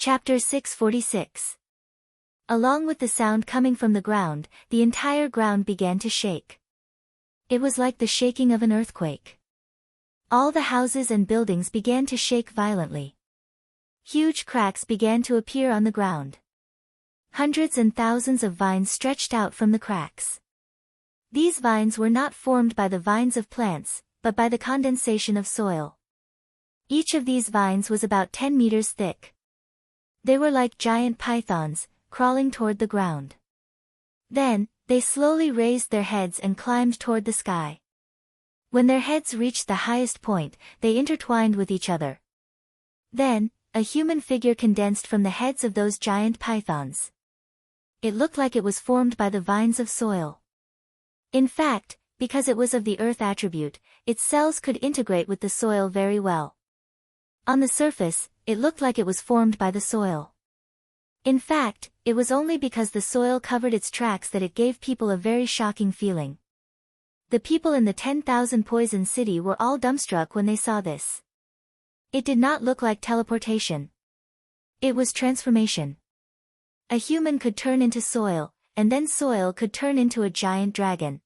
Chapter 646. Along with the sound coming from the ground, the entire ground began to shake. It was like the shaking of an earthquake. All the houses and buildings began to shake violently. Huge cracks began to appear on the ground. Hundreds and thousands of vines stretched out from the cracks. These vines were not formed by the vines of plants, but by the condensation of soil. Each of these vines was about 10 meters thick. They were like giant pythons, crawling toward the ground. Then, they slowly raised their heads and climbed toward the sky. When their heads reached the highest point, they intertwined with each other. Then, a human figure condensed from the heads of those giant pythons. It looked like it was formed by the vines of soil. In fact, because it was of the earth attribute, its cells could integrate with the soil very well. On the surface, it looked like it was formed by the soil. In fact, it was only because the soil covered its tracks that it gave people a very shocking feeling. The people in the 10,000 Poison City were all dumbstruck when they saw this. It did not look like teleportation. It was transformation. A human could turn into soil, and then soil could turn into a giant dragon.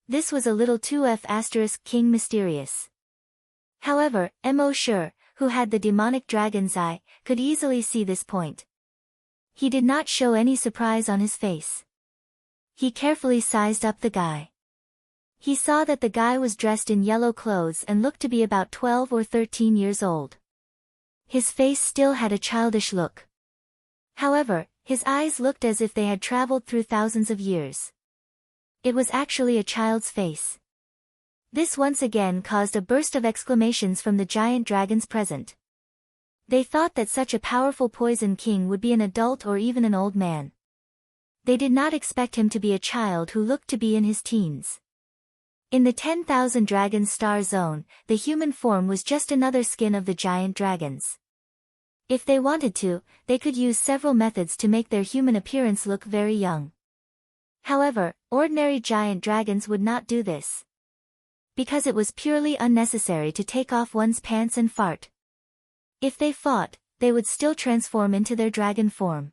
This was a little too King mysterious. However, Mo Sure, who had the demonic dragon's eye, could easily see this point. He did not show any surprise on his face. He carefully sized up the guy. He saw that the guy was dressed in yellow clothes and looked to be about 12 or 13 years old. His face still had a childish look. However, his eyes looked as if they had traveled through thousands of years. It was actually a child's face. This once again caused a burst of exclamations from the giant dragons present. They thought that such a powerful poison king would be an adult or even an old man. They did not expect him to be a child who looked to be in his teens. In the 10,000 Dragons star zone, the human form was just another skin of the giant dragons. If they wanted to, they could use several methods to make their human appearance look very young. However, ordinary giant dragons would not do this. Because it was purely unnecessary to take off one's pants and fart. If they fought, they would still transform into their dragon form.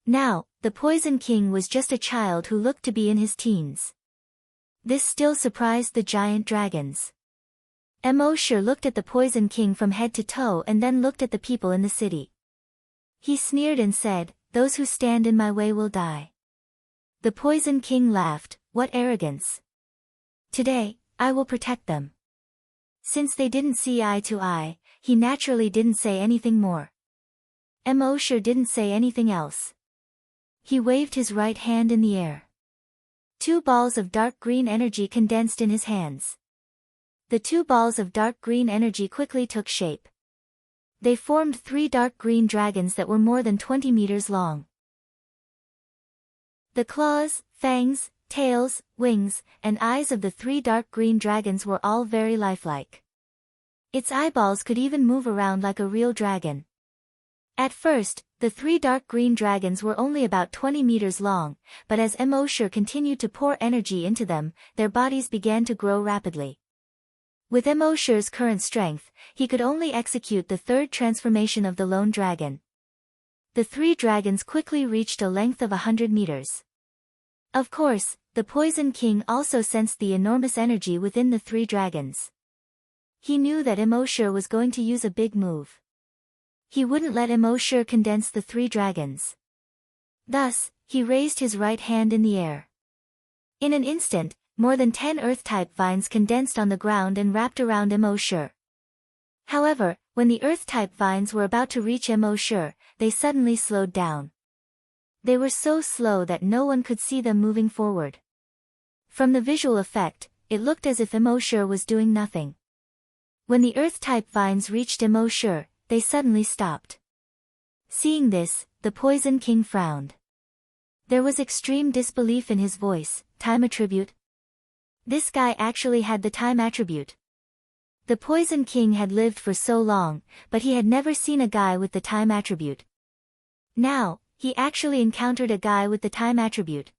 Now, the Poison King was just a child who looked to be in his teens. This still surprised the giant dragons. Mo Sure looked at the Poison King from head to toe and then looked at the people in the city. He sneered and said, "Those who stand in my way will die." The Poison King laughed, "What arrogance! Today, I will protect them." Since they didn't see eye to eye, he naturally didn't say anything more. Mo Sure didn't say anything else. He waved his right hand in the air. 2 balls of dark green energy condensed in his hands. The 2 balls of dark green energy quickly took shape. They formed 3 dark green dragons that were more than 20 meters long. The claws, fangs, tails, wings, and eyes of the 3 dark green dragons were all very lifelike. Its eyeballs could even move around like a real dragon. At first, the 3 dark green dragons were only about 20 meters long, but as Mo Sure continued to pour energy into them, their bodies began to grow rapidly. With Mo Sure's current strength, he could only execute the 3rd transformation of the lone dragon. The 3 dragons quickly reached a length of 100 meters. Of course, the Poison King also sensed the enormous energy within the 3 dragons. He knew that Mo Sure was going to use a big move. He wouldn't let Mo Sure condense the 3 dragons. Thus, he raised his right hand in the air. In an instant, more than 10 Earth-type vines condensed on the ground and wrapped around Mo Sure. However, when the Earth-type vines were about to reach Mo Sure, they suddenly slowed down. They were so slow that no one could see them moving forward. From the visual effect, it looked as if Mo Sure was doing nothing. When the Earth-type vines reached Mo Sure, they suddenly stopped. Seeing this, the Poison King frowned. There was extreme disbelief in his voice. Time attribute? This guy actually had the time attribute. The Poison King had lived for so long, but he had never seen a guy with the time attribute. Now, he actually encountered a guy with the time attribute.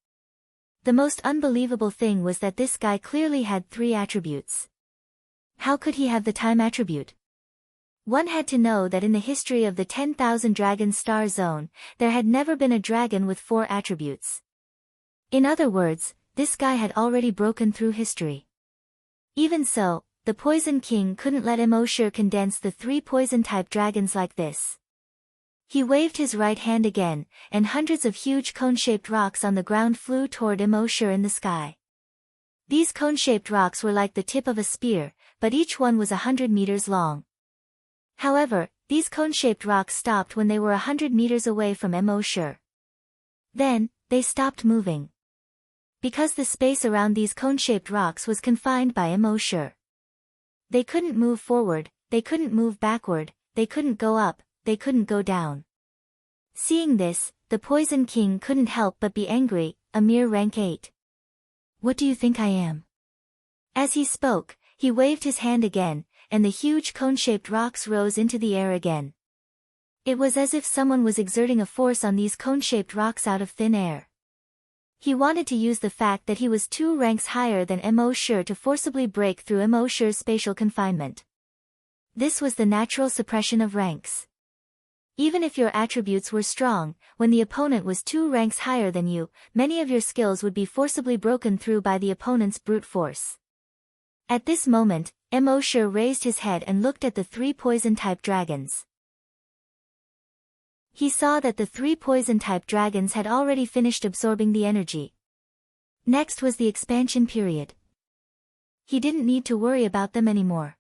The most unbelievable thing was that this guy clearly had 3 attributes. How could he have the time attribute? One had to know that in the history of the 10,000 Dragon Star Zone, there had never been a dragon with 4 attributes. In other words, this guy had already broken through history. Even so, the Poison King couldn't let Immortal condense the 3 poison-type dragons like this. He waved his right hand again, and hundreds of huge cone-shaped rocks on the ground flew toward Immortal in the sky. These cone-shaped rocks were like the tip of a spear, but each one was 100 meters long. However, these cone-shaped rocks stopped when they were 100 meters away from Immortal. Then, they stopped moving. Because the space around these cone-shaped rocks was confined by Immortal. They couldn't move forward, they couldn't move backward, they couldn't go up, they couldn't go down. Seeing this, the Poison King couldn't help but be angry, a mere rank 8. What do you think I am? As he spoke, he waved his hand again, and the huge cone-shaped rocks rose into the air again. It was as if someone was exerting a force on these cone-shaped rocks out of thin air. He wanted to use the fact that he was 2 ranks higher than Immortal to forcibly break through Immortal's spatial confinement. This was the natural suppression of ranks. Even if your attributes were strong, when the opponent was 2 ranks higher than you, many of your skills would be forcibly broken through by the opponent's brute force. At this moment, Immortal raised his head and looked at the 3 poison-type dragons. He saw that the 3 poison-type dragons had already finished absorbing the energy. Next was the expansion period. He didn't need to worry about them anymore.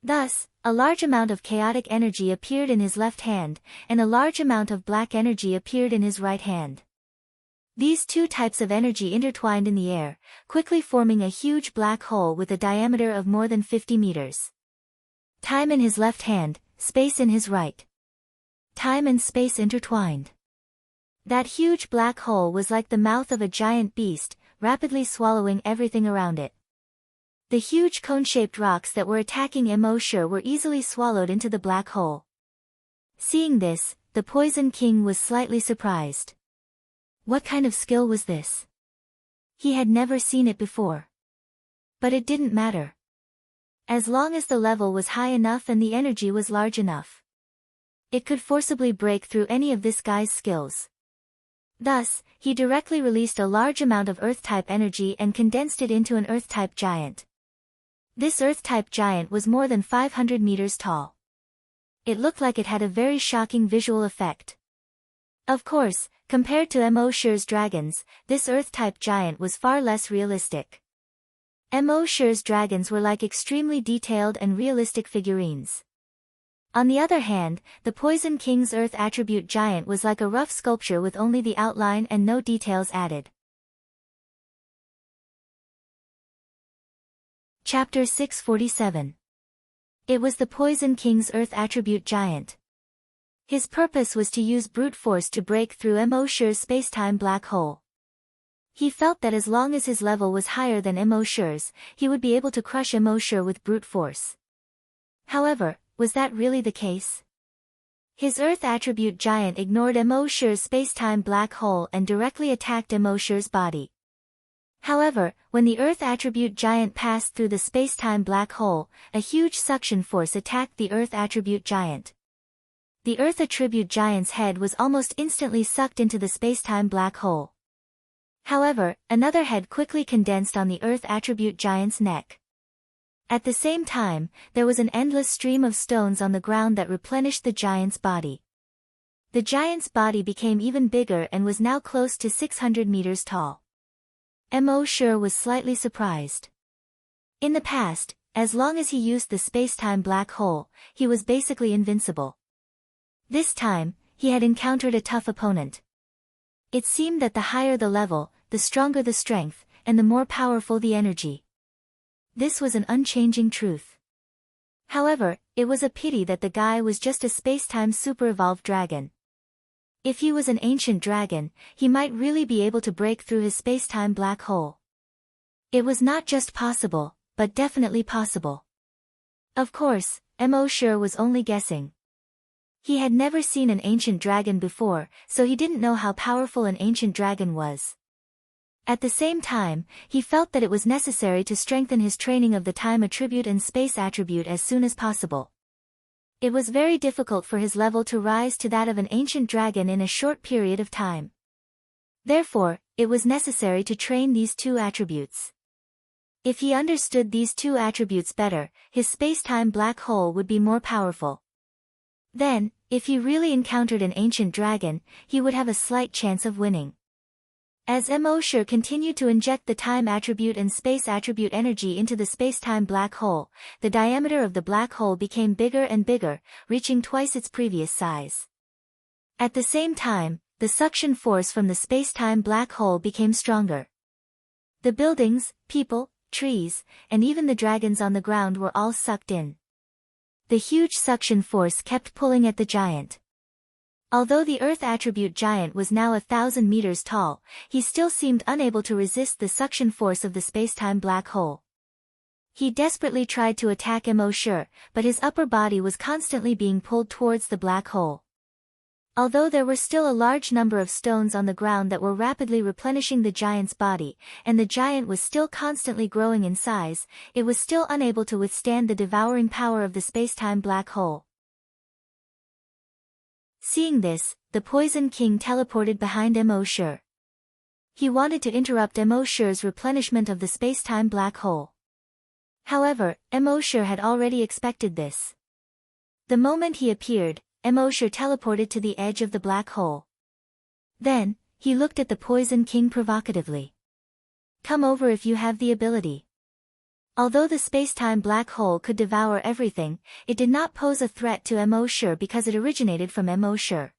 Thus, a large amount of chaotic energy appeared in his left hand, and a large amount of black energy appeared in his right hand. These 2 types of energy intertwined in the air, quickly forming a huge black hole with a diameter of more than 50 meters. Time in his left hand, space in his right. Time and space intertwined. That huge black hole was like the mouth of a giant beast, rapidly swallowing everything around it. The huge cone-shaped rocks that were attacking Immortal were easily swallowed into the black hole. Seeing this, the Poison King was slightly surprised. What kind of skill was this? He had never seen it before. But it didn't matter. As long as the level was high enough and the energy was large enough, it could forcibly break through any of this guy's skills. Thus, he directly released a large amount of Earth-type energy and condensed it into an Earth-type giant. This Earth-type giant was more than 500 meters tall. It looked like it had a very shocking visual effect. Of course, compared to Immortal's dragons, this Earth-type giant was far less realistic. Immortal's dragons were like extremely detailed and realistic figurines. On the other hand, the Poison King's Earth attribute giant was like a rough sculpture with only the outline and no details added. Chapter 647. It was the Poison King's Earth attribute giant. His purpose was to use brute force to break through Immortal's space-time black hole. He felt that as long as his level was higher than Immortal's, he would be able to crush Immortal with brute force. However, was that really the case? His Earth attribute giant ignored Immortal's space-time black hole and directly attacked Immortal's body. However, when the Earth attribute giant passed through the space-time black hole, a huge suction force attacked the Earth attribute giant. The Earth attribute giant's head was almost instantly sucked into the space-time black hole. However, another head quickly condensed on the Earth attribute giant's neck. At the same time, there was an endless stream of stones on the ground that replenished the giant's body. The giant's body became even bigger and was now close to 600 meters tall. Immortal was slightly surprised. In the past, as long as he used the space-time black hole, he was basically invincible. This time, he had encountered a tough opponent. It seemed that the higher the level, the stronger the strength, and the more powerful the energy. This was an unchanging truth. However, it was a pity that the guy was just a space-time super-evolved dragon. If he was an ancient dragon, he might really be able to break through his space-time black hole. It was not just possible, but definitely possible. Of course, Immortal was only guessing. He had never seen an ancient dragon before, so he didn't know how powerful an ancient dragon was. At the same time, he felt that it was necessary to strengthen his training of the time attribute and space attribute as soon as possible. It was very difficult for his level to rise to that of an ancient dragon in a short period of time. Therefore, it was necessary to train these two attributes. If he understood these two attributes better, his space-time black hole would be more powerful. Then, if he really encountered an ancient dragon, he would have a slight chance of winning. As Emosure continued to inject the time attribute and space attribute energy into the space-time black hole, the diameter of the black hole became bigger and bigger, reaching twice its previous size. At the same time, the suction force from the space-time black hole became stronger. The buildings, people, trees, and even the dragons on the ground were all sucked in. The huge suction force kept pulling at the giant. Although the Earth attribute giant was now 1,000 meters tall, he still seemed unable to resist the suction force of the space-time black hole. He desperately tried to attack Emosure, but his upper body was constantly being pulled towards the black hole. Although there were still a large number of stones on the ground that were rapidly replenishing the giant's body, and the giant was still constantly growing in size, it was still unable to withstand the devouring power of the space-time black hole. Seeing this, the Poison King teleported behind Emosure. He wanted to interrupt Emosure's replenishment of the space-time black hole. However, Emosure had already expected this. The moment he appeared, Emosure teleported to the edge of the black hole. Then, he looked at the Poison King provocatively. "Come over if you have the ability." Although the space-time black hole could devour everything, it did not pose a threat to Emosure because it originated from Emosure.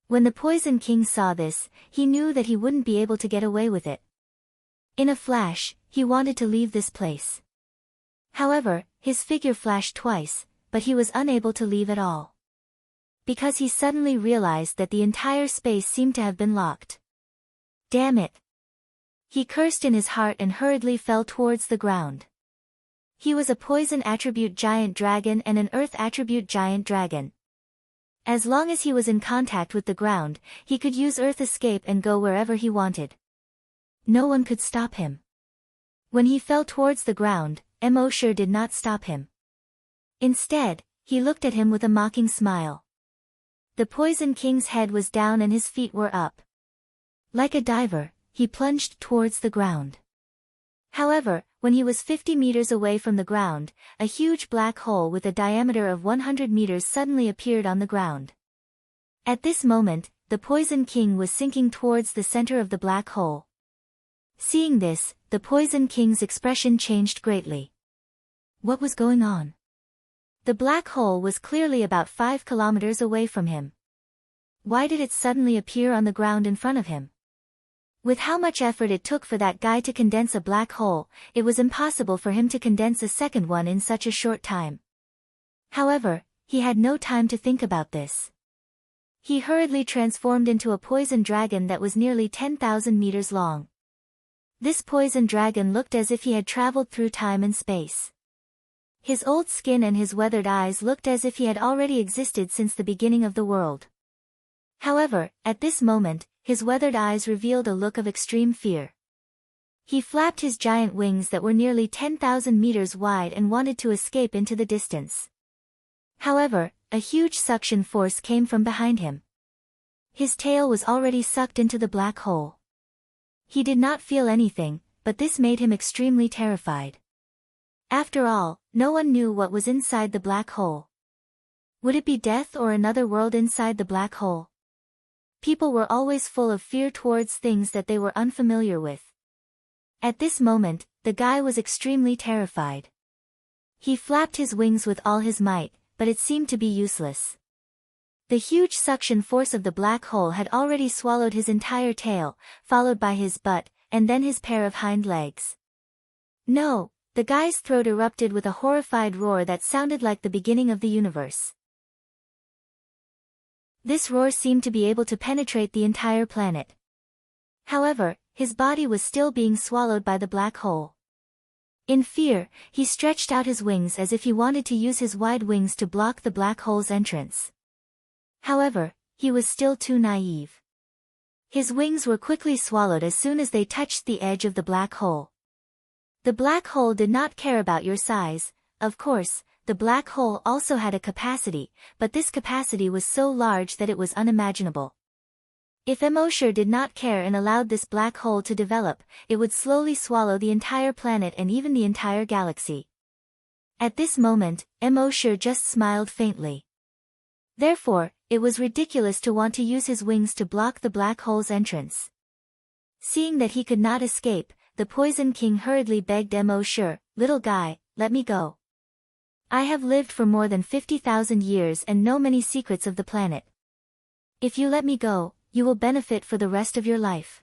When the Poison King saw this, he knew that he wouldn't be able to get away with it. In a flash, he wanted to leave this place. However, his figure flashed twice, but he was unable to leave at all. Because he suddenly realized that the entire space seemed to have been locked. Damn it! He cursed in his heart and hurriedly fell towards the ground. He was a poison attribute giant dragon and an earth attribute giant dragon. As long as he was in contact with the ground, he could use earth escape and go wherever he wanted. No one could stop him. When he fell towards the ground, Emosure did not stop him. Instead, he looked at him with a mocking smile. The Poison King's head was down and his feet were up. Like a diver, he plunged towards the ground. However, when he was 50 meters away from the ground, a huge black hole with a diameter of 100 meters suddenly appeared on the ground. At this moment, the Poison King was sinking towards the center of the black hole. Seeing this, the Poison King's expression changed greatly. What was going on? The black hole was clearly about 5 kilometers away from him. Why did it suddenly appear on the ground in front of him? With how much effort it took for that guy to condense a black hole, it was impossible for him to condense a second one in such a short time. However, he had no time to think about this. He hurriedly transformed into a poison dragon that was nearly 10,000 meters long. This poison dragon looked as if he had traveled through time and space. His old skin and his weathered eyes looked as if he had already existed since the beginning of the world. However, at this moment, his weathered eyes revealed a look of extreme fear. He flapped his giant wings that were nearly 10,000 meters wide and wanted to escape into the distance. However, a huge suction force came from behind him. His tail was already sucked into the black hole. He did not feel anything, but this made him extremely terrified. After all, no one knew what was inside the black hole. Would it be death or another world inside the black hole? People were always full of fear towards things that they were unfamiliar with. At this moment, the guy was extremely terrified. He flapped his wings with all his might, but it seemed to be useless. The huge suction force of the black hole had already swallowed his entire tail, followed by his butt, and then his pair of hind legs. No! The guy's throat erupted with a horrified roar that sounded like the beginning of the universe. This roar seemed to be able to penetrate the entire planet. However, his body was still being swallowed by the black hole. In fear, he stretched out his wings as if he wanted to use his wide wings to block the black hole's entrance. However, he was still too naive. His wings were quickly swallowed as soon as they touched the edge of the black hole. The black hole did not care about your size. Of course, the black hole also had a capacity, but this capacity was so large that it was unimaginable. If Immortal did not care and allowed this black hole to develop, it would slowly swallow the entire planet and even the entire galaxy. At this moment, Immortal just smiled faintly. Therefore, it was ridiculous to want to use his wings to block the black hole's entrance. Seeing that he could not escape, the Poison King hurriedly begged Immortal, "Little guy, let me go. I have lived for more than 50,000 years and know many secrets of the planet. If you let me go, you will benefit for the rest of your life."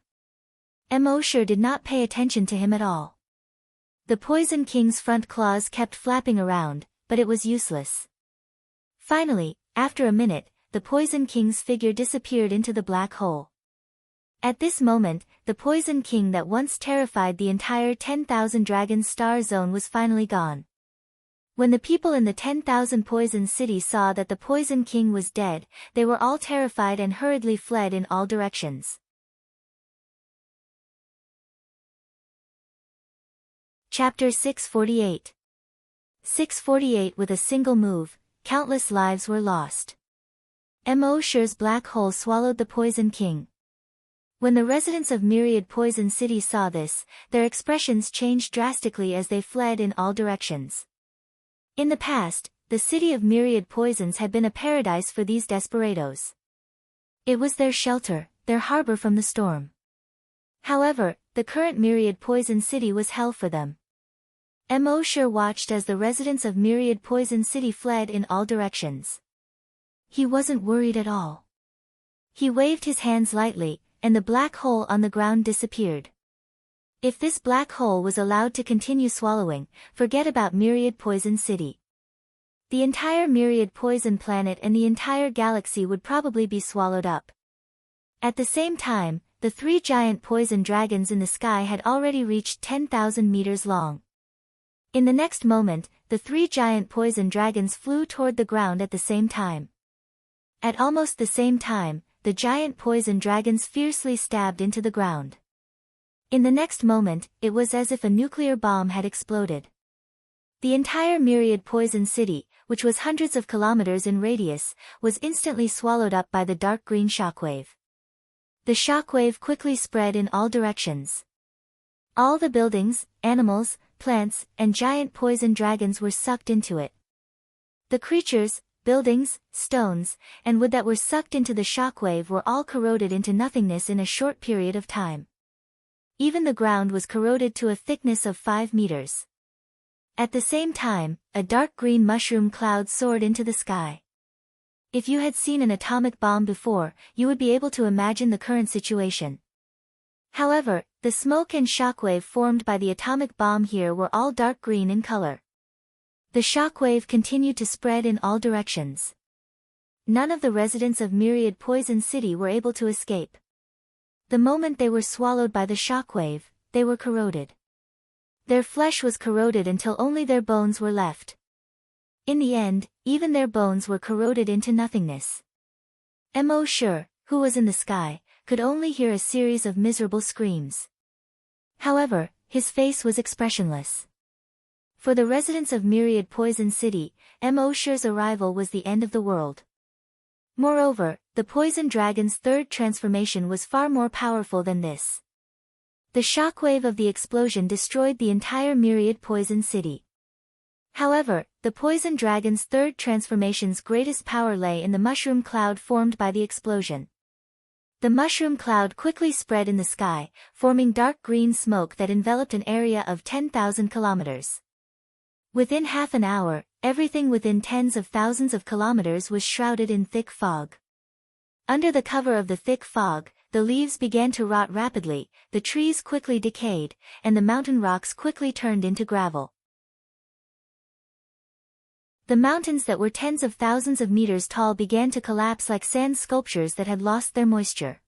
Immortal did not pay attention to him at all. The Poison King's front claws kept flapping around, but it was useless. Finally, after a minute, the Poison King's figure disappeared into the black hole. At this moment, the Poison King that once terrified the entire 10,000 Dragons star zone was finally gone. When the people in the 10,000 Poison City saw that the Poison King was dead, they were all terrified and hurriedly fled in all directions. Chapter 648. 648. With a single move, countless lives were lost. Immortal's black hole swallowed the Poison King. When the residents of Myriad Poison City saw this, their expressions changed drastically as they fled in all directions. In the past, the city of Myriad Poisons had been a paradise for these desperados. It was their shelter, their harbor from the storm. However, the current Myriad Poison City was hell for them. Immortal watched as the residents of Myriad Poison City fled in all directions. He wasn't worried at all. He waved his hands lightly, and the black hole on the ground disappeared. If this black hole was allowed to continue swallowing, forget about Myriad Poison City. The entire Myriad Poison planet and the entire galaxy would probably be swallowed up. At the same time, the 3 giant poison dragons in the sky had already reached 10,000 meters long. In the next moment, the 3 giant poison dragons flew toward the ground at the same time. At almost the same time, the giant poison dragons fiercely stabbed into the ground. In the next moment, it was as if a nuclear bomb had exploded. The entire Myriad Poison City, which was hundreds of kilometers in radius, was instantly swallowed up by the dark green shockwave. The shockwave quickly spread in all directions. All the buildings, animals, plants, and giant poison dragons were sucked into it. The creatures, buildings, stones, and wood that were sucked into the shockwave were all corroded into nothingness in a short period of time. Even the ground was corroded to a thickness of 5 meters. At the same time, a dark green mushroom cloud soared into the sky. If you had seen an atomic bomb before, you would be able to imagine the current situation. However, the smoke and shockwave formed by the atomic bomb here were all dark green in color. The shockwave continued to spread in all directions. None of the residents of Myriad Poison City were able to escape. The moment they were swallowed by the shockwave, they were corroded. Their flesh was corroded until only their bones were left. In the end, even their bones were corroded into nothingness. Immortal, who was in the sky, could only hear a series of miserable screams. However, his face was expressionless. For the residents of Myriad Poison City, Immortal's arrival was the end of the world. Moreover, the poison dragon's third transformation was far more powerful than this. The shockwave of the explosion destroyed the entire Myriad Poison City. However, the poison dragon's third transformation's greatest power lay in the mushroom cloud formed by the explosion. The mushroom cloud quickly spread in the sky, forming dark green smoke that enveloped an area of 10,000 kilometers. Within half an hour, everything within tens of thousands of kilometers was shrouded in thick fog. Under the cover of the thick fog, the leaves began to rot rapidly, the trees quickly decayed, and the mountain rocks quickly turned into gravel. The mountains that were tens of thousands of meters tall began to collapse like sand sculptures that had lost their moisture.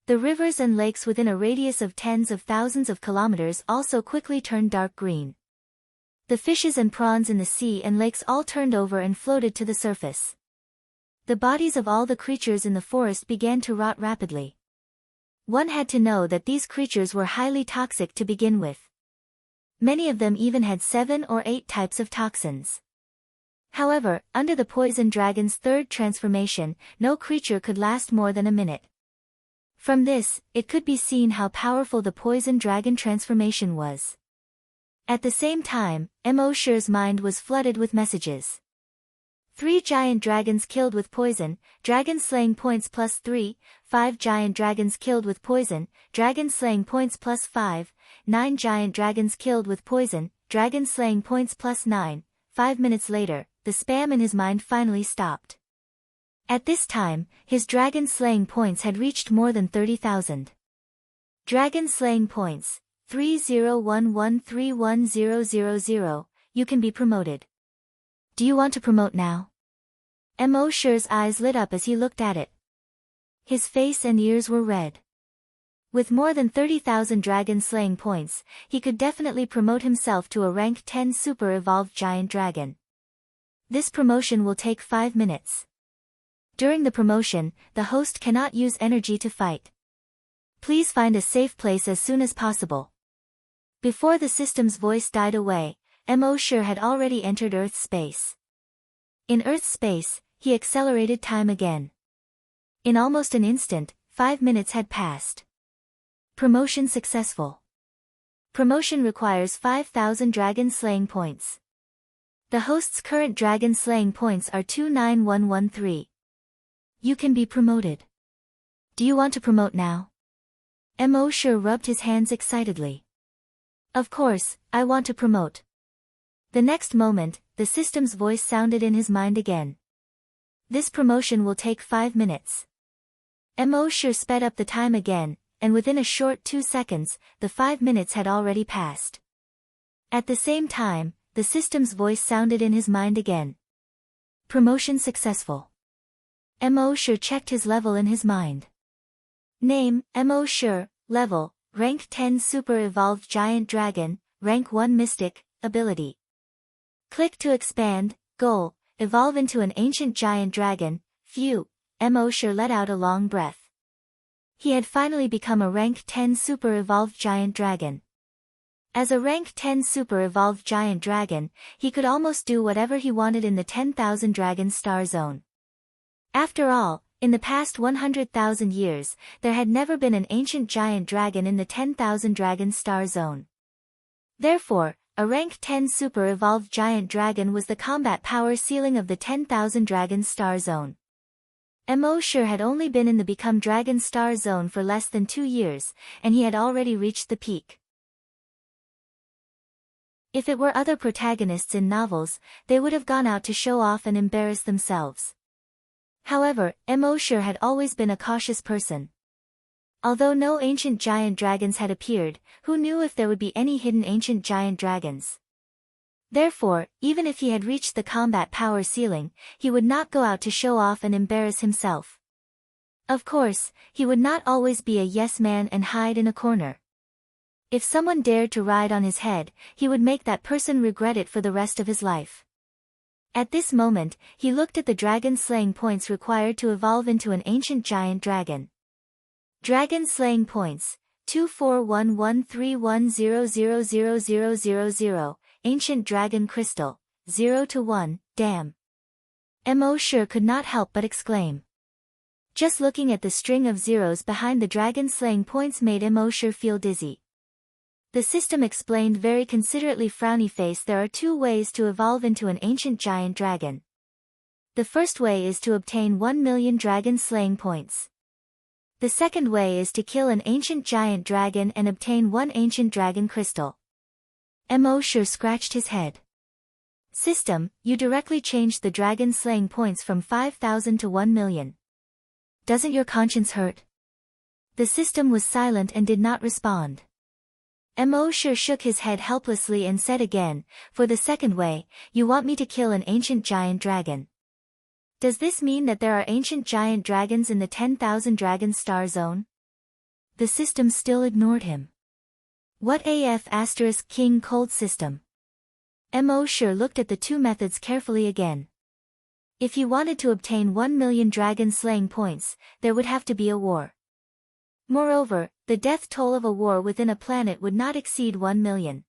The rivers and lakes within a radius of tens of thousands of kilometers also quickly turned dark green. The fishes and prawns in the sea and lakes all turned over and floated to the surface. The bodies of all the creatures in the forest began to rot rapidly. One had to know that these creatures were highly toxic to begin with. Many of them even had 7 or 8 types of toxins. However, under the poison dragon's third transformation, no creature could last more than a minute. From this, it could be seen how powerful the poison dragon transformation was. At the same time, Emoshir's mind was flooded with messages. 3 giant dragons killed with poison, dragon slaying points +3, 5 giant dragons killed with poison, dragon slaying points +5, 9 giant dragons killed with poison, dragon slaying points +9. 5 minutes later, the spam in his mind finally stopped. At this time, his dragon slaying points had reached more than 30,000. Dragon slaying points, 3011310000, you can be promoted. Do you want to promote now? Emoshir's eyes lit up as he looked at it. His face and ears were red. With more than 30,000 dragon slaying points, he could definitely promote himself to a rank 10 super evolved giant dragon. This promotion will take 5 minutes. During the promotion, the host cannot use energy to fight. Please find a safe place as soon as possible. Before the system's voice died away, Emoshir had already entered Earth's space. In Earth's space, he accelerated time again. In almost an instant, 5 minutes had passed. Promotion successful. Promotion requires 5,000 dragon slaying points. The host's current dragon slaying points are 29113. You can be promoted. Do you want to promote now? Emoshir rubbed his hands excitedly. Of course, I want to promote. The next moment, the system's voice sounded in his mind again. This promotion will take 5 minutes. Emoshir sped up the time again, and within a short 2 seconds, the 5 minutes had already passed. At the same time, the system's voice sounded in his mind again. Promotion successful. Emoshir checked his level in his mind. Name, Emoshir, level, rank 10 super evolved giant dragon, rank 1 mystic, ability. Click to expand, goal, evolve into an ancient giant dragon, phew, Emoshir let out a long breath. He had finally become a rank 10 super evolved giant dragon. As a rank 10 super evolved giant dragon, he could almost do whatever he wanted in the 10,000 dragon star zone. After all, in the past 100,000 years, there had never been an ancient giant dragon in the 10,000 dragon star zone. Therefore, a rank 10 super evolved giant dragon was the combat power ceiling of the 10,000 dragon star zone. Emoshir had only been in the become dragon star zone for less than 2 years, and he had already reached the peak. If it were other protagonists in novels, they would have gone out to show off and embarrass themselves. However, Emoshir had always been a cautious person. Although no ancient giant dragons had appeared, who knew if there would be any hidden ancient giant dragons? Therefore, even if he had reached the combat power ceiling, he would not go out to show off and embarrass himself. Of course, he would not always be a yes man and hide in a corner. If someone dared to ride on his head, he would make that person regret it for the rest of his life. At this moment, he looked at the dragon slaying points required to evolve into an ancient giant dragon. Dragon slaying points, 241131000000, ancient dragon crystal, 0 to 1, damn. Emoshir could not help but exclaim. Just looking at the string of zeros behind the dragon slaying points made Emoshir feel dizzy. The system explained very considerately frowny face there are 2 ways to evolve into an ancient giant dragon. The first way is to obtain 1 million dragon slaying points. The second way is to kill an ancient giant dragon and obtain 1 ancient dragon crystal. Emoshir scratched his head. System, you directly changed the dragon slaying points from 5,000 to 1 million. Doesn't your conscience hurt? The system was silent and did not respond. Emoshir shook his head helplessly and said again, for the second way, you want me to kill an ancient giant dragon. Does this mean that there are ancient giant dragons in the 10,000 dragon star zone? The system still ignored him. What AF * King Cold system? Emoshir looked at the 2 methods carefully again. If he wanted to obtain 1 million dragon slaying points, there would have to be a war. Moreover, the death toll of a war within a planet would not exceed 1 million.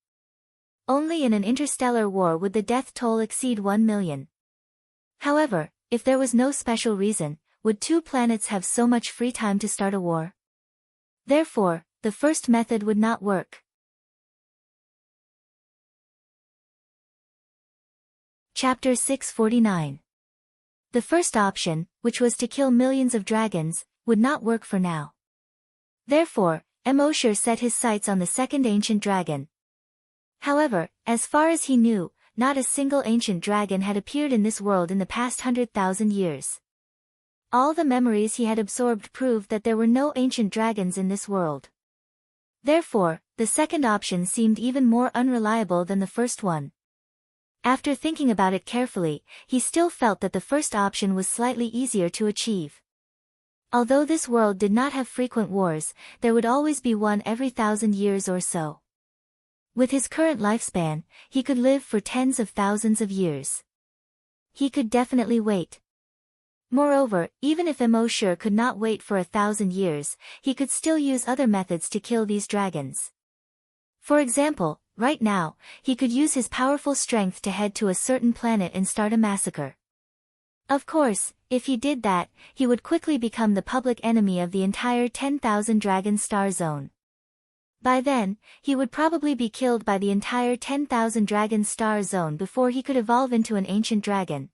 Only in an interstellar war would the death toll exceed 1 million. However, if there was no special reason, would two planets have so much free time to start a war? Therefore, the first method would not work. Chapter 649. The first option, which was to kill millions of dragons, would not work for now. Therefore, Emosher set his sights on the second ancient dragon. However, as far as he knew, not a single ancient dragon had appeared in this world in the past 100,000 years. All the memories he had absorbed proved that there were no ancient dragons in this world. Therefore, the second option seemed even more unreliable than the first one. After thinking about it carefully, he still felt that the first option was slightly easier to achieve. Although this world did not have frequent wars, there would always be one every 1,000 years or so. With his current lifespan, he could live for tens of thousands of years. He could definitely wait. Moreover, even if Emosher could not wait for 1,000 years, he could still use other methods to kill these dragons. For example, right now, he could use his powerful strength to head to a certain planet and start a massacre. Of course, if he did that, he would quickly become the public enemy of the entire 10,000 dragon star zone. By then, he would probably be killed by the entire 10,000 dragon star zone before he could evolve into an ancient dragon.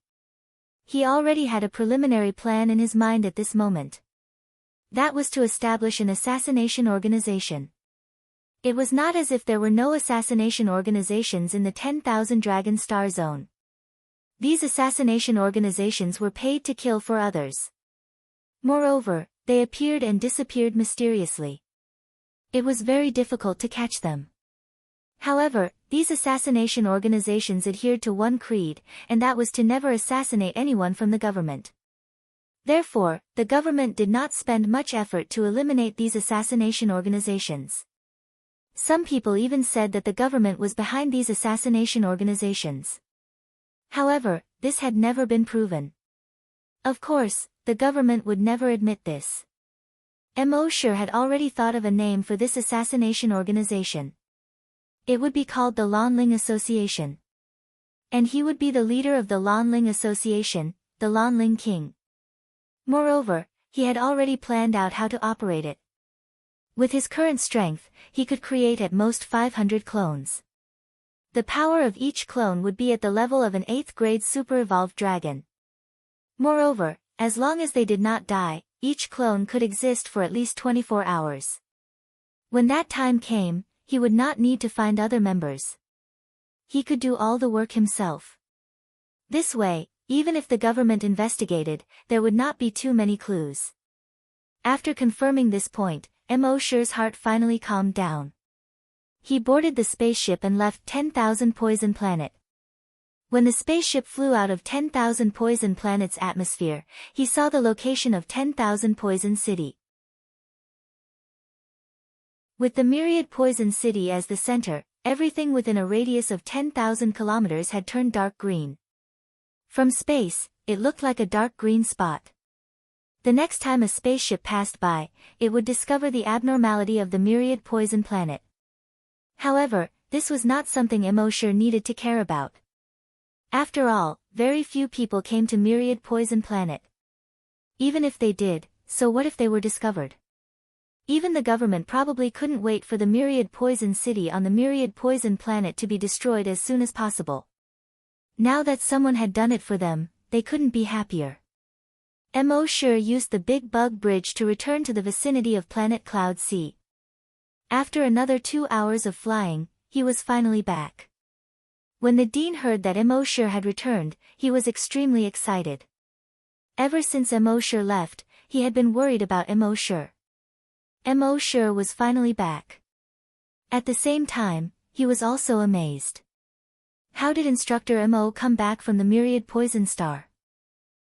He already had a preliminary plan in his mind at this moment. That was to establish an assassination organization. It was not as if there were no assassination organizations in the 10,000 dragon star zone. These assassination organizations were paid to kill for others. Moreover, they appeared and disappeared mysteriously. It was very difficult to catch them. However, these assassination organizations adhered to one creed, and that was to never assassinate anyone from the government. Therefore, the government did not spend much effort to eliminate these assassination organizations. Some people even said that the government was behind these assassination organizations. However, this had never been proven. Of course, the government would never admit this. Emosher had already thought of a name for this assassination organization. It would be called the Lanling Association. And he would be the leader of the Lanling Association, the Lanling King. Moreover, he had already planned out how to operate it. With his current strength, he could create at most 500 clones. The power of each clone would be at the level of an 8th grade super-evolved dragon. Moreover, as long as they did not die, each clone could exist for at least 24 hours. When that time came, he would not need to find other members. He could do all the work himself. This way, even if the government investigated, there would not be too many clues. After confirming this point, Emosher's heart finally calmed down. He boarded the spaceship and left 10,000 Poison Planet. When the spaceship flew out of 10,000 Poison Planet's atmosphere, he saw the location of 10,000 Poison City. With the myriad Poison City as the center, everything within a radius of 10,000 kilometers had turned dark green. From space, it looked like a dark green spot. The next time a spaceship passed by, it would discover the abnormality of the myriad Poison Planet. However, this was not something Emosher needed to care about. After all, very few people came to myriad Poison Planet. Even if they did, so what if they were discovered? Even the government probably couldn't wait for the myriad Poison City on the myriad Poison Planet to be destroyed as soon as possible. Now that someone had done it for them, they couldn't be happier. Emosher used the Big Bug Bridge to return to the vicinity of Planet Cloud C. After another 2 hours of flying, he was finally back. When the Dean heard that Emosher had returned, he was extremely excited. Ever since Emosher left, he had been worried about Emosher. Emosher was finally back. At the same time, he was also amazed. How did Instructor Emo come back from the Myriad Poison Star?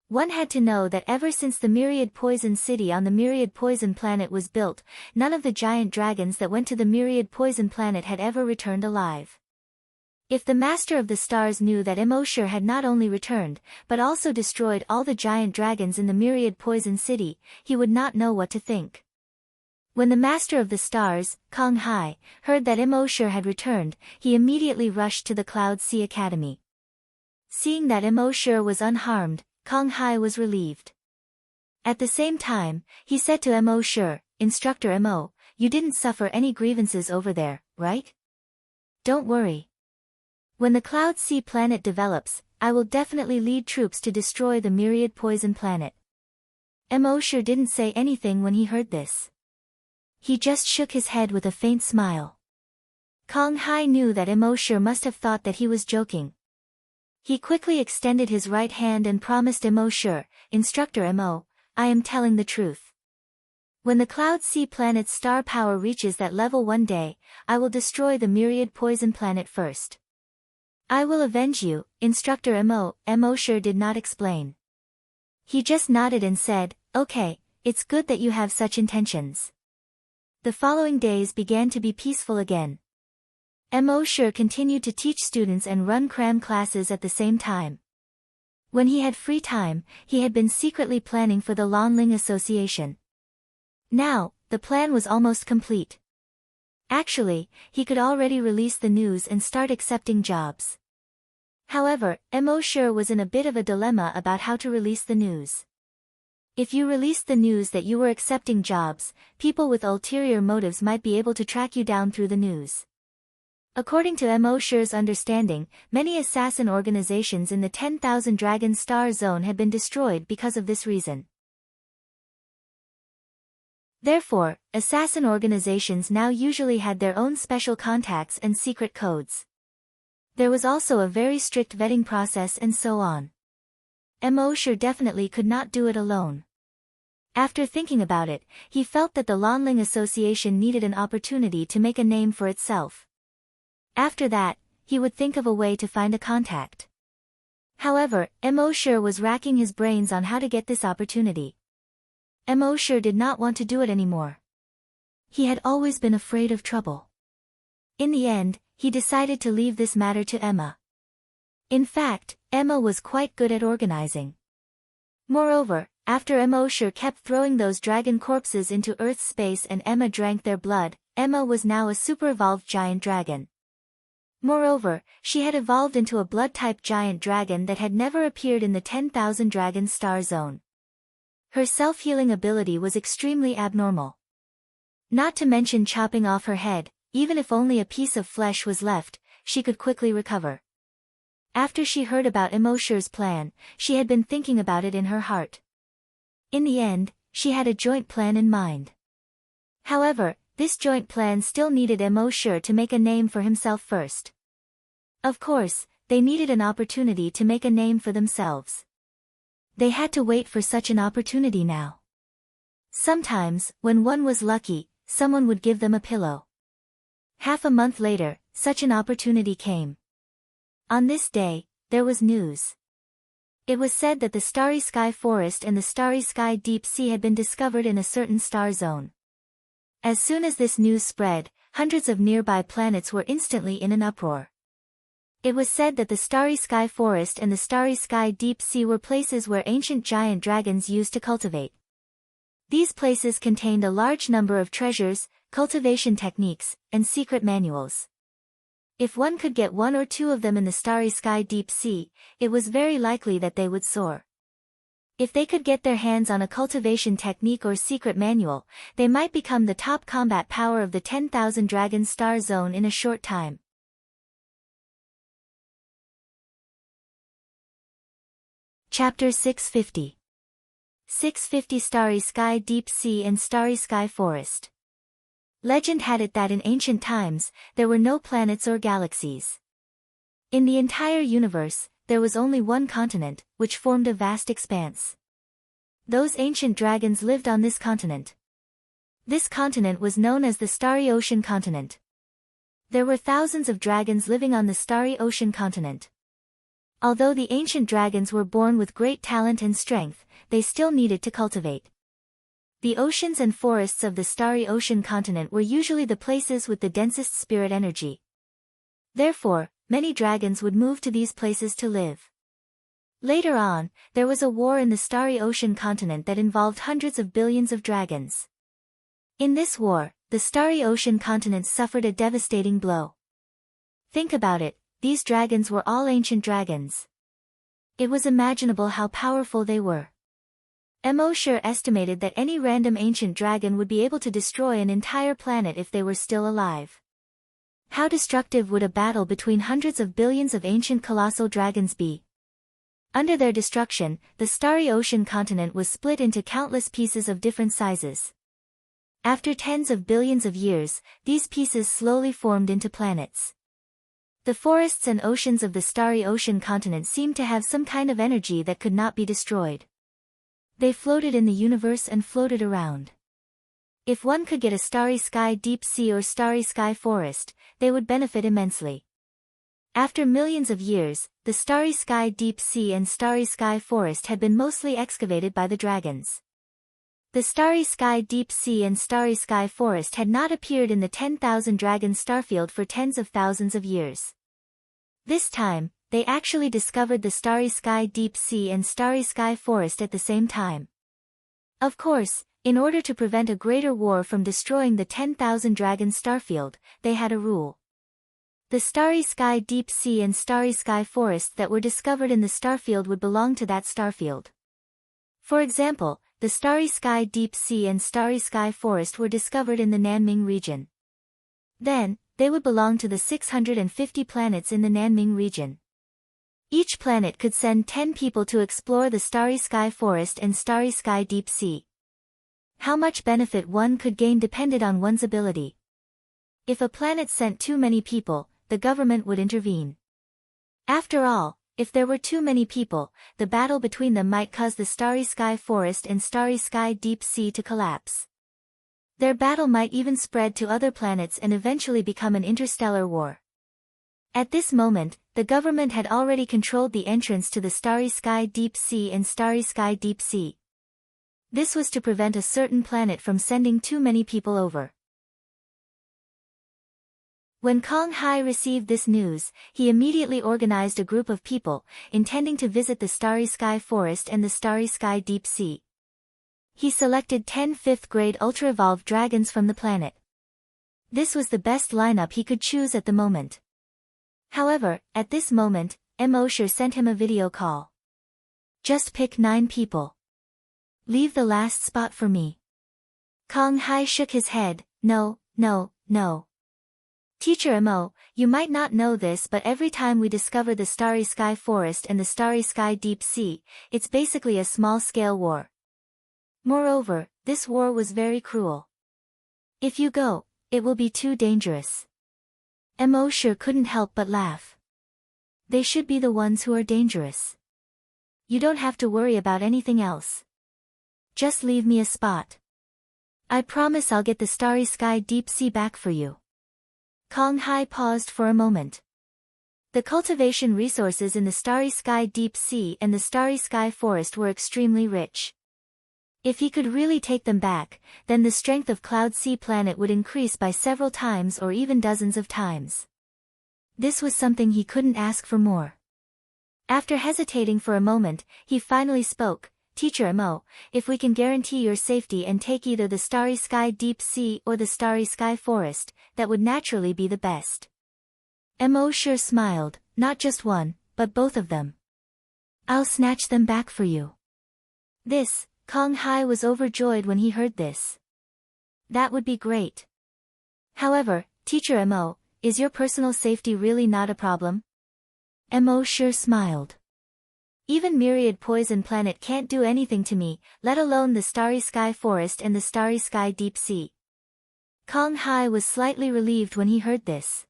One had to know that ever since the Myriad Poison City on the Myriad Poison Planet was built, none of the giant dragons that went to the Myriad Poison Planet had ever returned alive. If the Master of the Stars knew that Emosher had not only returned, but also destroyed all the giant dragons in the Myriad Poison City, he would not know what to think. When the Master of the Stars, Kong Hai, heard that Emosher had returned, he immediately rushed to the Cloud Sea Academy. Seeing that Emosure was unharmed, Kong Hai was relieved. At the same time, he said to Emosure, "Instructor Emo, you didn't suffer any grievances over there, right? Don't worry. When the Cloud Sea planet develops, I will definitely lead troops to destroy the myriad poison planet." Emosure didn't say anything when he heard this. He just shook his head with a faint smile. Kong Hai knew that Emosure must have thought that he was joking. He quickly extended his right hand and promised Emosure, "Instructor Emo, I am telling the truth. When the Cloud Sea planet's star power reaches that level one day, I will destroy the myriad poison planet first. I will avenge you, Instructor Emo." Emosure did not explain. He just nodded and said, "Okay, it's good that you have such intentions." The following days began to be peaceful again. Emosure continued to teach students and run cram classes at the same time. When he had free time, he had been secretly planning for the Lonling Association. Now, the plan was almost complete. Actually, he could already release the news and start accepting jobs. However, Emosure was in a bit of a dilemma about how to release the news. If you released the news that you were accepting jobs, people with ulterior motives might be able to track you down through the news. According to Emosure's understanding, many assassin organizations in the 10,000 Dragon Star Zone had been destroyed because of this reason. Therefore, assassin organizations now usually had their own special contacts and secret codes. There was also a very strict vetting process and so on. Emosure definitely could not do it alone. After thinking about it, he felt that the Lonling Association needed an opportunity to make a name for itself. After that, he would think of a way to find a contact. However, Emosure was racking his brains on how to get this opportunity. Emosure did not want to do it anymore. He had always been afraid of trouble. In the end, he decided to leave this matter to Emma. In fact, Emma was quite good at organizing. Moreover, after Emosure kept throwing those dragon corpses into Earth's space and Emma drank their blood, Emma was now a super-evolved giant dragon. Moreover, she had evolved into a blood-type giant dragon that had never appeared in the 10,000 Dragon Star Zone. Her self-healing ability was extremely abnormal. Not to mention chopping off her head, even if only a piece of flesh was left, she could quickly recover. After she heard about Emosure's plan, she had been thinking about it in her heart. In the end, she had a joint plan in mind. However, this joint plan still needed Emosure to make a name for himself first. Of course, they needed an opportunity to make a name for themselves. They had to wait for such an opportunity now. Sometimes, when one was lucky, someone would give them a pillow. Half a month later, such an opportunity came. On this day, there was news. It was said that the Starry Sky Forest and the Starry Sky Deep Sea had been discovered in a certain star zone. As soon as this news spread, hundreds of nearby planets were instantly in an uproar. It was said that the Starry Sky Forest and the Starry Sky Deep Sea were places where ancient giant dragons used to cultivate. These places contained a large number of treasures, cultivation techniques, and secret manuals. If one could get one or two of them in the Starry Sky Deep Sea, it was very likely that they would soar. If they could get their hands on a cultivation technique or secret manual, they might become the top combat power of the 10,000 Dragon Star Zone in a short time. Chapter 650. 650 Starry Sky Deep Sea and Starry Sky Forest. Legend had it that in ancient times, there were no planets or galaxies. In the entire universe, there was only one continent, which formed a vast expanse. Those ancient dragons lived on this continent. This continent was known as the Starry Ocean Continent. There were thousands of dragons living on the Starry Ocean Continent. Although the ancient dragons were born with great talent and strength, they still needed to cultivate. The oceans and forests of the Starry Ocean Continent were usually the places with the densest spirit energy. Therefore, many dragons would move to these places to live. Later on, there was a war in the Starry Ocean Continent that involved hundreds of billions of dragons. In this war, the Starry Ocean Continent suffered a devastating blow. Think about it, these dragons were all ancient dragons. It was imaginable how powerful they were. Emosher estimated that any random ancient dragon would be able to destroy an entire planet if they were still alive. How destructive would a battle between hundreds of billions of ancient colossal dragons be? Under their destruction, the starry ocean continent was split into countless pieces of different sizes. After tens of billions of years, these pieces slowly formed into planets. The forests and oceans of the starry ocean continent seemed to have some kind of energy that could not be destroyed. They floated in the universe and floated around. If one could get a starry sky deep sea or starry sky forest, they would benefit immensely. After millions of years, the starry sky deep sea and starry sky forest had been mostly excavated by the dragons. The starry sky deep sea and starry sky forest had not appeared in the 10,000 dragon starfield for tens of thousands of years. This time, they actually discovered the starry sky deep sea and starry sky forest at the same time. Of course, in order to prevent a greater war from destroying the 10,000 dragon starfield, they had a rule. The starry sky deep sea and starry sky forests that were discovered in the starfield would belong to that starfield. For example, the starry sky deep sea and starry sky forest were discovered in the Nanming region. Then, they would belong to the 650 planets in the Nanming region. Each planet could send 10 people to explore the starry sky forest and starry sky deep sea. How much benefit one could gain depended on one's ability. If a planet sent too many people, the government would intervene. After all, if there were too many people, the battle between them might cause the starry sky forest and starry sky deep sea to collapse. Their battle might even spread to other planets and eventually become an interstellar war. At this moment, the government had already controlled the entrance to the starry sky deep sea and starry sky deep sea. This was to prevent a certain planet from sending too many people over. When Kong Hai received this news, he immediately organized a group of people, intending to visit the starry sky forest and the starry sky deep sea. He selected 10 5th-grade ultra-evolved dragons from the planet. This was the best lineup he could choose at the moment. However, at this moment, Emosher sent him a video call. Just pick 9 people. Leave the last spot for me. Kong Hai shook his head. No. Teacher Mo, you might not know this, but every time we discover the starry sky forest and the starry sky deep sea, it's basically a small-scale war. Moreover, this war was very cruel. If you go, it will be too dangerous. Emosher couldn't help but laugh. They should be the ones who are dangerous. You don't have to worry about anything else. Just leave me a spot. I promise I'll get the starry sky deep sea back for you. Kong Hai paused for a moment. The cultivation resources in the starry sky deep sea and the starry sky forest were extremely rich. If he could really take them back, then the strength of Cloud Sea Planet would increase by several times or even dozens of times. This was something he couldn't ask for more. After hesitating for a moment, he finally spoke. Teacher Mo, if we can guarantee your safety and take either the starry sky deep sea or the starry sky forest, that would naturally be the best. Emosher smiled, not just one, but both of them. I'll snatch them back for you. Kong Hai was overjoyed when he heard this. That would be great. However, Teacher Mo, is your personal safety really not a problem? Emosher smiled. Even Myriad Poison Planet can't do anything to me, let alone the starry sky forest and the starry sky deep sea. Kong Hai was slightly relieved when he heard this.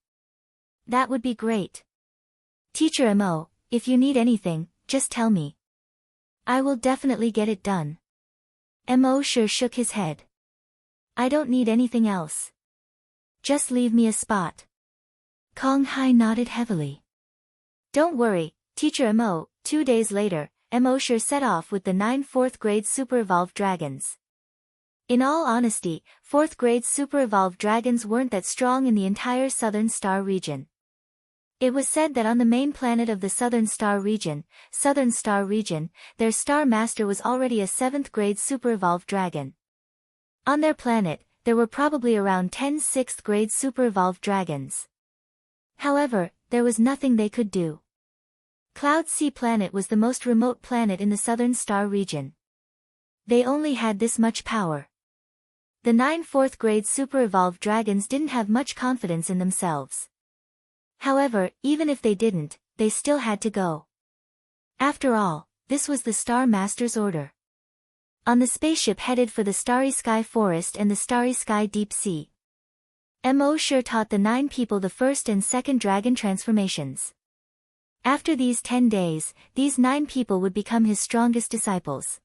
That would be great. Teacher Mo, if you need anything, just tell me. I will definitely get it done. Emosher shook his head. I don't need anything else. Just leave me a spot. Kong Hai nodded heavily. Don't worry, Teacher Mo. 2 days later, Emosher set off with the 9 4th-grade super-evolved dragons. In all honesty, 4th-grade super-evolved dragons weren't that strong in the entire Southern Star region. It was said that on the main planet of the Southern Star region, their Star Master was already a 7th-grade super-evolved dragon. On their planet, there were probably around 10 6th-grade super-evolved dragons. However, there was nothing they could do. Cloud Sea Planet was the most remote planet in the southern star region. They only had this much power. The 9 4th-grade super-evolved dragons didn't have much confidence in themselves. However, even if they didn't, they still had to go. After all, this was the Star Master's order. On the spaceship headed for the Starry Sky Forest and the Starry Sky Deep Sea, Mo sure taught the 9 people the first and second dragon transformations. After these 10 days, these 9 people would become his strongest disciples.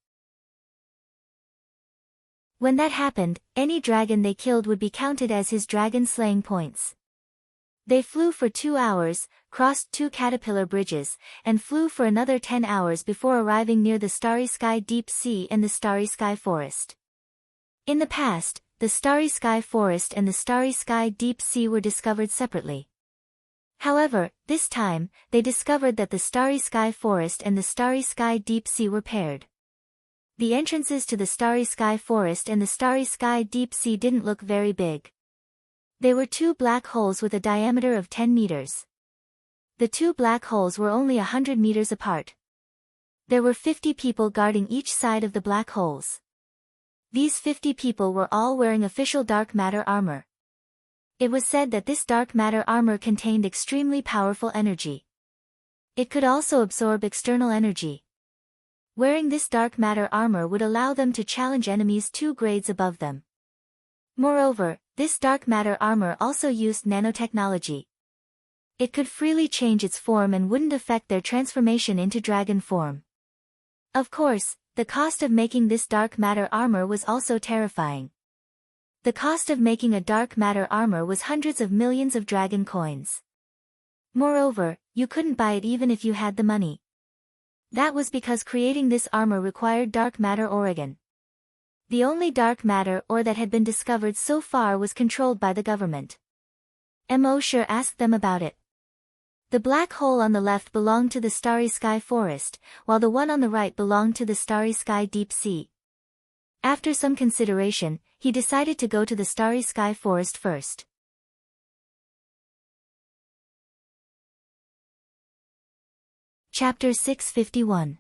When that happened, any dragon they killed would be counted as his dragon slaying points. They flew for 2 hours, crossed 2 caterpillar bridges, and flew for another 10 hours before arriving near the Starry Sky Deep Sea and the Starry Sky Forest. In the past, the Starry Sky Forest and the Starry Sky Deep Sea were discovered separately. However, this time, they discovered that the Starry Sky Forest and the Starry Sky Deep Sea were paired. The entrances to the Starry Sky Forest and the Starry Sky Deep Sea didn't look very big. They were 2 black holes with a diameter of 10 meters. The 2 black holes were only 100 meters apart. There were 50 people guarding each side of the black holes. These 50 people were all wearing official dark matter armor. It was said that this dark matter armor contained extremely powerful energy. It could also absorb external energy. Wearing this dark matter armor would allow them to challenge enemies 2 grades above them. Moreover, this dark matter armor also used nanotechnology. It could freely change its form and wouldn't affect their transformation into dragon form. Of course, the cost of making this dark matter armor was also terrifying. The cost of making a dark matter armor was hundreds of millions of dragon coins. Moreover, you couldn't buy it even if you had the money. That was because creating this armor required dark matter origin. The only dark matter ore that had been discovered so far was controlled by the government. Mo sure asked them about it. The black hole on the left belonged to the Starry Sky Forest, while the one on the right belonged to the Starry Sky Deep Sea. After some consideration, he decided to go to the Starry Sky Forest first. Chapter 651.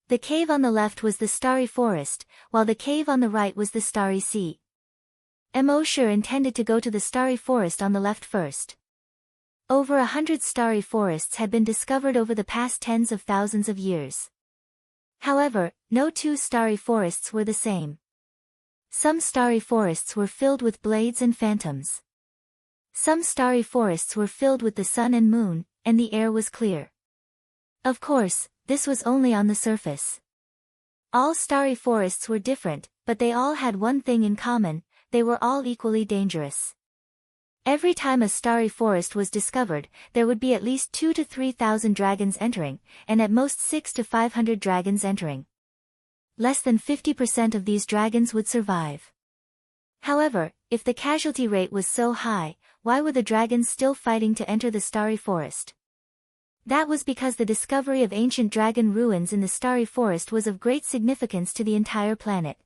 The cave on the left was the Starry Forest, while the cave on the right was the Starry Sea. Mo sure intended to go to the Starry Forest on the left first. Over 100 starry forests had been discovered over the past tens of thousands of years. However, no 2 starry forests were the same. Some starry forests were filled with blades and phantoms. Some starry forests were filled with the sun and moon, and the air was clear. Of course, this was only on the surface. All starry forests were different, but they all had one thing in common: they were all equally dangerous. Every time a starry forest was discovered, there would be at least 2,000 to 3,000 dragons entering, and at most 600 to 500 dragons entering. Less than 50% of these dragons would survive. However, if the casualty rate was so high, why were the dragons still fighting to enter the starry forest? That was because the discovery of ancient dragon ruins in the Starry Forest was of great significance to the entire planet.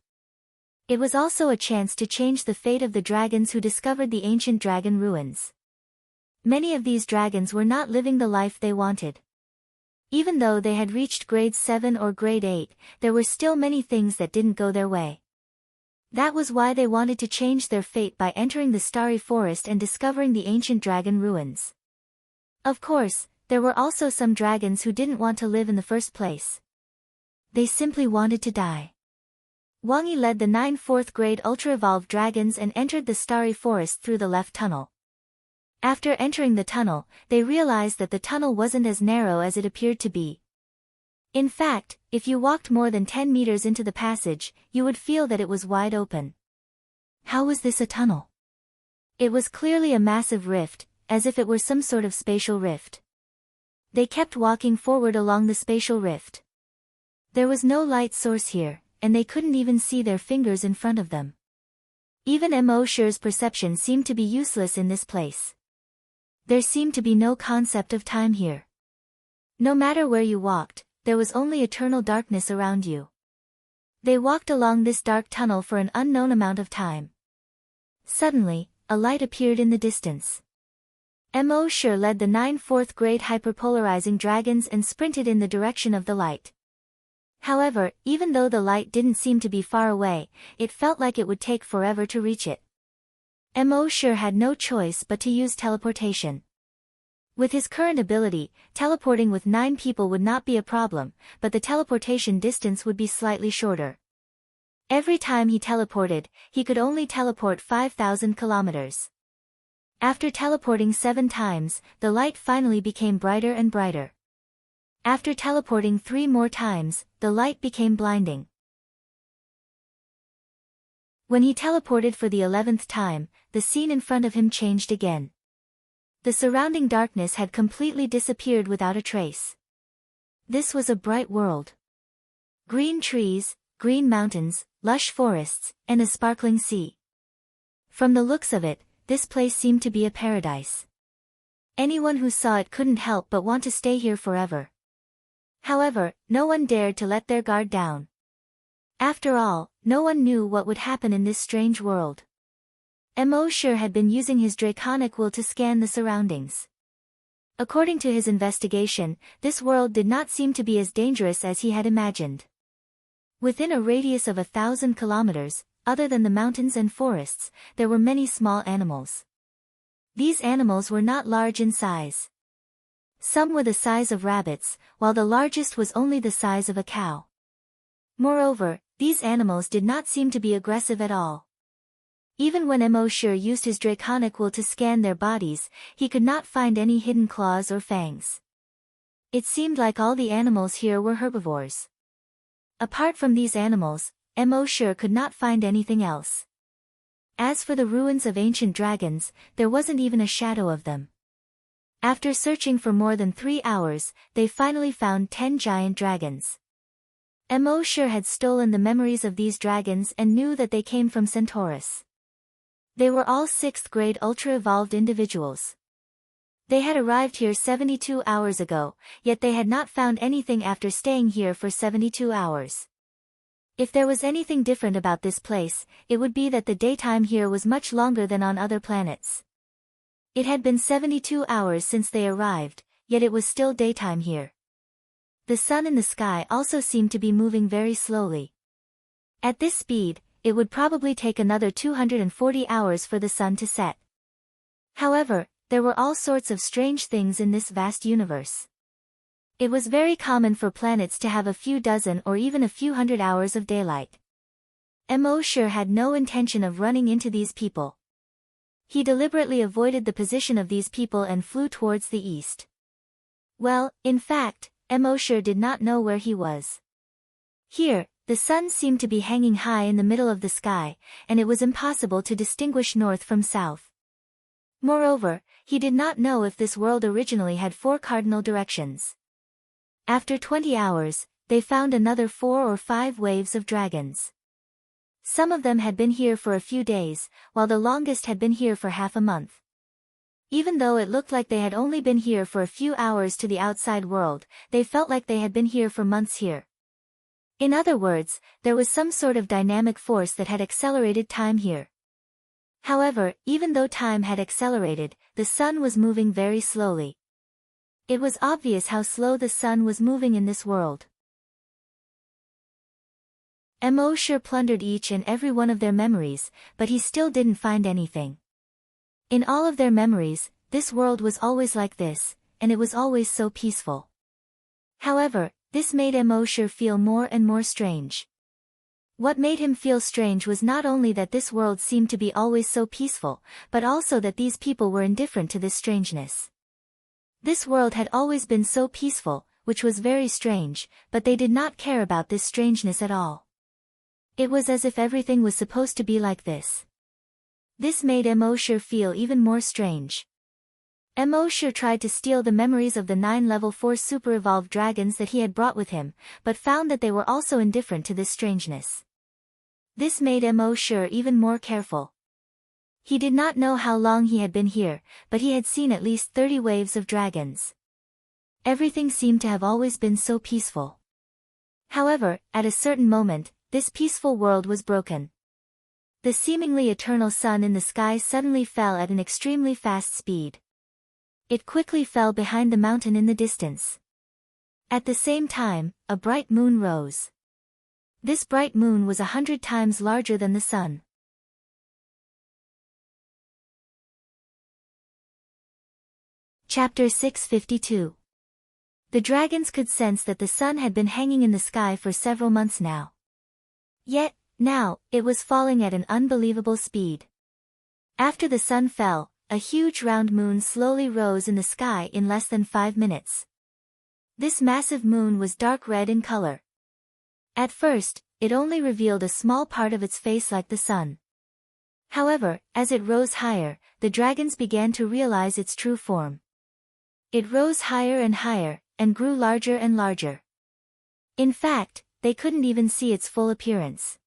It was also a chance to change the fate of the dragons who discovered the ancient dragon ruins. Many of these dragons were not living the life they wanted. Even though they had reached grade 7 or grade 8, there were still many things that didn't go their way. That was why they wanted to change their fate by entering the Starry Forest and discovering the ancient dragon ruins. Of course, there were also some dragons who didn't want to live in the first place. They simply wanted to die. Wang Yi led the 9 4th-grade ultra-evolved dragons and entered the Starry Forest through the left tunnel. After entering the tunnel, they realized that the tunnel wasn't as narrow as it appeared to be. In fact, if you walked more than 10 meters into the passage, you would feel that it was wide open. How was this a tunnel? It was clearly a massive rift, as if it were some sort of spatial rift. They kept walking forward along the spatial rift. There was no light source here, and they couldn't even see their fingers in front of them. Even Mo Shi's perception seemed to be useless in this place. There seemed to be no concept of time here. No matter where you walked, there was only eternal darkness around you. They walked along this dark tunnel for an unknown amount of time. Suddenly, a light appeared in the distance. Mo led the 9 fourth-grade hyperpolarizing dragons and sprinted in the direction of the light. However, even though the light didn't seem to be far away, it felt like it would take forever to reach it. Mo had no choice but to use teleportation. With his current ability, teleporting with 9 people would not be a problem, but the teleportation distance would be slightly shorter. Every time he teleported, he could only teleport 5,000 kilometers. After teleporting 7 times, the light finally became brighter and brighter. After teleporting 3 more times, the light became blinding. When he teleported for the 11th time, the scene in front of him changed again. The surrounding darkness had completely disappeared without a trace. This was a bright world. Green trees, green mountains, lush forests, and a sparkling sea. From the looks of it, this place seemed to be a paradise. Anyone who saw it couldn't help but want to stay here forever. However, no one dared to let their guard down. After all, no one knew what would happen in this strange world. Mo had been using his draconic will to scan the surroundings. According to his investigation, this world did not seem to be as dangerous as he had imagined. Within a radius of 1,000 kilometers, other than the mountains and forests, there were many small animals. These animals were not large in size. Some were the size of rabbits, while the largest was only the size of a cow. Moreover, these animals did not seem to be aggressive at all. Even when Mo used his draconic will to scan their bodies, he could not find any hidden claws or fangs. It seemed like all the animals here were herbivores. Apart from these animals, Mo could not find anything else. As for the ruins of ancient dragons, there wasn't even a shadow of them. After searching for more than 3 hours, they finally found 10 giant dragons. Mo had stolen the memories of these dragons and knew that they came from Centaurus. They were all 6th-grade ultra-evolved individuals. They had arrived here 72 hours ago, yet they had not found anything after staying here for 72 hours. If there was anything different about this place, it would be that the daytime here was much longer than on other planets. It had been 72 hours since they arrived, yet it was still daytime here. The sun in the sky also seemed to be moving very slowly. At this speed, it would probably take another 240 hours for the sun to set. However, there were all sorts of strange things in this vast universe. It was very common for planets to have a few dozen or even a few hundred hours of daylight. Mo had no intention of running into these people. He deliberately avoided the position of these people and flew towards the east. Well, in fact, Mo did not know where he was. Here, the sun seemed to be hanging high in the middle of the sky, and it was impossible to distinguish north from south. Moreover, he did not know if this world originally had 4 cardinal directions. After 20 hours, they found another 4 or 5 waves of dragons. Some of them had been here for a few days, while the longest had been here for half a month. Even though it looked like they had only been here for a few hours to the outside world, they felt like they had been here for months here. In other words, there was some sort of dynamic force that had accelerated time here. However, even though time had accelerated, the sun was moving very slowly. It was obvious how slow the sun was moving in this world. Mo plundered each and every one of their memories, but he still didn't find anything. In all of their memories, this world was always like this, and it was always so peaceful. However, this made Mo feel more and more strange. What made him feel strange was not only that this world seemed to be always so peaceful, but also that these people were indifferent to this strangeness. This world had always been so peaceful, which was very strange, but they did not care about this strangeness at all. It was as if everything was supposed to be like this. This made Mo feel even more strange. Mo tried to steal the memories of the 9 level 4 super-evolved dragons that he had brought with him, but found that they were also indifferent to this strangeness. This made Mo even more careful. He did not know how long he had been here, but he had seen at least 30 waves of dragons. Everything seemed to have always been so peaceful. However, at a certain moment, this peaceful world was broken. The seemingly eternal sun in the sky suddenly fell at an extremely fast speed. It quickly fell behind the mountain in the distance. At the same time, a bright moon rose. This bright moon was 100 times larger than the sun. Chapter 652. The dragons could sense that the sun had been hanging in the sky for several months now. Yet, now, it was falling at an unbelievable speed. After the sun fell, a huge round moon slowly rose in the sky in less than 5 minutes. This massive moon was dark red in color. At first, it only revealed a small part of its face like the sun. However, as it rose higher, the dragons began to realize its true form. It rose higher and higher, and grew larger and larger. In fact, they couldn't even see its full appearance.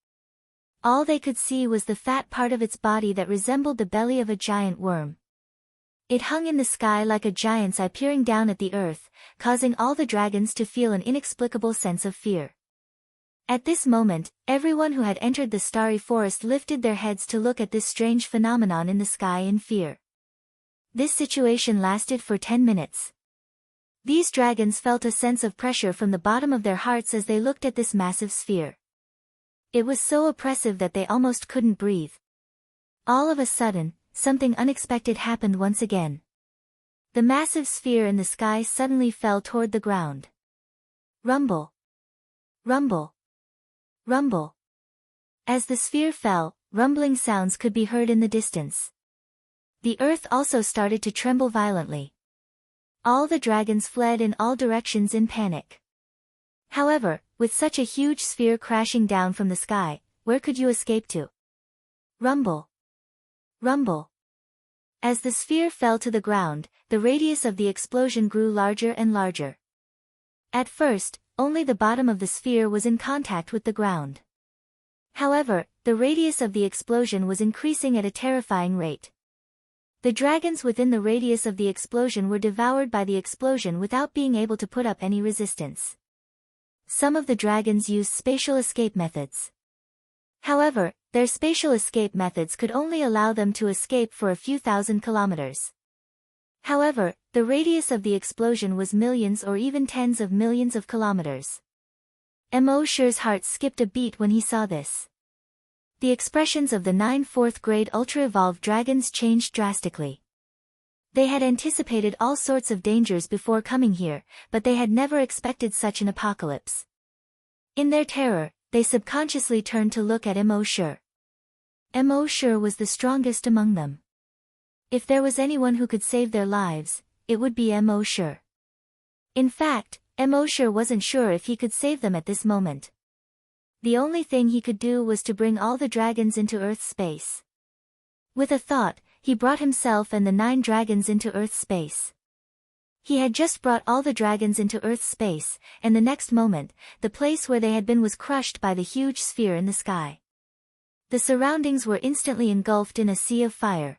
All they could see was the fat part of its body that resembled the belly of a giant worm. It hung in the sky like a giant's eye peering down at the earth, causing all the dragons to feel an inexplicable sense of fear. At this moment, everyone who had entered the starry forest lifted their heads to look at this strange phenomenon in the sky in fear. This situation lasted for 10 minutes. These dragons felt a sense of pressure from the bottom of their hearts as they looked at this massive sphere. It was so oppressive that they almost couldn't breathe. All of a sudden, something unexpected happened once again. The massive sphere in the sky suddenly fell toward the ground. Rumble. Rumble. Rumble. As the sphere fell, rumbling sounds could be heard in the distance. The earth also started to tremble violently. All the dragons fled in all directions in panic. However, with such a huge sphere crashing down from the sky, where could you escape to? Rumble. Rumble. As the sphere fell to the ground, the radius of the explosion grew larger and larger. At first, only the bottom of the sphere was in contact with the ground. However, the radius of the explosion was increasing at a terrifying rate. The dragons within the radius of the explosion were devoured by the explosion without being able to put up any resistance. Some of the dragons used spatial escape methods. However, their spatial escape methods could only allow them to escape for a few thousand kilometers. However, the radius of the explosion was millions or even tens of millions of kilometers. Emoshure's heart skipped a beat when he saw this. The expressions of the 9 4th-grade ultra-evolved dragons changed drastically. They had anticipated all sorts of dangers before coming here, but they had never expected such an apocalypse. In their terror, they subconsciously turned to look at Emoshure. Emoshure was the strongest among them. If there was anyone who could save their lives, it would be Emoshure. In fact, Emoshure wasn't sure if he could save them at this moment. The only thing he could do was to bring all the dragons into Earth's space. With a thought, he brought himself and the 9 dragons into Earth's space. He had just brought all the dragons into Earth's space, and the next moment, the place where they had been was crushed by the huge sphere in the sky. The surroundings were instantly engulfed in a sea of fire.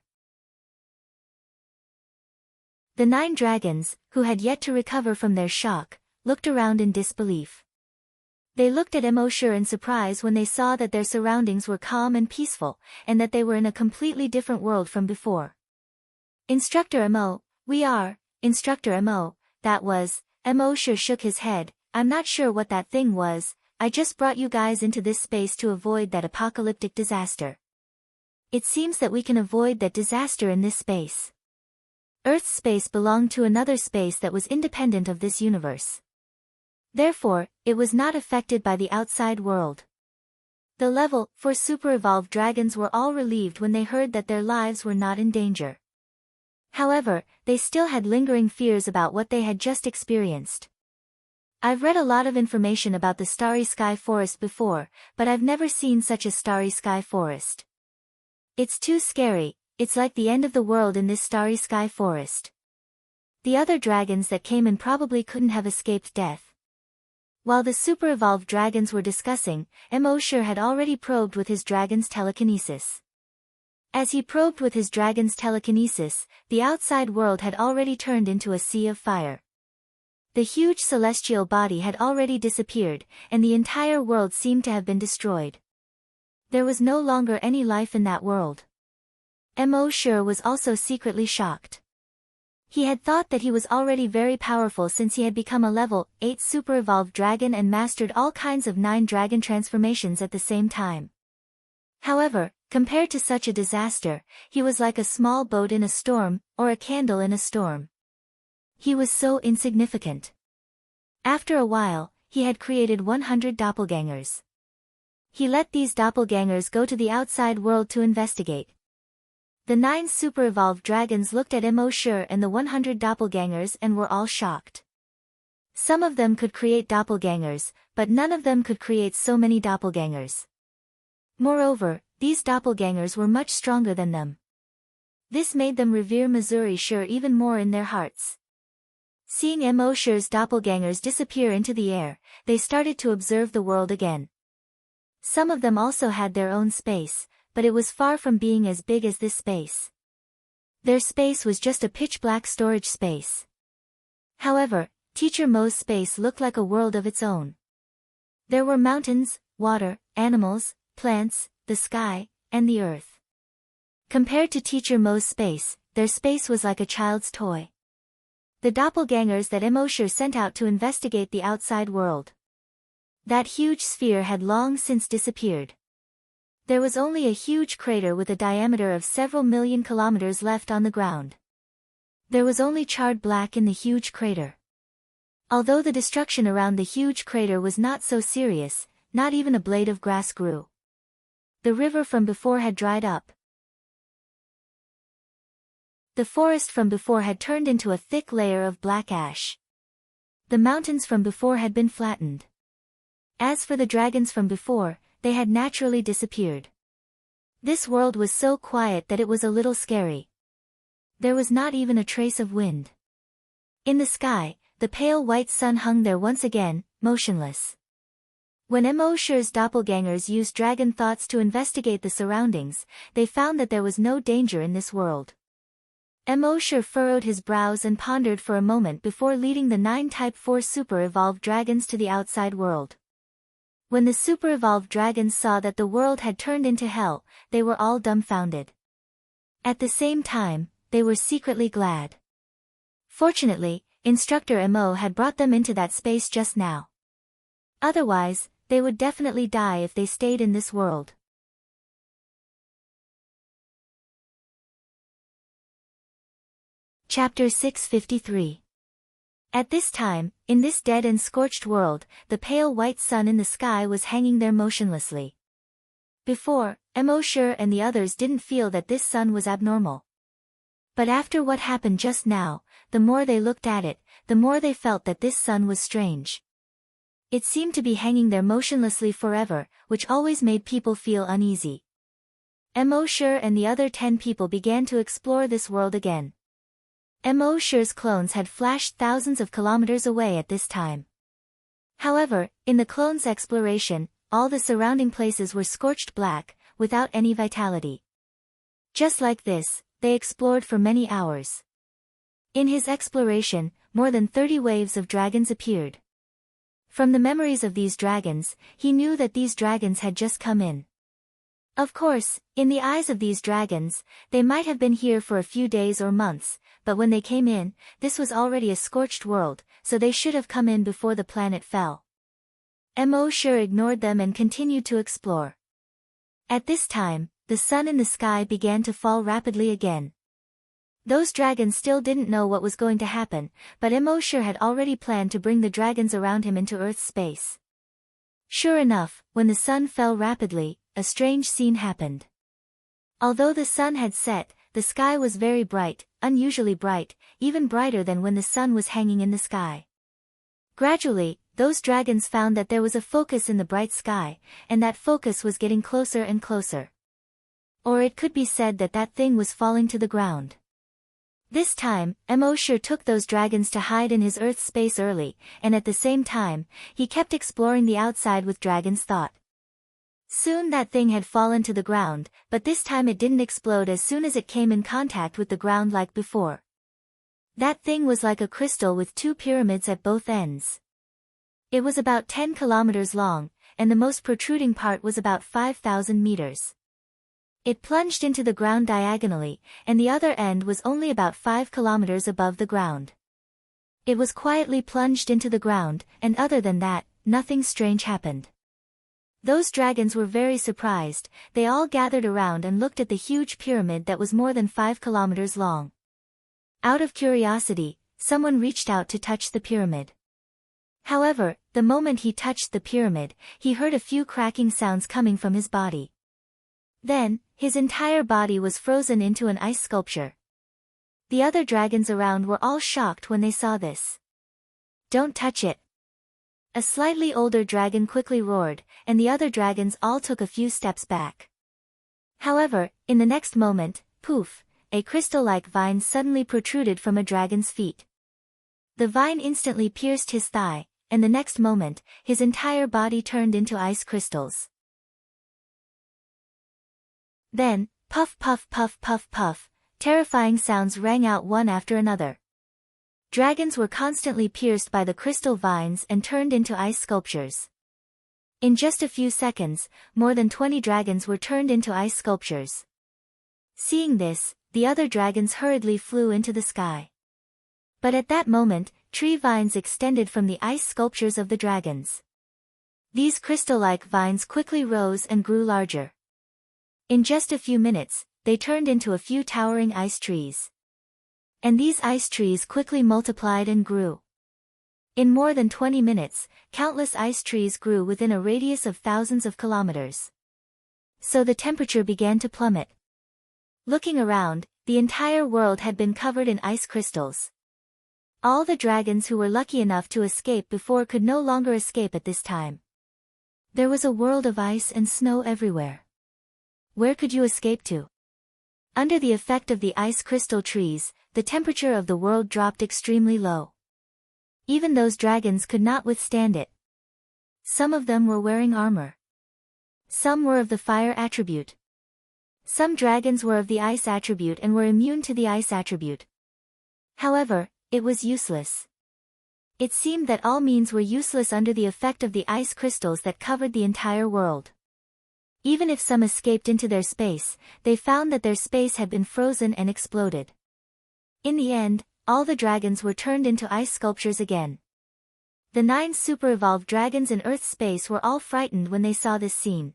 The 9 dragons, who had yet to recover from their shock, looked around in disbelief. They looked at Emoshure in surprise when they saw that their surroundings were calm and peaceful, and that they were in a completely different world from before. Instructor Emo, we are, Instructor Emo, that was, Emoshure shook his head, I'm not sure what that thing was, I just brought you guys into this space to avoid that apocalyptic disaster. It seems that we can avoid that disaster in this space. Earth's space belonged to another space that was independent of this universe. Therefore, it was not affected by the outside world. The level 4 super-evolved dragons were all relieved when they heard that their lives were not in danger. However, they still had lingering fears about what they had just experienced. I've read a lot of information about the Starry Sky Forest before, but I've never seen such a Starry Sky Forest. It's too scary, it's like the end of the world in this Starry Sky Forest. The other dragons that came in probably couldn't have escaped death. While the super-evolved dragons were discussing, Emoshure had already probed with his dragon's telekinesis. As he probed with his dragon's telekinesis, the outside world had already turned into a sea of fire. The huge celestial body had already disappeared, and the entire world seemed to have been destroyed. There was no longer any life in that world. Emoshure was also secretly shocked. He had thought that he was already very powerful since he had become a level 8 super evolved dragon and mastered all kinds of 9 dragon transformations at the same time. However, compared to such a disaster, he was like a small boat in a storm, or a candle in a storm. He was so insignificant. After a while, he had created 100 doppelgangers. He let these doppelgangers go to the outside world to investigate. The 9 super-evolved dragons looked at Immortal and the 100 doppelgangers and were all shocked. Some of them could create doppelgangers, but none of them could create so many doppelgangers. Moreover, these doppelgangers were much stronger than them. This made them revere Immortal even more in their hearts. Seeing Immortal's doppelgangers disappear into the air, they started to observe the world again. Some of them also had their own space, but it was far from being as big as this space. Their space was just a pitch-black storage space. However, Teacher Mo's space looked like a world of its own. There were mountains, water, animals, plants, the sky, and the earth. Compared to Teacher Mo's space, their space was like a child's toy. The doppelgangers that Immortal sent out to investigate the outside world. That huge sphere had long since disappeared. There was only a huge crater with a diameter of several million kilometers left on the ground. There was only charred black in the huge crater. Although the destruction around the huge crater was not so serious, not even a blade of grass grew. The river from before had dried up. The forest from before had turned into a thick layer of black ash. The mountains from before had been flattened. As for the dragons from before, they had naturally disappeared. This world was so quiet that it was a little scary. There was not even a trace of wind. In the sky, the pale white sun hung there once again, motionless. When Immortal's doppelgangers used dragon thoughts to investigate the surroundings, they found that there was no danger in this world. Immortal furrowed his brows and pondered for a moment before leading the 9 Type 4 super-evolved dragons to the outside world. When the super-evolved dragons saw that the world had turned into hell, they were all dumbfounded. At the same time, they were secretly glad. Fortunately, Instructor Mo had brought them into that space just now. Otherwise, they would definitely die if they stayed in this world. Chapter 653. At this time, in this dead and scorched world, the pale white sun in the sky was hanging there motionlessly. Before, Immortal and the others didn't feel that this sun was abnormal. But after what happened just now, the more they looked at it, the more they felt that this sun was strange. It seemed to be hanging there motionlessly forever, which always made people feel uneasy. Immortal and the other 10 people began to explore this world again. Immortal's clones had flashed thousands of kilometers away at this time. However, in the clones' exploration, all the surrounding places were scorched black, without any vitality. Just like this, they explored for many hours. In his exploration, more than 30 waves of dragons appeared. From the memories of these dragons, he knew that these dragons had just come in. Of course, in the eyes of these dragons, they might have been here for a few days or months, but when they came in, this was already a scorched world, so they should have come in before the planet fell. Immortal ignored them and continued to explore. At this time, the sun in the sky began to fall rapidly again. Those dragons still didn't know what was going to happen, but Immortal had already planned to bring the dragons around him into Earth's space. Sure enough, when the sun fell rapidly, a strange scene happened. Although the sun had set, the sky was very bright, unusually bright, even brighter than when the sun was hanging in the sky. Gradually, those dragons found that there was a focus in the bright sky, and that focus was getting closer and closer. Or it could be said that that thing was falling to the ground. This time, Immortal took those dragons to hide in his Earth space early, and at the same time, he kept exploring the outside with dragon's thought. Soon that thing had fallen to the ground, but this time it didn't explode as soon as it came in contact with the ground like before. That thing was like a crystal with 2 pyramids at both ends. It was about 10 kilometers long, and the most protruding part was about 5,000 meters. It plunged into the ground diagonally, and the other end was only about 5 kilometers above the ground. It was quietly plunged into the ground, and other than that, nothing strange happened. Those dragons were very surprised. They all gathered around and looked at the huge pyramid that was more than 5 kilometers long. Out of curiosity, someone reached out to touch the pyramid. However, the moment he touched the pyramid, he heard a few cracking sounds coming from his body. Then, his entire body was frozen into an ice sculpture. The other dragons around were all shocked when they saw this. "Don't touch it!" A slightly older dragon quickly roared, and the other dragons all took a few steps back. However, in the next moment, poof, a crystal-like vine suddenly protruded from a dragon's feet. The vine instantly pierced his thigh, and the next moment, his entire body turned into ice crystals. Then, puff puff puff puff puff, terrifying sounds rang out one after another. Dragons were constantly pierced by the crystal vines and turned into ice sculptures. In just a few seconds, more than 20 dragons were turned into ice sculptures. Seeing this, the other dragons hurriedly flew into the sky. But at that moment, tree vines extended from the ice sculptures of the dragons. These crystal-like vines quickly rose and grew larger. In just a few minutes, they turned into a few towering ice trees. And these ice trees quickly multiplied and grew. In more than 20 minutes, countless ice trees grew within a radius of thousands of kilometers. So the temperature began to plummet. Looking around, the entire world had been covered in ice crystals. All the dragons who were lucky enough to escape before could no longer escape at this time. There was a world of ice and snow everywhere. Where could you escape to? Under the effect of the ice crystal trees, the temperature of the world dropped extremely low. Even those dragons could not withstand it. Some of them were wearing armor. Some were of the fire attribute. Some dragons were of the ice attribute and were immune to the ice attribute. However, it was useless. It seemed that all means were useless under the effect of the ice crystals that covered the entire world. Even if some escaped into their space, they found that their space had been frozen and exploded. In the end, all the dragons were turned into ice sculptures again. The 9 super-evolved dragons in Earth's space were all frightened when they saw this scene.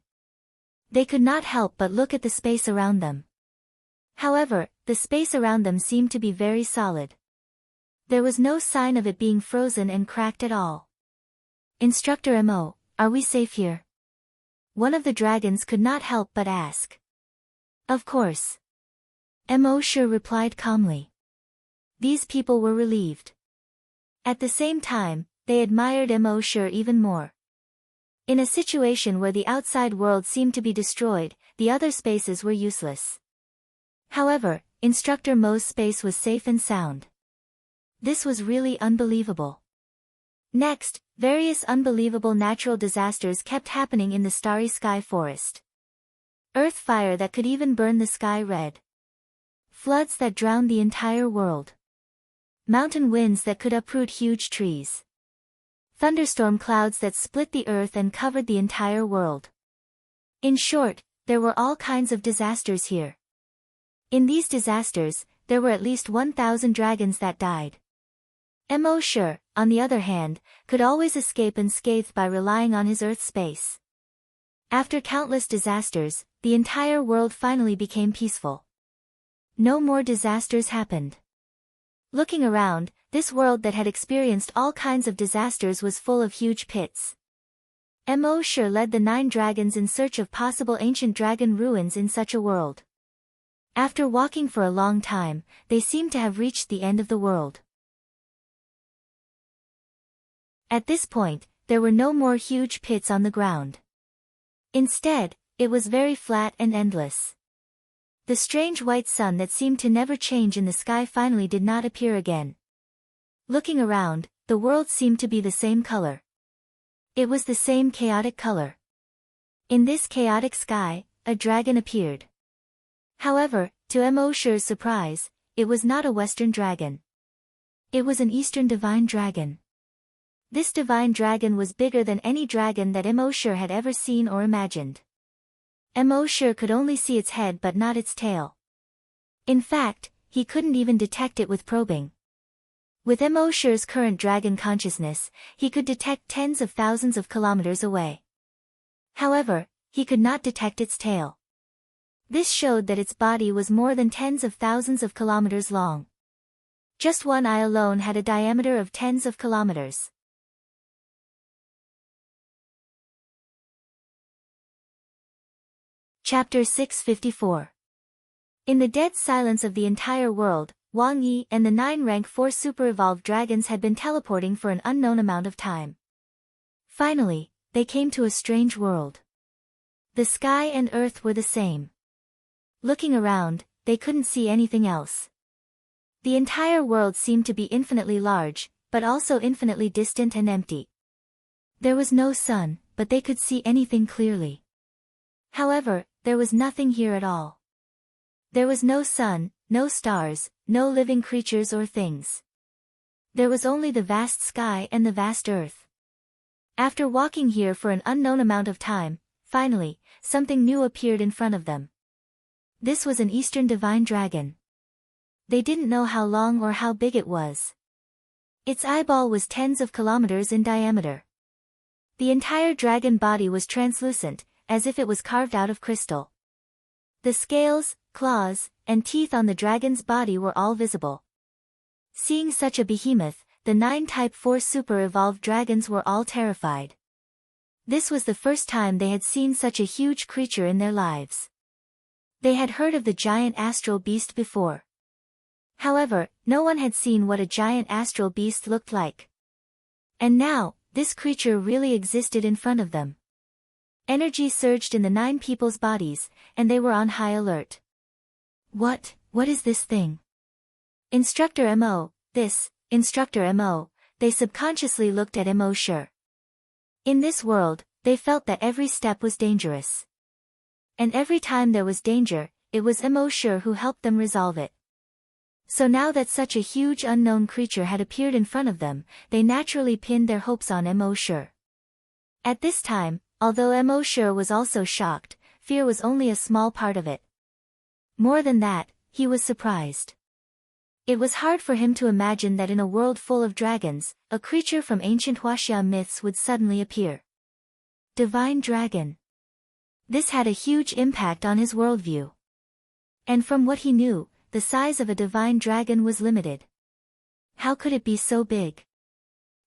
They could not help but look at the space around them. However, the space around them seemed to be very solid. There was no sign of it being frozen and cracked at all. "Instructor M.O., are we safe here?" One of the dragons could not help but ask. "Of course." M.O. sure replied calmly. These people were relieved. At the same time, they admired M.O. sure even more. In a situation where the outside world seemed to be destroyed, the other spaces were useless. However, Instructor Mo's space was safe and sound. This was really unbelievable. Next, various unbelievable natural disasters kept happening in the starry sky forest. Earth fire that could even burn the sky red. Floods that drowned the entire world. Mountain winds that could uproot huge trees. Thunderstorm clouds that split the earth and covered the entire world. In short, there were all kinds of disasters here. In these disasters, there were at least 1,000 dragons that died. M.O. Sure, on the other hand, could always escape unscathed by relying on his Earth space. After countless disasters, the entire world finally became peaceful. No more disasters happened. Looking around, this world that had experienced all kinds of disasters was full of huge pits. M.O. Sure led the 9 dragons in search of possible ancient dragon ruins in such a world. After walking for a long time, they seemed to have reached the end of the world. At this point, there were no more huge pits on the ground. Instead, it was very flat and endless. The strange white sun that seemed to never change in the sky finally did not appear again. Looking around, the world seemed to be the same color. It was the same chaotic color. In this chaotic sky, a dragon appeared. However, to M.O. Sure's surprise, it was not a Western dragon. It was an Eastern divine dragon. This divine dragon was bigger than any dragon that M.O. Sure had ever seen or imagined. Emosure could only see its head but not its tail. In fact, he couldn't even detect it with probing. With Emosure's current dragon consciousness, he could detect tens of thousands of kilometers away. However, he could not detect its tail. This showed that its body was more than tens of thousands of kilometers long. Just one eye alone had a diameter of tens of kilometers. Chapter 654. In the dead silence of the entire world, Wang Yi and the 9 rank 4 super-evolved dragons had been teleporting for an unknown amount of time. Finally, they came to a strange world. The sky and earth were the same. Looking around, they couldn't see anything else. The entire world seemed to be infinitely large, but also infinitely distant and empty. There was no sun, but they could see anything clearly. However, there was nothing here at all. There was no sun, no stars, no living creatures or things. There was only the vast sky and the vast earth. After walking here for an unknown amount of time, finally, something new appeared in front of them. This was an Eastern divine dragon. They didn't know how long or how big it was. Its eyeball was tens of kilometers in diameter. The entire dragon body was translucent, as if it was carved out of crystal. The scales, claws, and teeth on the dragon's body were all visible. Seeing such a behemoth, the 9 Type 4 super-evolved dragons were all terrified. This was the first time they had seen such a huge creature in their lives. They had heard of the giant astral beast before. However, no one had seen what a giant astral beast looked like. And now, this creature really existed in front of them. Energy surged in the 9 people's bodies, and they were on high alert. What is this thing? Instructor Mo, Instructor Mo, they subconsciously looked at Emosure. In this world, they felt that every step was dangerous. And every time there was danger, it was Emosure who helped them resolve it. So now that such a huge unknown creature had appeared in front of them, they naturally pinned their hopes on Emosure. At this time, although Emosure was also shocked, fear was only a small part of it. More than that, he was surprised. It was hard for him to imagine that in a world full of dragons, a creature from ancient Huaxia myths would suddenly appear. Divine Dragon. This had a huge impact on his worldview. And from what he knew, the size of a divine dragon was limited. How could it be so big?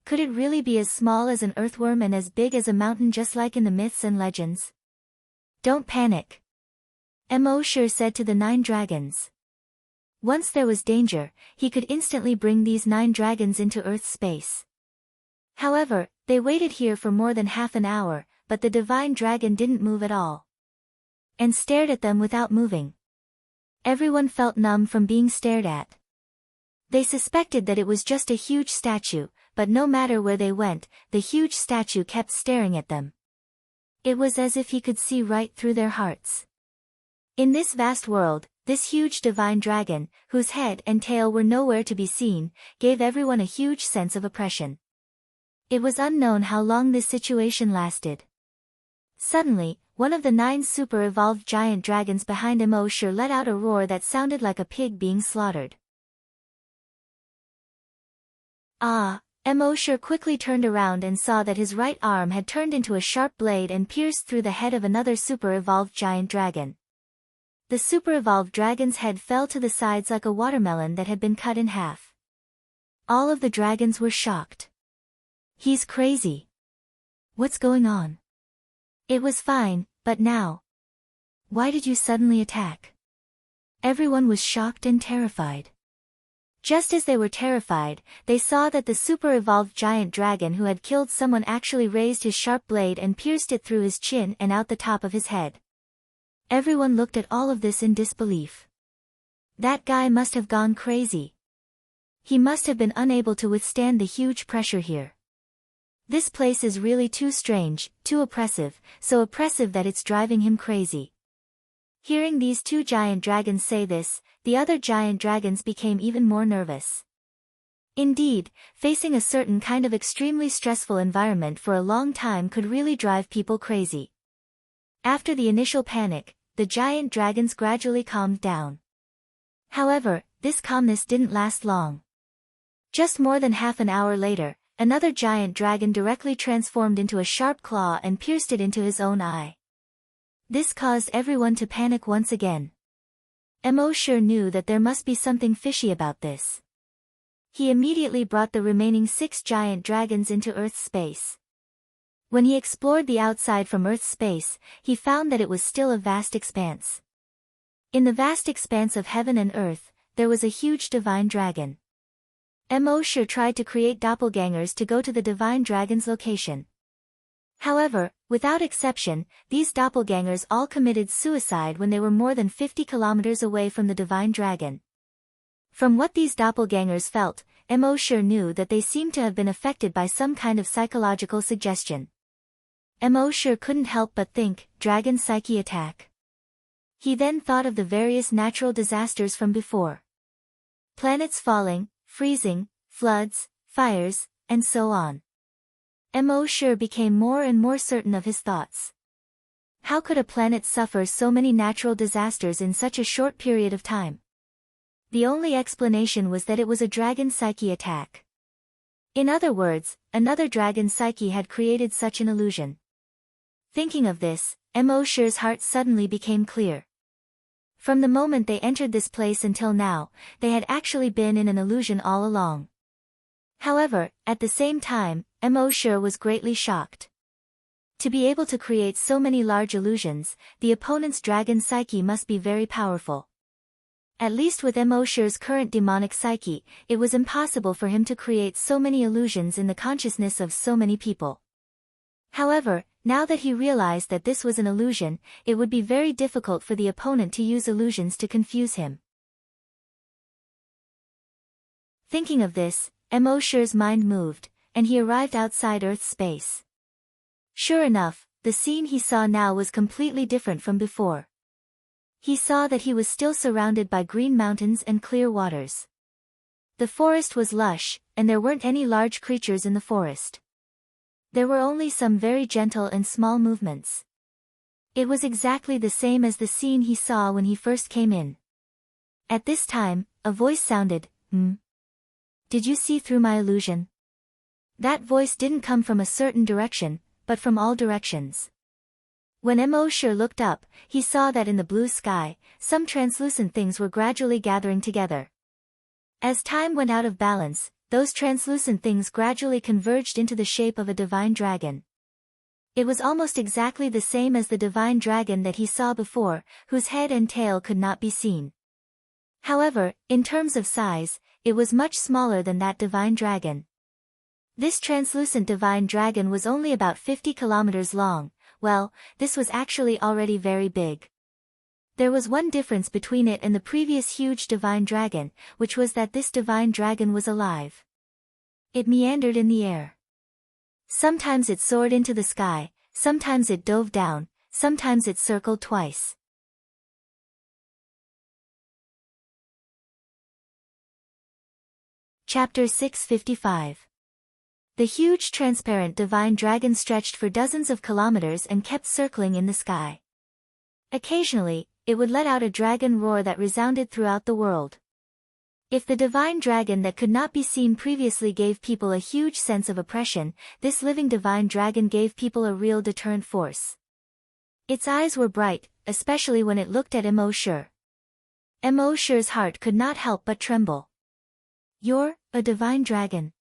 Could it really be as small as an earthworm and as big as a mountain just like in the myths and legends? Don't panic. Emosure said to the 9 dragons. Once there was danger, he could instantly bring these 9 dragons into Earth's space. However, they waited here for more than half an hour, but the divine dragon didn't move at all. And stared at them without moving. Everyone felt numb from being stared at. They suspected that it was just a huge statue, but no matter where they went, the huge statue kept staring at them. It was as if he could see right through their hearts. In this vast world, this huge divine dragon, whose head and tail were nowhere to be seen, gave everyone a huge sense of oppression. It was unknown how long this situation lasted. Suddenly, one of the 9 super-evolved giant dragons behind Emosure let out a roar that sounded like a pig being slaughtered. Ah! Emosure quickly turned around and saw that his right arm had turned into a sharp blade and pierced through the head of another super-evolved giant dragon. The super-evolved dragon's head fell to the sides like a watermelon that had been cut in half. All of the dragons were shocked. He's crazy. What's going on? It was fine, but now. Why did you suddenly attack? Everyone was shocked and terrified. Just as they were terrified, they saw that the super-evolved giant dragon who had killed someone actually raised his sharp blade and pierced it through his chin and out the top of his head. Everyone looked at all of this in disbelief. That guy must have gone crazy. He must have been unable to withstand the huge pressure here. This place is really too strange, too oppressive, so oppressive that it's driving him crazy. Hearing these 2 giant dragons say this, the other giant dragons became even more nervous. Indeed, facing a certain kind of extremely stressful environment for a long time could really drive people crazy. After the initial panic, the giant dragons gradually calmed down. However, this calmness didn't last long. Just more than half an hour later, another giant dragon directly transformed into a sharp claw and pierced it into his own eye. This caused everyone to panic once again. Emosure knew that there must be something fishy about this. He immediately brought the remaining 6 giant dragons into Earth's space. When he explored the outside from Earth's space, he found that it was still a vast expanse. In the vast expanse of heaven and earth, there was a huge divine dragon. Emosure tried to create doppelgangers to go to the divine dragon's location. However, without exception, these doppelgangers all committed suicide when they were more than 50 kilometers away from the divine dragon. From what these doppelgangers felt, Emosure knew that they seemed to have been affected by some kind of psychological suggestion. Emosure couldn't help but think, dragon psyche attack. He then thought of the various natural disasters from before. Planets falling, freezing, floods, fires, and so on. Emosure became more and more certain of his thoughts. How could a planet suffer so many natural disasters in such a short period of time? The only explanation was that it was a dragon psyche attack. In other words, another dragon psyche had created such an illusion. Thinking of this, Emosure's heart suddenly became clear. From the moment they entered this place until now, they had actually been in an illusion all along. However, at the same time, Emosure was greatly shocked. To be able to create so many large illusions, the opponent's dragon psyche must be very powerful. At least with Emosure's current demonic psyche, it was impossible for him to create so many illusions in the consciousness of so many people. However, now that he realized that this was an illusion, it would be very difficult for the opponent to use illusions to confuse him. Thinking of this, Emosure's mind moved, and he arrived outside Earth's space. Sure enough, the scene he saw now was completely different from before. He saw that he was still surrounded by green mountains and clear waters. The forest was lush, and there weren't any large creatures in the forest. There were only some very gentle and small movements. It was exactly the same as the scene he saw when he first came in. At this time, a voice sounded, Did you see through my illusion? That voice didn't come from a certain direction, but from all directions. When Emosure looked up, he saw that in the blue sky, some translucent things were gradually gathering together. As time went out of balance, those translucent things gradually converged into the shape of a divine dragon. It was almost exactly the same as the divine dragon that he saw before, whose head and tail could not be seen. However, in terms of size, it was much smaller than that divine dragon. This translucent divine dragon was only about 50 kilometers long. Well, this was actually already very big. There was one difference between it and the previous huge divine dragon, which was that this divine dragon was alive. It meandered in the air. Sometimes it soared into the sky, sometimes it dove down, sometimes it circled twice. Chapter 655. The huge transparent divine dragon stretched for dozens of kilometers and kept circling in the sky. Occasionally, it would let out a dragon roar that resounded throughout the world. If the divine dragon that could not be seen previously gave people a huge sense of oppression, this living divine dragon gave people a real deterrent force. Its eyes were bright, especially when it looked at Emosure. Emosure's heart could not help but tremble. "You're a divine dragon."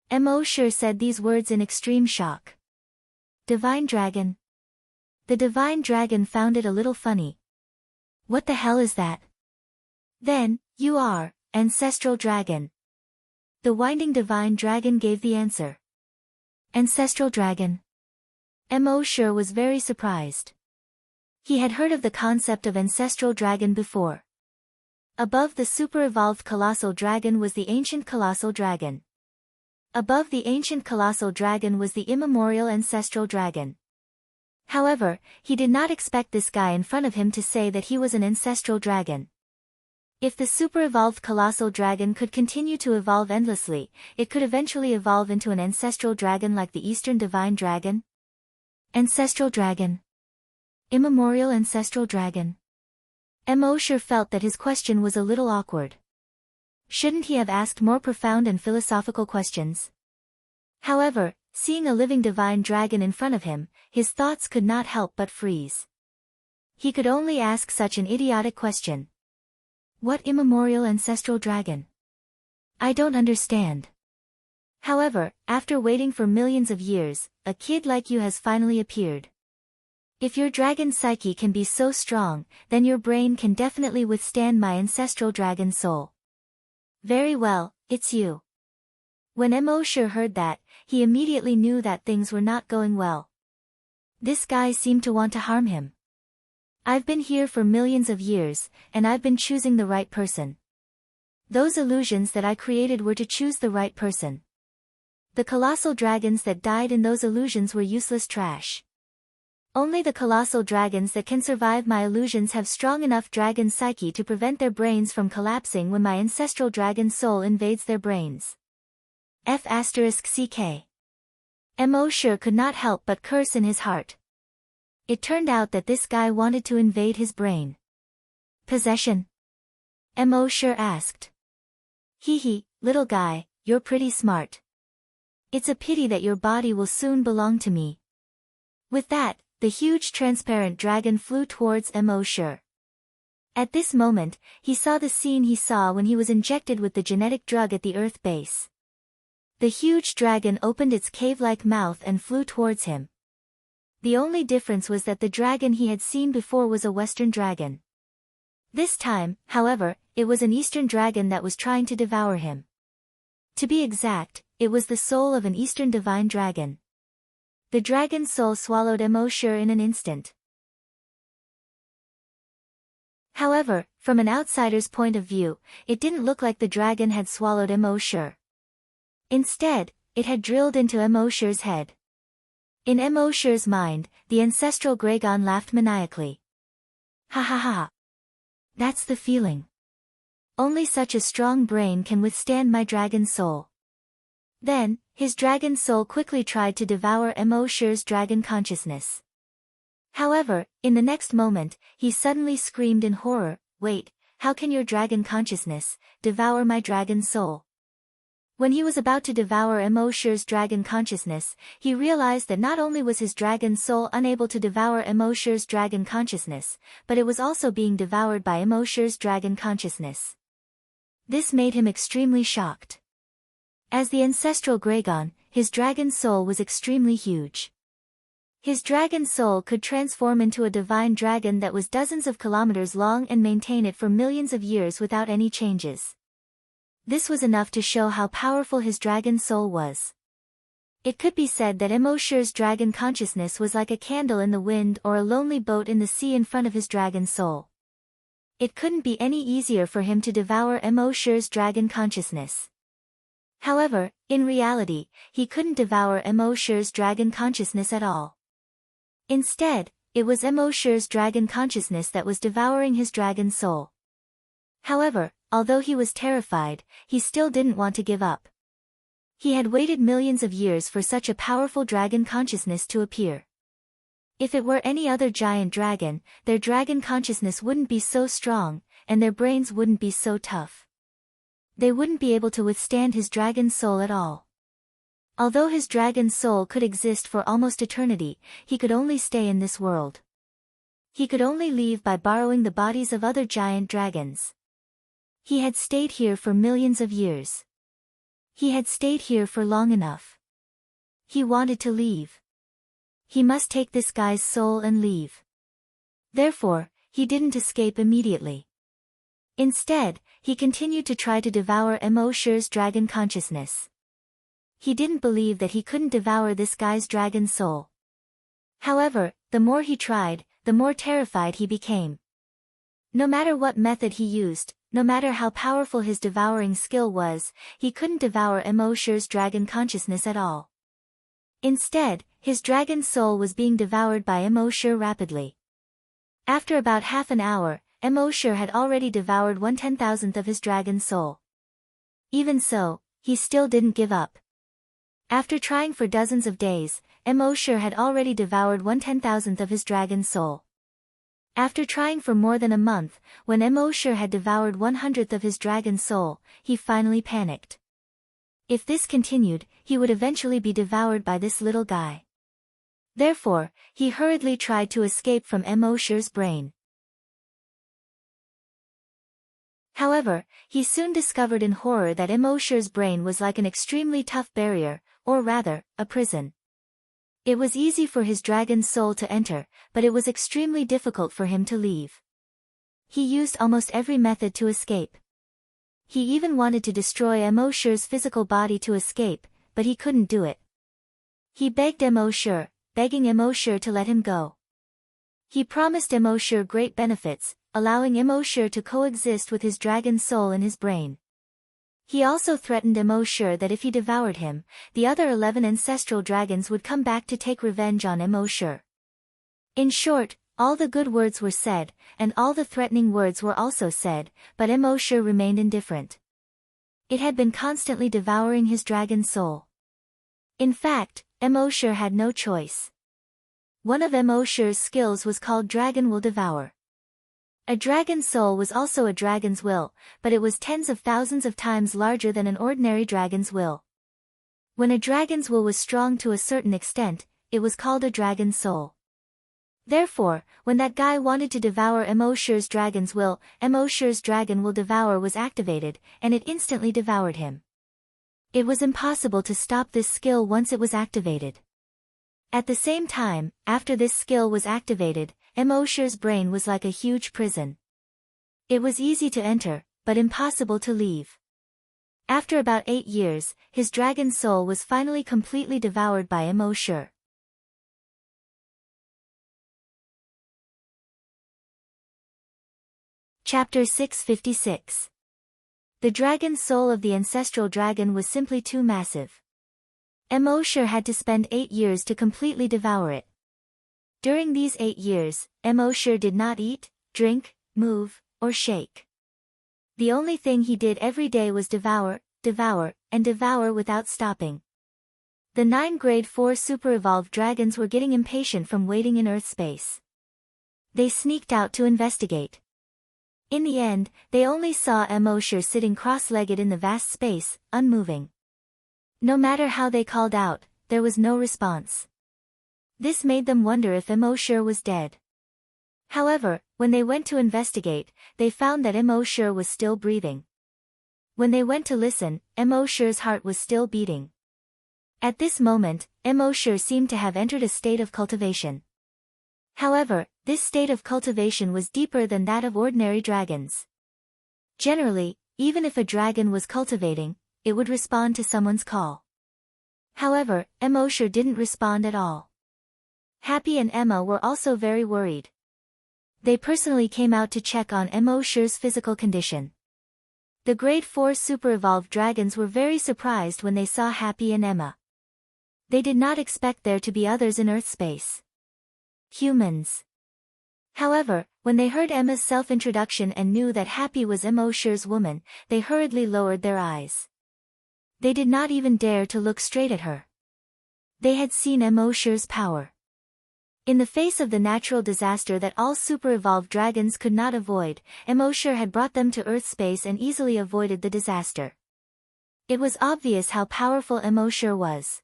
Emosure said these words in extreme shock. Divine dragon? The divine dragon found it a little funny. What the hell is that? Then, you are, ancestral dragon. The winding divine dragon gave the answer. Ancestral dragon? Emosure was very surprised. He had heard of the concept of ancestral dragon before. Above the super-evolved colossal dragon was the ancient colossal dragon. Above the ancient colossal dragon was the immemorial ancestral dragon. However, he did not expect this guy in front of him to say that he was an ancestral dragon. If the super-evolved colossal dragon could continue to evolve endlessly, it could eventually evolve into an ancestral dragon like the Eastern divine dragon? Ancestral dragon. Immemorial ancestral dragon. Emosure felt that his question was a little awkward. Shouldn't he have asked more profound and philosophical questions? However, seeing a living divine dragon in front of him, his thoughts could not help but freeze. He could only ask such an idiotic question. What immemorial ancestral dragon? I don't understand. However, after waiting for millions of years, a kid like you has finally appeared. If your dragon psyche can be so strong, then your brain can definitely withstand my ancestral dragon soul. Very well, it's you. When Emosure heard that, he immediately knew that things were not going well. This guy seemed to want to harm him. I've been here for millions of years, and I've been choosing the right person. Those illusions that I created were to choose the right person. The colossal dragons that died in those illusions were useless trash. Only the colossal dragons that can survive my illusions have strong enough dragon psyche to prevent their brains from collapsing when my ancestral dragon soul invades their brains. F***ck. Emosure could not help but curse in his heart. It turned out that this guy wanted to invade his brain. Possession? Emosure asked. Hee, little guy, you're pretty smart. It's a pity that your body will soon belong to me. With that, the huge transparent dragon flew towards Emosure. At this moment, he saw the scene he saw when he was injected with the genetic drug at the Earth base. The huge dragon opened its cave-like mouth and flew towards him. The only difference was that the dragon he had seen before was a Western dragon. This time, however, it was an Eastern dragon that was trying to devour him. To be exact, it was the soul of an Eastern divine dragon. The dragon's soul swallowed Emosure in an instant. However, from an outsider's point of view, it didn't look like the dragon had swallowed Emosure. Instead, it had drilled into Emosure's head. In Emosure's mind, the ancestral Gragon laughed maniacally. Ha ha ha. That's the feeling. Only such a strong brain can withstand my dragon soul. Then, his dragon soul quickly tried to devour Emosure's dragon consciousness. However, in the next moment, he suddenly screamed in horror, "Wait, how can your dragon consciousness devour my dragon soul?" When he was about to devour Emosure's dragon consciousness, he realized that not only was his dragon soul unable to devour Emosure's dragon consciousness, but it was also being devoured by Emosure's dragon consciousness. This made him extremely shocked. As the ancestral Gragon, his dragon soul was extremely huge. His dragon soul could transform into a divine dragon that was dozens of kilometers long and maintain it for millions of years without any changes. This was enough to show how powerful his dragon soul was. It could be said that Emosure's dragon consciousness was like a candle in the wind or a lonely boat in the sea in front of his dragon soul. It couldn't be any easier for him to devour Emosure's dragon consciousness. However, in reality, he couldn't devour Emosure's dragon consciousness at all. Instead, it was Emosure's dragon consciousness that was devouring his dragon soul. However, although he was terrified, he still didn't want to give up. He had waited millions of years for such a powerful dragon consciousness to appear. If it were any other giant dragon, their dragon consciousness wouldn't be so strong, and their brains wouldn't be so tough. They wouldn't be able to withstand his dragon soul at all. Although his dragon soul could exist for almost eternity, he could only stay in this world. He could only leave by borrowing the bodies of other giant dragons. He had stayed here for millions of years. He had stayed here for long enough. He wanted to leave. He must take this guy's soul and leave. Therefore, he didn't escape immediately. Instead, he continued to try to devour Emosure's dragon consciousness. He didn't believe that he couldn't devour this guy's dragon soul. However, the more he tried, the more terrified he became. No matter what method he used, no matter how powerful his devouring skill was, he couldn't devour Emosure's dragon consciousness at all. Instead, his dragon soul was being devoured by Emosure rapidly. After about half an hour, Emosure had already devoured 1/10,000th of his dragon soul. Even so, he still didn't give up. After trying for dozens of days, Emosure had already devoured 1/10,000th of his dragon soul. After trying for more than a month, when Emosher had devoured 1/100th of his dragon's soul, he finally panicked. If this continued, he would eventually be devoured by this little guy. Therefore, he hurriedly tried to escape from Emosher's brain. However, he soon discovered in horror that Emosher's brain was like an extremely tough barrier, or rather, a prison. It was easy for his dragon's soul to enter, but it was extremely difficult for him to leave. He used almost every method to escape. He even wanted to destroy Emosher's physical body to escape, but he couldn't do it. He begged Emosher, begging Emosher to let him go. He promised Emosher great benefits, allowing Emosher to coexist with his dragon's soul in his brain. He also threatened Emosher that if he devoured him, the other 11 ancestral dragons would come back to take revenge on Emosher. In short, all the good words were said, and all the threatening words were also said, but Emosher remained indifferent. It had been constantly devouring his dragon's soul. In fact, Emosher had no choice. One of Emosher's skills was called Dragon Will Devour. A dragon's soul was also a dragon's will, but it was tens of thousands of times larger than an ordinary dragon's will. When a dragon's will was strong to a certain extent, it was called a dragon's soul. Therefore, when that guy wanted to devour Emosher's dragon's will, Emosher's Dragon Will Devour was activated, and it instantly devoured him. It was impossible to stop this skill once it was activated. At the same time, after this skill was activated, Emosher's brain was like a huge prison. It was easy to enter, but impossible to leave. After about 8 years, his dragon's soul was finally completely devoured by Emosher. Chapter 656. The dragon's soul of the ancestral dragon was simply too massive. Emosher had to spend 8 years to completely devour it. During these 8 years, Emosher did not eat, drink, move, or shake. The only thing he did every day was devour, devour, and devour without stopping. The 9 Grade 4 super-evolved dragons were getting impatient from waiting in Earth space. They sneaked out to investigate. In the end, they only saw Emosher sitting cross-legged in the vast space, unmoving. No matter how they called out, there was no response. This made them wonder if Emosher was dead. However, when they went to investigate, they found that Emosher was still breathing. When they went to listen, Emosher's heart was still beating. At this moment, Emosher seemed to have entered a state of cultivation. However, this state of cultivation was deeper than that of ordinary dragons. Generally, even if a dragon was cultivating, it would respond to someone's call. However, Emosher didn't respond at all. Happy and Emma were also very worried. They personally came out to check on Emosher's physical condition. The Grade 4 super-evolved dragons were very surprised when they saw Happy and Emma. They did not expect there to be others in Earth space. Humans. However, when they heard Emma's self-introduction and knew that Happy was Emosher's woman, they hurriedly lowered their eyes. They did not even dare to look straight at her. They had seen Emosher's power. In the face of the natural disaster that all super-evolved dragons could not avoid, Emosher had brought them to Earth space and easily avoided the disaster. It was obvious how powerful Emosher was.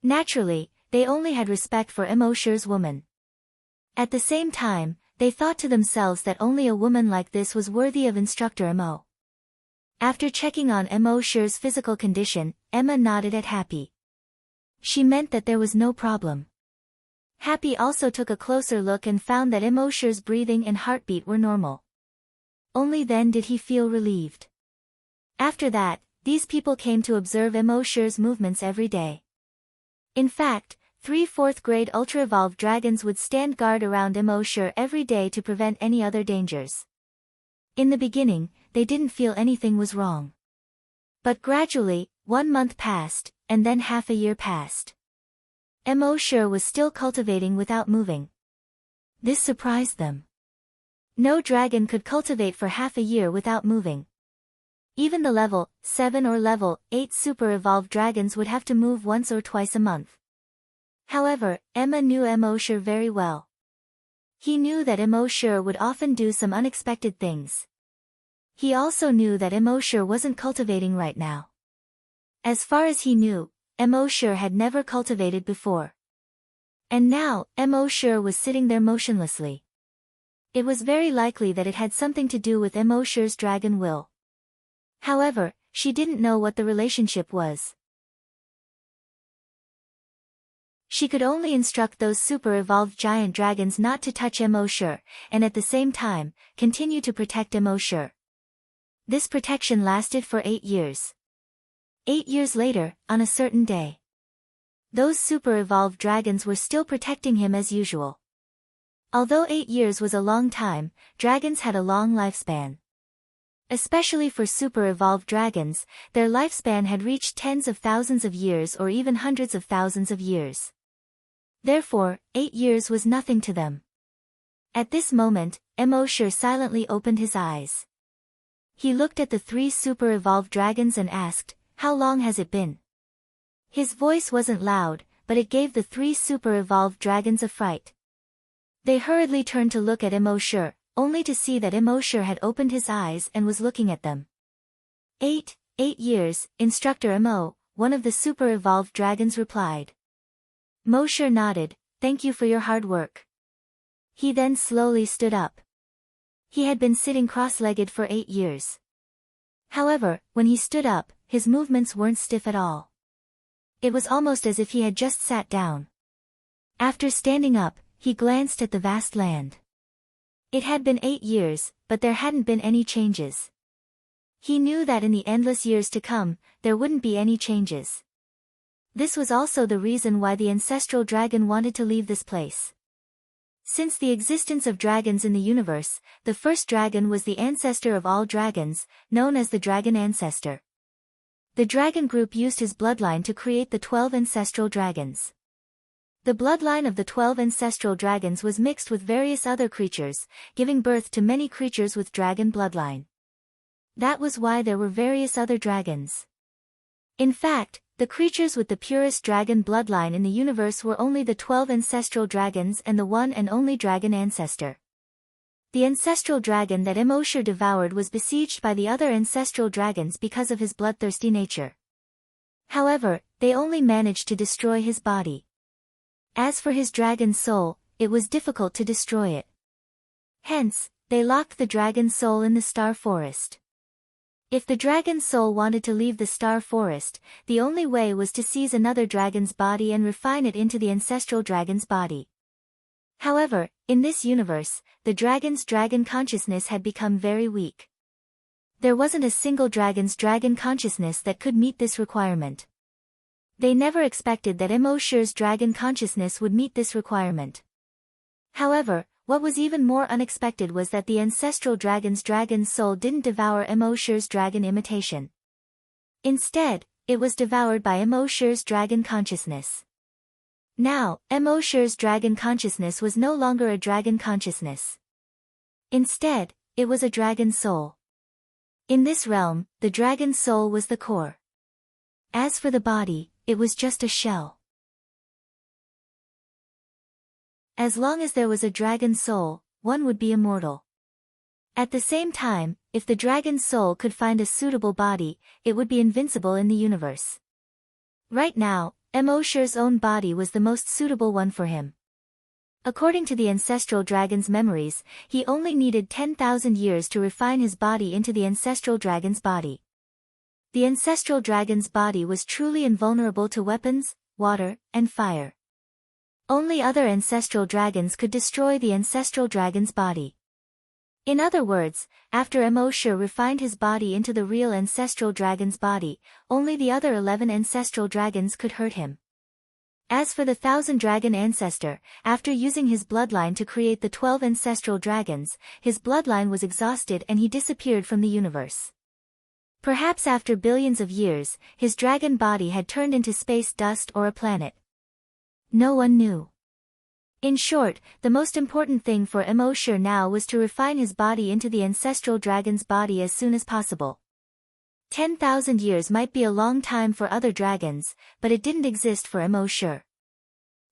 Naturally, they only had respect for Emosher's woman. At the same time, they thought to themselves that only a woman like this was worthy of Instructor Emo. After checking on Emosher's physical condition, Emma nodded at Happy. She meant that there was no problem. Happy also took a closer look and found that Emosher's breathing and heartbeat were normal. Only then did he feel relieved. After that, these people came to observe Emosher's movements every day. In fact, 3 4th grade ultra-evolved dragons would stand guard around Emosher every day to prevent any other dangers. In the beginning, they didn't feel anything was wrong. But gradually, 1 month passed, and then half a year passed. Emosher was still cultivating without moving. This surprised them. No dragon could cultivate for half a year without moving. Even the level 7 or level 8 super-evolved dragons would have to move once or twice a month. However, Emma knew Emosher very well. He knew that Immortal would often do some unexpected things. He also knew that Immortal wasn't cultivating right now. As far as he knew, Immortal had never cultivated before. And now, Immortal was sitting there motionlessly. It was very likely that it had something to do with Immortal's dragon will. However, she didn't know what the relationship was. She could only instruct those super-evolved giant dragons not to touch Immortal, and at the same time, continue to protect Immortal. This protection lasted for 8 years. 8 years later, on a certain day, those super-evolved dragons were still protecting him as usual. Although 8 years was a long time, dragons had a long lifespan. Especially for super-evolved dragons, their lifespan had reached tens of thousands of years or even hundreds of thousands of years. Therefore, 8 years was nothing to them. At this moment, Immortal silently opened his eyes. He looked at the 3 super-evolved dragons and asked, "How long has it been?" His voice wasn't loud, but it gave the 3 super-evolved dragons a fright. They hurriedly turned to look at Immortal, only to see that Immortal had opened his eyes and was looking at them. 8 years, Instructor Immo, one of the super-evolved dragons replied. Immortal nodded, "Thank you for your hard work." He then slowly stood up. He had been sitting cross-legged for 8 years. However, when he stood up, his movements weren't stiff at all. It was almost as if he had just sat down. After standing up, he glanced at the vast land. It had been 8 years, but there hadn't been any changes. He knew that in the endless years to come, there wouldn't be any changes. This was also the reason why the ancestral dragon wanted to leave this place. Since the existence of dragons in the universe, the first dragon was the ancestor of all dragons, known as the dragon ancestor. The dragon group used his bloodline to create the 12 ancestral dragons. The bloodline of the 12 ancestral dragons was mixed with various other creatures, giving birth to many creatures with dragon bloodline. That was why there were various other dragons. In fact, the creatures with the purest dragon bloodline in the universe were only the 12 ancestral dragons and the one and only dragon ancestor. The ancestral dragon that Immortal devoured was besieged by the other ancestral dragons because of his bloodthirsty nature. However, they only managed to destroy his body. As for his dragon soul, it was difficult to destroy it. Hence, they locked the dragon soul in the star forest. If the dragon soul wanted to leave the star forest, the only way was to seize another dragon's body and refine it into the ancestral dragon's body. However, in this universe, the dragon's dragon consciousness had become very weak. There wasn't a single dragon's dragon consciousness that could meet this requirement. They never expected that Immortal's dragon consciousness would meet this requirement. However, what was even more unexpected was that the ancestral dragon's dragon soul didn't devour Immortal's dragon imitation. Instead, it was devoured by Immortal's dragon consciousness. Now, Immortal's dragon consciousness was no longer a dragon consciousness. Instead, it was a dragon soul. In this realm, the dragon soul was the core. As for the body, it was just a shell. As long as there was a dragon soul, one would be immortal. At the same time, if the dragon soul could find a suitable body, it would be invincible in the universe. Right now, Immortal's own body was the most suitable one for him. According to the ancestral dragon's memories, he only needed 10,000 years to refine his body into the ancestral dragon's body. The ancestral dragon's body was truly invulnerable to weapons, water, and fire. Only other ancestral dragons could destroy the ancestral dragon's body. In other words, after Immortal refined his body into the real ancestral dragon's body, only the other 11 ancestral dragons could hurt him. As for the 1000 dragon ancestor, after using his bloodline to create the 12 ancestral dragons, his bloodline was exhausted and he disappeared from the universe. Perhaps after billions of years, his dragon body had turned into space dust or a planet. No one knew. In short, the most important thing for Immortal now was to refine his body into the ancestral dragon's body as soon as possible. 10,000 years might be a long time for other dragons, but it didn't exist for Immortal.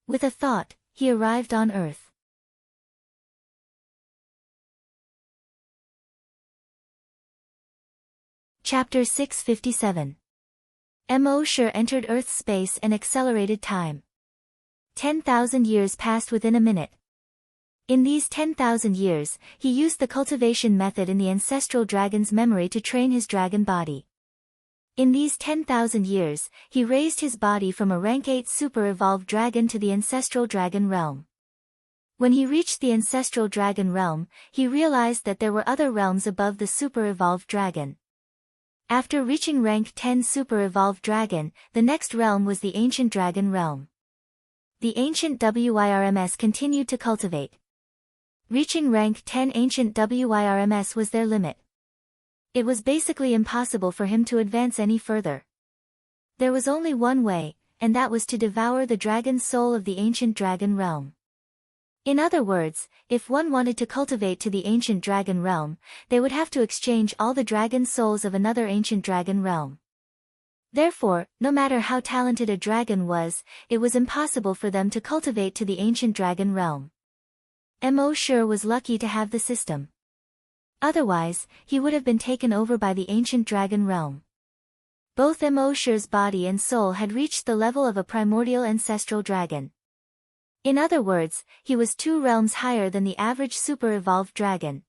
With a thought, he arrived on Earth. Chapter 657. Mo entered Earth's space and accelerated time. 10,000 years passed within a minute. In these 10,000 years, he used the cultivation method in the ancestral dragon's memory to train his dragon body. In these 10,000 years, he raised his body from a rank 8 super-evolved dragon to the ancestral dragon realm. When he reached the ancestral dragon realm, he realized that there were other realms above the super-evolved dragon. After reaching rank 10 super-evolved dragon, the next realm was the ancient dragon realm. The ancient WIRMS continued to cultivate. Reaching rank 10 ancient WIRMS was their limit. It was basically impossible for him to advance any further. There was only one way, and that was to devour the dragon soul of the ancient dragon realm. In other words, if one wanted to cultivate to the ancient dragon realm, they would have to exchange all the dragon souls of another ancient dragon realm. Therefore, no matter how talented a dragon was, it was impossible for them to cultivate to the ancient dragon realm. Mo was lucky to have the system. Otherwise, he would have been taken over by the ancient dragon realm. Both Mo's body and soul had reached the level of a primordial ancestral dragon. In other words, he was 2 realms higher than the average super-evolved dragon.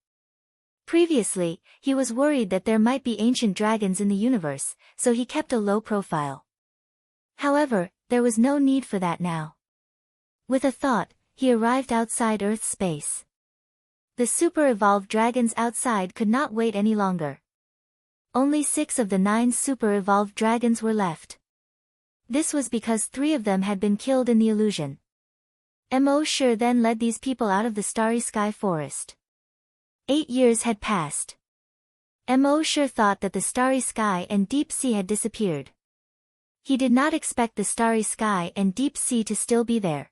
Previously, he was worried that there might be ancient dragons in the universe, so he kept a low profile. However, there was no need for that now. With a thought, he arrived outside Earth's space. The super-evolved dragons outside could not wait any longer. Only 6 of the 9 super-evolved dragons were left. This was because 3 of them had been killed in the illusion. Mo then led these people out of the starry sky forest. 8 years had passed. Mo thought that the starry sky and deep sea had disappeared. He did not expect the starry sky and deep sea to still be there.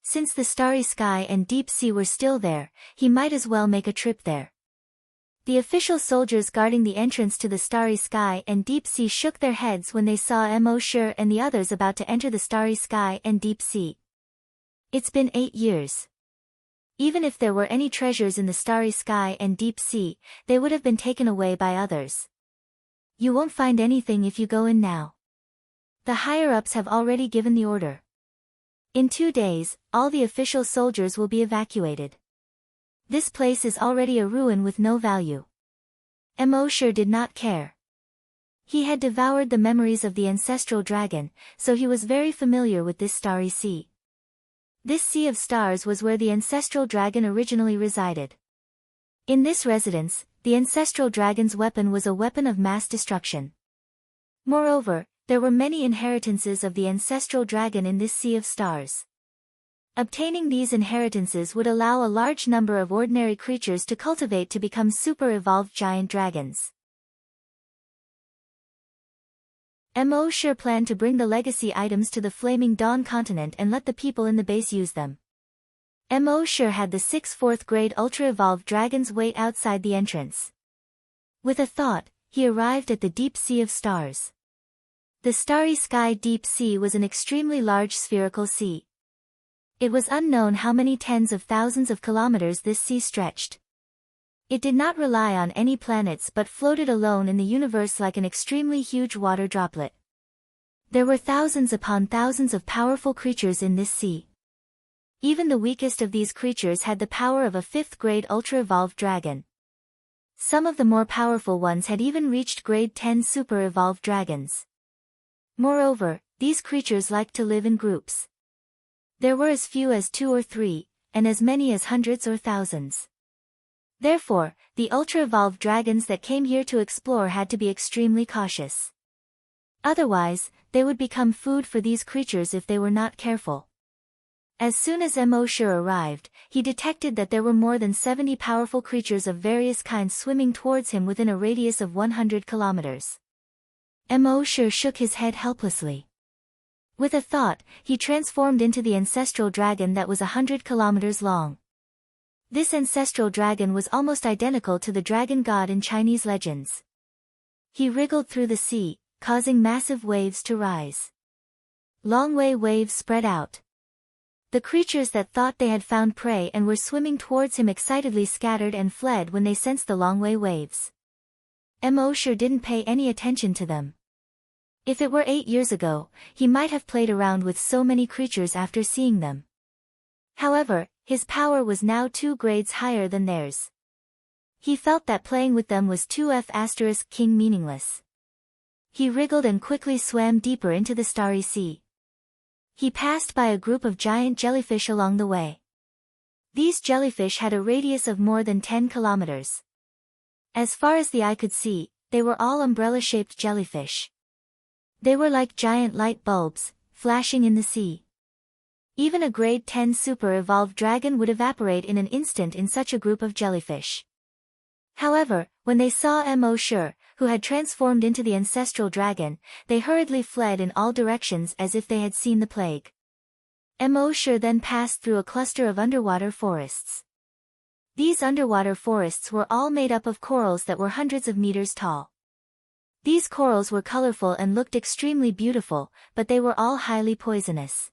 Since the starry sky and deep sea were still there, he might as well make a trip there. The official soldiers guarding the entrance to the starry sky and deep sea shook their heads when they saw Mo and the others about to enter the starry sky and deep sea. It's been 8 years. Even if there were any treasures in the starry sky and deep sea, they would have been taken away by others. You won't find anything if you go in now. The higher-ups have already given the order. In 2 days, all the official soldiers will be evacuated. This place is already a ruin with no value. Mo did not care. He had devoured the memories of the ancestral dragon, so he was very familiar with this starry sea. This sea of stars was where the ancestral dragon originally resided. In this residence, the ancestral dragon's weapon was a weapon of mass destruction. Moreover, there were many inheritances of the ancestral dragon in this sea of stars. Obtaining these inheritances would allow a large number of ordinary creatures to cultivate to become super-evolved giant dragons. Mo planned to bring the legacy items to the Flaming Dawn continent and let the people in the base use them. Mo had the 6 4th-grade ultra-evolved dragons wait outside the entrance. With a thought, he arrived at the deep sea of stars. The starry sky deep sea was an extremely large spherical sea. It was unknown how many tens of thousands of kilometers this sea stretched. It did not rely on any planets but floated alone in the universe like an extremely huge water droplet. There were thousands upon thousands of powerful creatures in this sea. Even the weakest of these creatures had the power of a 5th-grade ultra-evolved dragon. Some of the more powerful ones had even reached grade 10 super-evolved dragons. Moreover, these creatures liked to live in groups. There were as few as 2 or 3, and as many as hundreds or thousands. Therefore, the ultra-evolved dragons that came here to explore had to be extremely cautious. Otherwise, they would become food for these creatures if they were not careful. As soon as Mo arrived, he detected that there were more than 70 powerful creatures of various kinds swimming towards him within a radius of 100 kilometers. Mo shook his head helplessly. With a thought, he transformed into the ancestral dragon that was 100 kilometers long. This ancestral dragon was almost identical to the dragon god in Chinese legends. He wriggled through the sea, causing massive waves to rise. Long waves spread out. The creatures that thought they had found prey and were swimming towards him excitedly scattered and fled when they sensed the long waves. Mo didn't pay any attention to them. If it were 8 years ago, he might have played around with so many creatures after seeing them. However, his power was now 2 grades higher than theirs. He felt that playing with them was too king meaningless. He wriggled and quickly swam deeper into the starry sea. He passed by a group of giant jellyfish along the way. These jellyfish had a radius of more than 10 kilometers. As far as the eye could see, they were all umbrella-shaped jellyfish. They were like giant light bulbs, flashing in the sea. Even a grade 10 super-evolved dragon would evaporate in an instant in such a group of jellyfish. However, when they saw Mo, who had transformed into the ancestral dragon, they hurriedly fled in all directions as if they had seen the plague. Mo then passed through a cluster of underwater forests. These underwater forests were all made up of corals that were hundreds of meters tall. These corals were colorful and looked extremely beautiful, but they were all highly poisonous.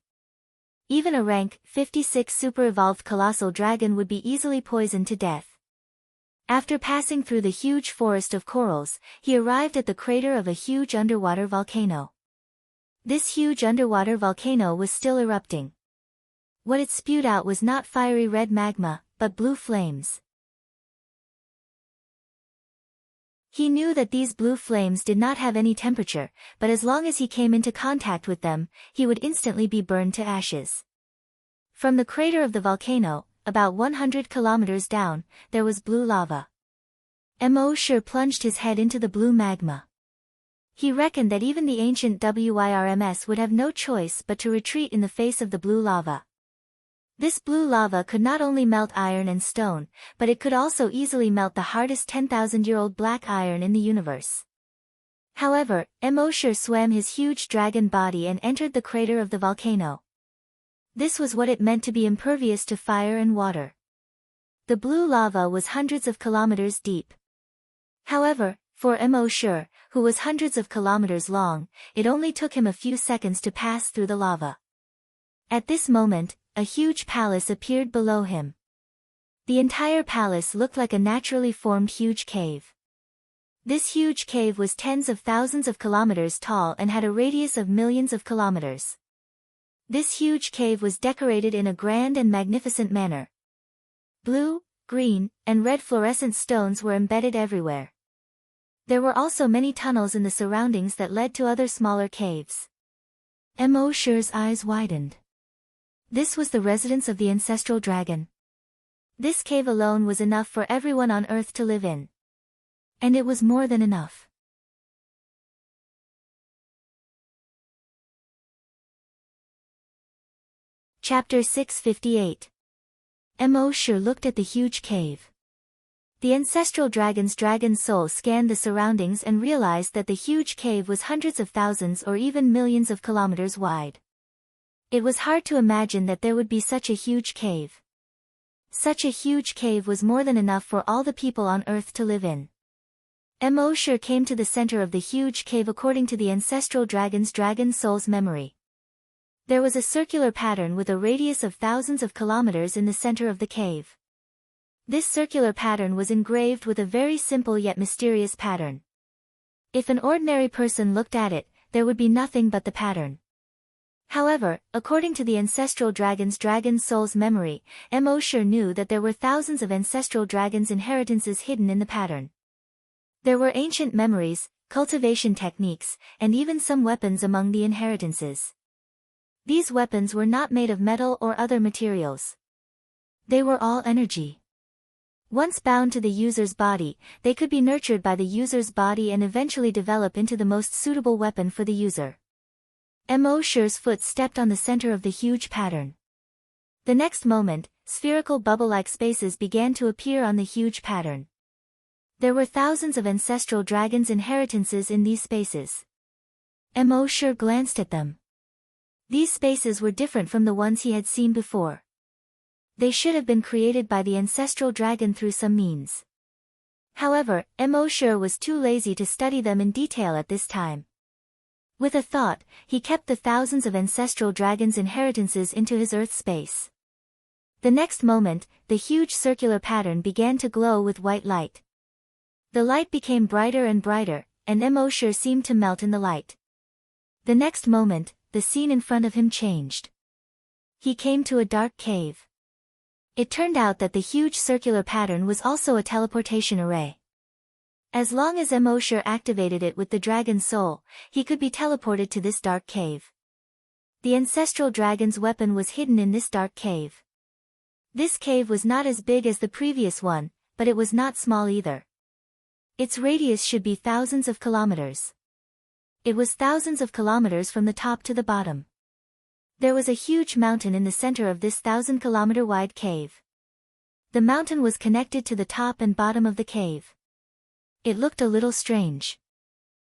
Even a rank 56 super-evolved colossal dragon would be easily poisoned to death. After passing through the huge forest of corals, he arrived at the crater of a huge underwater volcano. This huge underwater volcano was still erupting. What it spewed out was not fiery red magma, but blue flames. He knew that these blue flames did not have any temperature, but as long as he came into contact with them, he would instantly be burned to ashes. From the crater of the volcano, about 100 kilometers down, there was blue lava. Mo plunged his head into the blue magma. He reckoned that even the ancient WIRMS would have no choice but to retreat in the face of the blue lava. This blue lava could not only melt iron and stone, but it could also easily melt the hardest 10,000-year-old black iron in the universe. However, Mo swam his huge dragon body and entered the crater of the volcano. This was what it meant to be impervious to fire and water. The blue lava was hundreds of kilometers deep. However, for Mo, who was hundreds of kilometers long, it only took him a few seconds to pass through the lava. At this moment, a huge palace appeared below him. The entire palace looked like a naturally formed huge cave. This huge cave was tens of thousands of kilometers tall and had a radius of millions of kilometers. This huge cave was decorated in a grand and magnificent manner. Blue, green, and red fluorescent stones were embedded everywhere. There were also many tunnels in the surroundings that led to other smaller caves. Mo's eyes widened. This was the residence of the ancestral dragon. This cave alone was enough for everyone on Earth to live in. And it was more than enough. Chapter 658. Mo looked at the huge cave. The ancestral dragon's dragon soul scanned the surroundings and realized that the huge cave was hundreds of thousands or even millions of kilometers wide. It was hard to imagine that there would be such a huge cave. Such a huge cave was more than enough for all the people on Earth to live in. Mo came to the center of the huge cave according to the ancestral dragon's dragon soul's memory. There was a circular pattern with a radius of thousands of kilometers in the center of the cave. This circular pattern was engraved with a very simple yet mysterious pattern. If an ordinary person looked at it, there would be nothing but the pattern. However, according to the ancestral dragon's dragon soul's memory, Mo knew that there were thousands of ancestral dragons' inheritances hidden in the pattern. There were ancient memories, cultivation techniques, and even some weapons among the inheritances. These weapons were not made of metal or other materials. They were all energy. Once bound to the user's body, they could be nurtured by the user's body and eventually develop into the most suitable weapon for the user. Mo's foot stepped on the center of the huge pattern. The next moment, spherical bubble-like spaces began to appear on the huge pattern. There were thousands of ancestral dragons' inheritances in these spaces. Mo glanced at them. These spaces were different from the ones he had seen before. They should have been created by the ancestral dragon through some means. However, Mo was too lazy to study them in detail at this time. With a thought, he kept the thousands of ancestral dragons' inheritances into his Earth space. The next moment, the huge circular pattern began to glow with white light. The light became brighter and brighter, and Emosher seemed to melt in the light. The next moment, the scene in front of him changed. He came to a dark cave. It turned out that the huge circular pattern was also a teleportation array. As long as Emosher activated it with the dragon's soul, he could be teleported to this dark cave. The ancestral dragon's weapon was hidden in this dark cave. This cave was not as big as the previous one, but it was not small either. Its radius should be thousands of kilometers. It was thousands of kilometers from the top to the bottom. There was a huge mountain in the center of this 1,000-kilometer-wide cave. The mountain was connected to the top and bottom of the cave. It looked a little strange.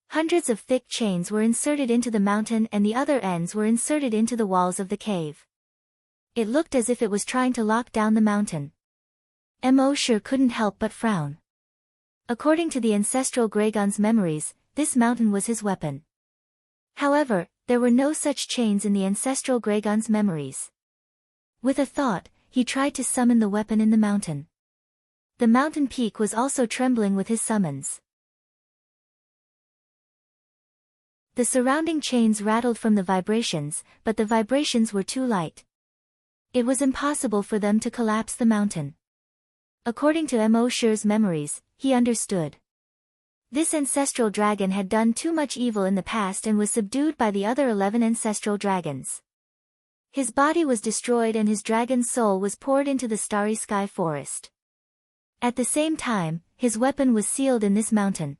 Hundreds of thick chains were inserted into the mountain and the other ends were inserted into the walls of the cave. It looked as if it was trying to lock down the mountain. Emosher couldn't help but frown. According to the ancestral Gragon's memories, this mountain was his weapon. However, there were no such chains in the ancestral Gragon's memories. With a thought, he tried to summon the weapon in the mountain. The mountain peak was also trembling with his summons. The surrounding chains rattled from the vibrations, but the vibrations were too light. It was impossible for them to collapse the mountain. According to Emosher's memories, he understood. This ancestral dragon had done too much evil in the past and was subdued by the other 11 ancestral dragons. His body was destroyed and his dragon's soul was poured into the starry sky forest. At the same time, his weapon was sealed in this mountain.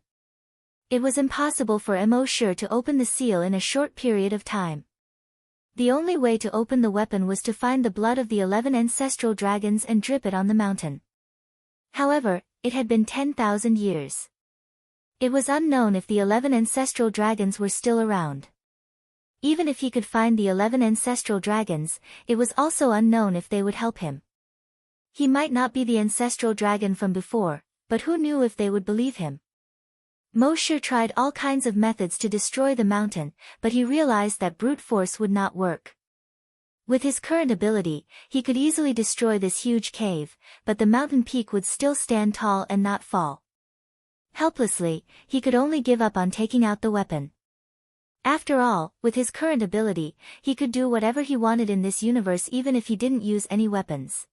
It was impossible for Emosher to open the seal in a short period of time. The only way to open the weapon was to find the blood of the 11 ancestral dragons and drip it on the mountain. However, it had been 10,000 years. It was unknown if the 11 ancestral dragons were still around. Even if he could find the 11 ancestral dragons, it was also unknown if they would help him. He might not be the ancestral dragon from before, but who knew if they would believe him? Mosher tried all kinds of methods to destroy the mountain, but he realized that brute force would not work. With his current ability, he could easily destroy this huge cave, but the mountain peak would still stand tall and not fall. Helplessly, he could only give up on taking out the weapon. After all, with his current ability, he could do whatever he wanted in this universe even if he didn't use any weapons.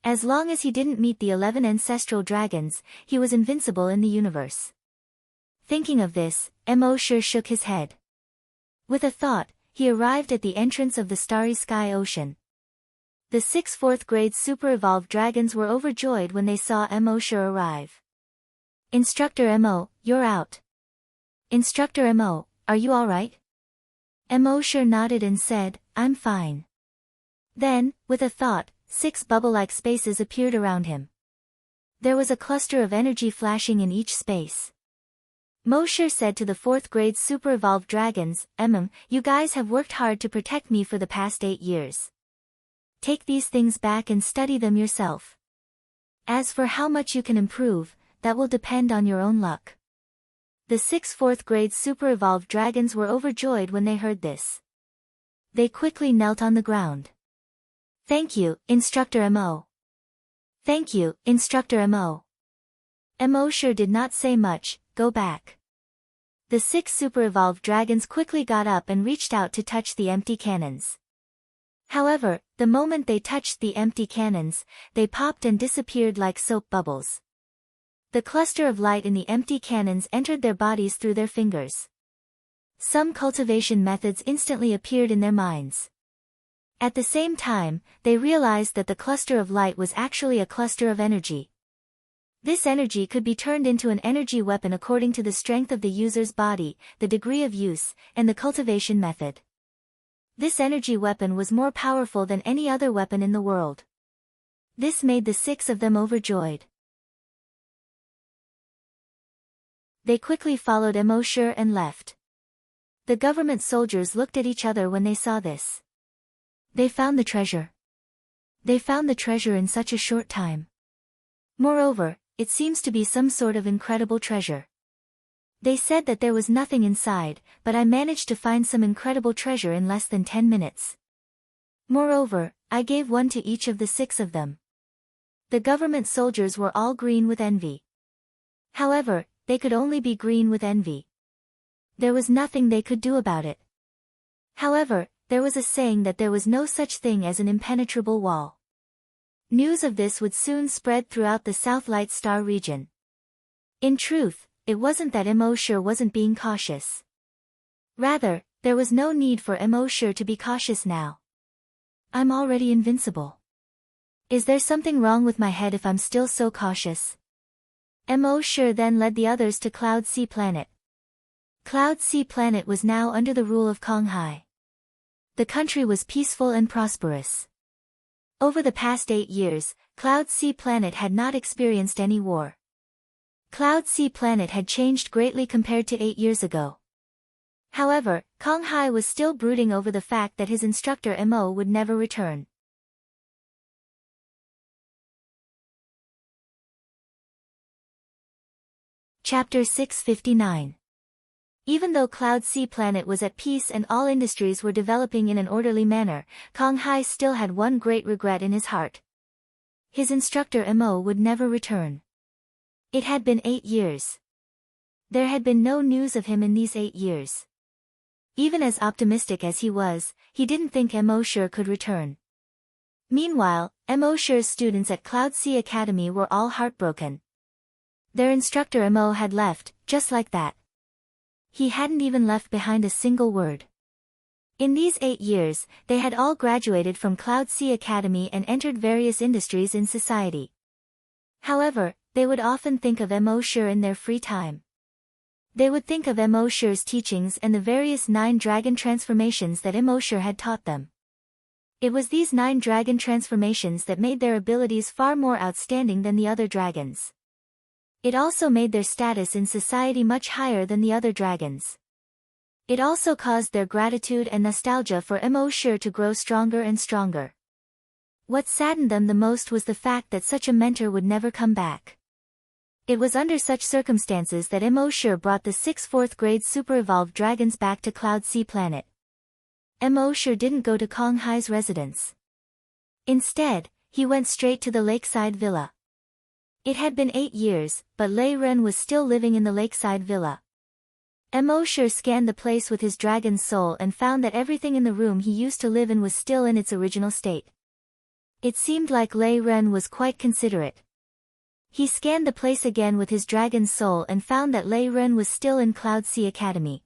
As long as he didn't meet the 11 ancestral dragons, he was invincible in the universe. Thinking of this, Emosher shook his head. With a thought, he arrived at the entrance of the starry sky ocean. The 6 4th-grade super-evolved dragons were overjoyed when they saw Emosher arrive. Instructor Emo, you're out. Instructor Emo, are you alright? Emosher nodded and said, I'm fine. Then, with a thought, 6 bubble-like spaces appeared around him. There was a cluster of energy flashing in each space. Mosher said to the 4th-grade super-evolved dragons, you guys have worked hard to protect me for the past 8 years. Take these things back and study them yourself. As for how much you can improve, that will depend on your own luck. The 6 4th-grade super-evolved dragons were overjoyed when they heard this. They quickly knelt on the ground. Thank you, Instructor Mo. Thank you, Instructor Mo. Emosher did not say much, go back. The 6 super-evolved dragons quickly got up and reached out to touch the empty cannons. However, the moment they touched the empty cannons, they popped and disappeared like soap bubbles. The cluster of light in the empty cannons entered their bodies through their fingers. Some cultivation methods instantly appeared in their minds. At the same time, they realized that the cluster of light was actually a cluster of energy. This energy could be turned into an energy weapon according to the strength of the user's body, the degree of use, and the cultivation method. This energy weapon was more powerful than any other weapon in the world. This made the 6 of them overjoyed. They quickly followed Emosher and left. The government soldiers looked at each other when they saw this. They found the treasure. They found the treasure in such a short time. Moreover, it seems to be some sort of incredible treasure. They said that there was nothing inside, but I managed to find some incredible treasure in less than 10 minutes. Moreover, I gave one to each of the 6 of them. The government soldiers were all green with envy. However, they could only be green with envy. There was nothing they could do about it. However, there was a saying that there was no such thing as an impenetrable wall. News of this would soon spread throughout the South Light Star region. In truth, it wasn't that Immortal wasn't being cautious. Rather, there was no need for Immortal to be cautious now. I'm already invincible. Is there something wrong with my head if I'm still so cautious? Immortal then led the others to Cloud Sea Planet. Cloud Sea Planet was now under the rule of Kong Hai. The country was peaceful and prosperous. Over the past 8 years, Cloud Sea Planet had not experienced any war. Cloud Sea Planet had changed greatly compared to 8 years ago. However, Kong Hai was still brooding over the fact that his instructor Mo would never return. Chapter 659. Even though Cloud Sea Planet was at peace and all industries were developing in an orderly manner, Kong Hai still had one great regret in his heart. His instructor Mo would never return. It had been 8 years. There had been no news of him in these 8 years. Even as optimistic as he was, he didn't think Immortal could return. Meanwhile, Immortal's students at Cloud Sea Academy were all heartbroken. Their instructor Mo had left, just like that. He hadn't even left behind a single word. In these 8 years, they had all graduated from Cloud Sea Academy and entered various industries in society. However, they would often think of Immortal in their free time. They would think of Immortal's teachings and the various 9 dragon transformations that Immortal had taught them. It was these 9 dragon transformations that made their abilities far more outstanding than the other dragons. It also made their status in society much higher than the other dragons. It also caused their gratitude and nostalgia for Immortal to grow stronger and stronger. What saddened them the most was the fact that such a mentor would never come back. It was under such circumstances that Immortal brought the 6 4th grade super evolved dragons back to Cloud Sea Planet. Immortal didn't go to Kong Hai's residence. Instead, he went straight to the lakeside villa. It had been 8 years, but Lei Ren was still living in the lakeside villa. Immortal scanned the place with his dragon's soul and found that everything in the room he used to live in was still in its original state. It seemed like Lei Ren was quite considerate. He scanned the place again with his dragon's soul and found that Lei Ren was still in Cloud Sea Academy.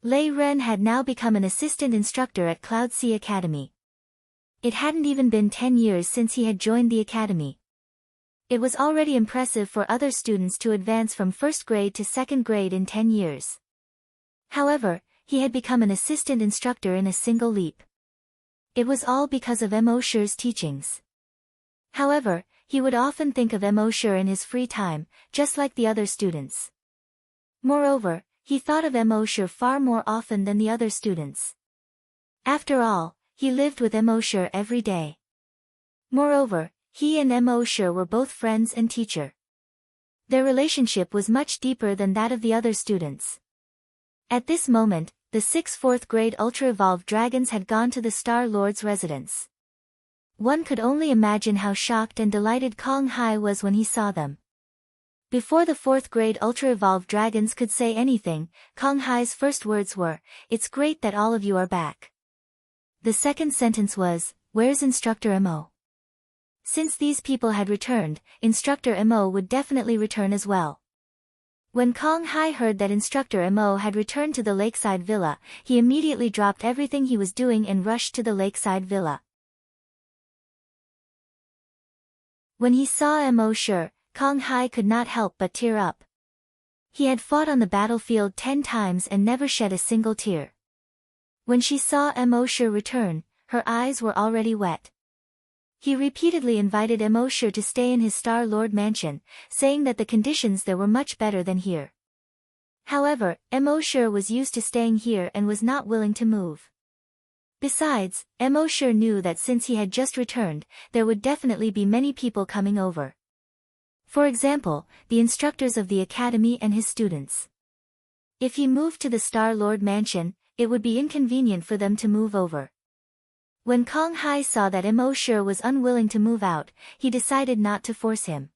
Lei Ren had now become an assistant instructor at Cloud Sea Academy. It hadn't even been 10 years since he had joined the academy. It was already impressive for other students to advance from 1st grade to 2nd grade in 10 years. However, he had become an assistant instructor in a single leap. It was all because of Immortal's teachings. However, he would often think of Immortal in his free time, just like the other students. Moreover, he thought of Immortal far more often than the other students. After all, he lived with Immortal every day. Moreover, he and Immortal were both friends and teacher. Their relationship was much deeper than that of the other students. At this moment, the 6 4th grade ultra-evolved dragons had gone to the Star Lord's residence. One could only imagine how shocked and delighted Kong Hai was when he saw them. Before the 4th grade ultra-evolved dragons could say anything, Kong Hai's first words were, "It's great that all of you are back." The second sentence was, "Where's Instructor Mo?" Since these people had returned, Instructor Mo would definitely return as well. When Kong Hai heard that Instructor Mo had returned to the lakeside villa, he immediately dropped everything he was doing and rushed to the lakeside villa. When he saw Immortal, Kong Hai could not help but tear up. He had fought on the battlefield 10 times and never shed a single tear. When she saw Immortal return, her eyes were already wet. He repeatedly invited Immortal to stay in his Star Lord mansion, saying that the conditions there were much better than here. However, Immortal was used to staying here and was not willing to move. Besides, Immortal knew that since he had just returned, there would definitely be many people coming over. For example, the instructors of the academy and his students. If he moved to the Star Lord mansion, it would be inconvenient for them to move over. When Kong Hai saw that Immortal was unwilling to move out, he decided not to force him.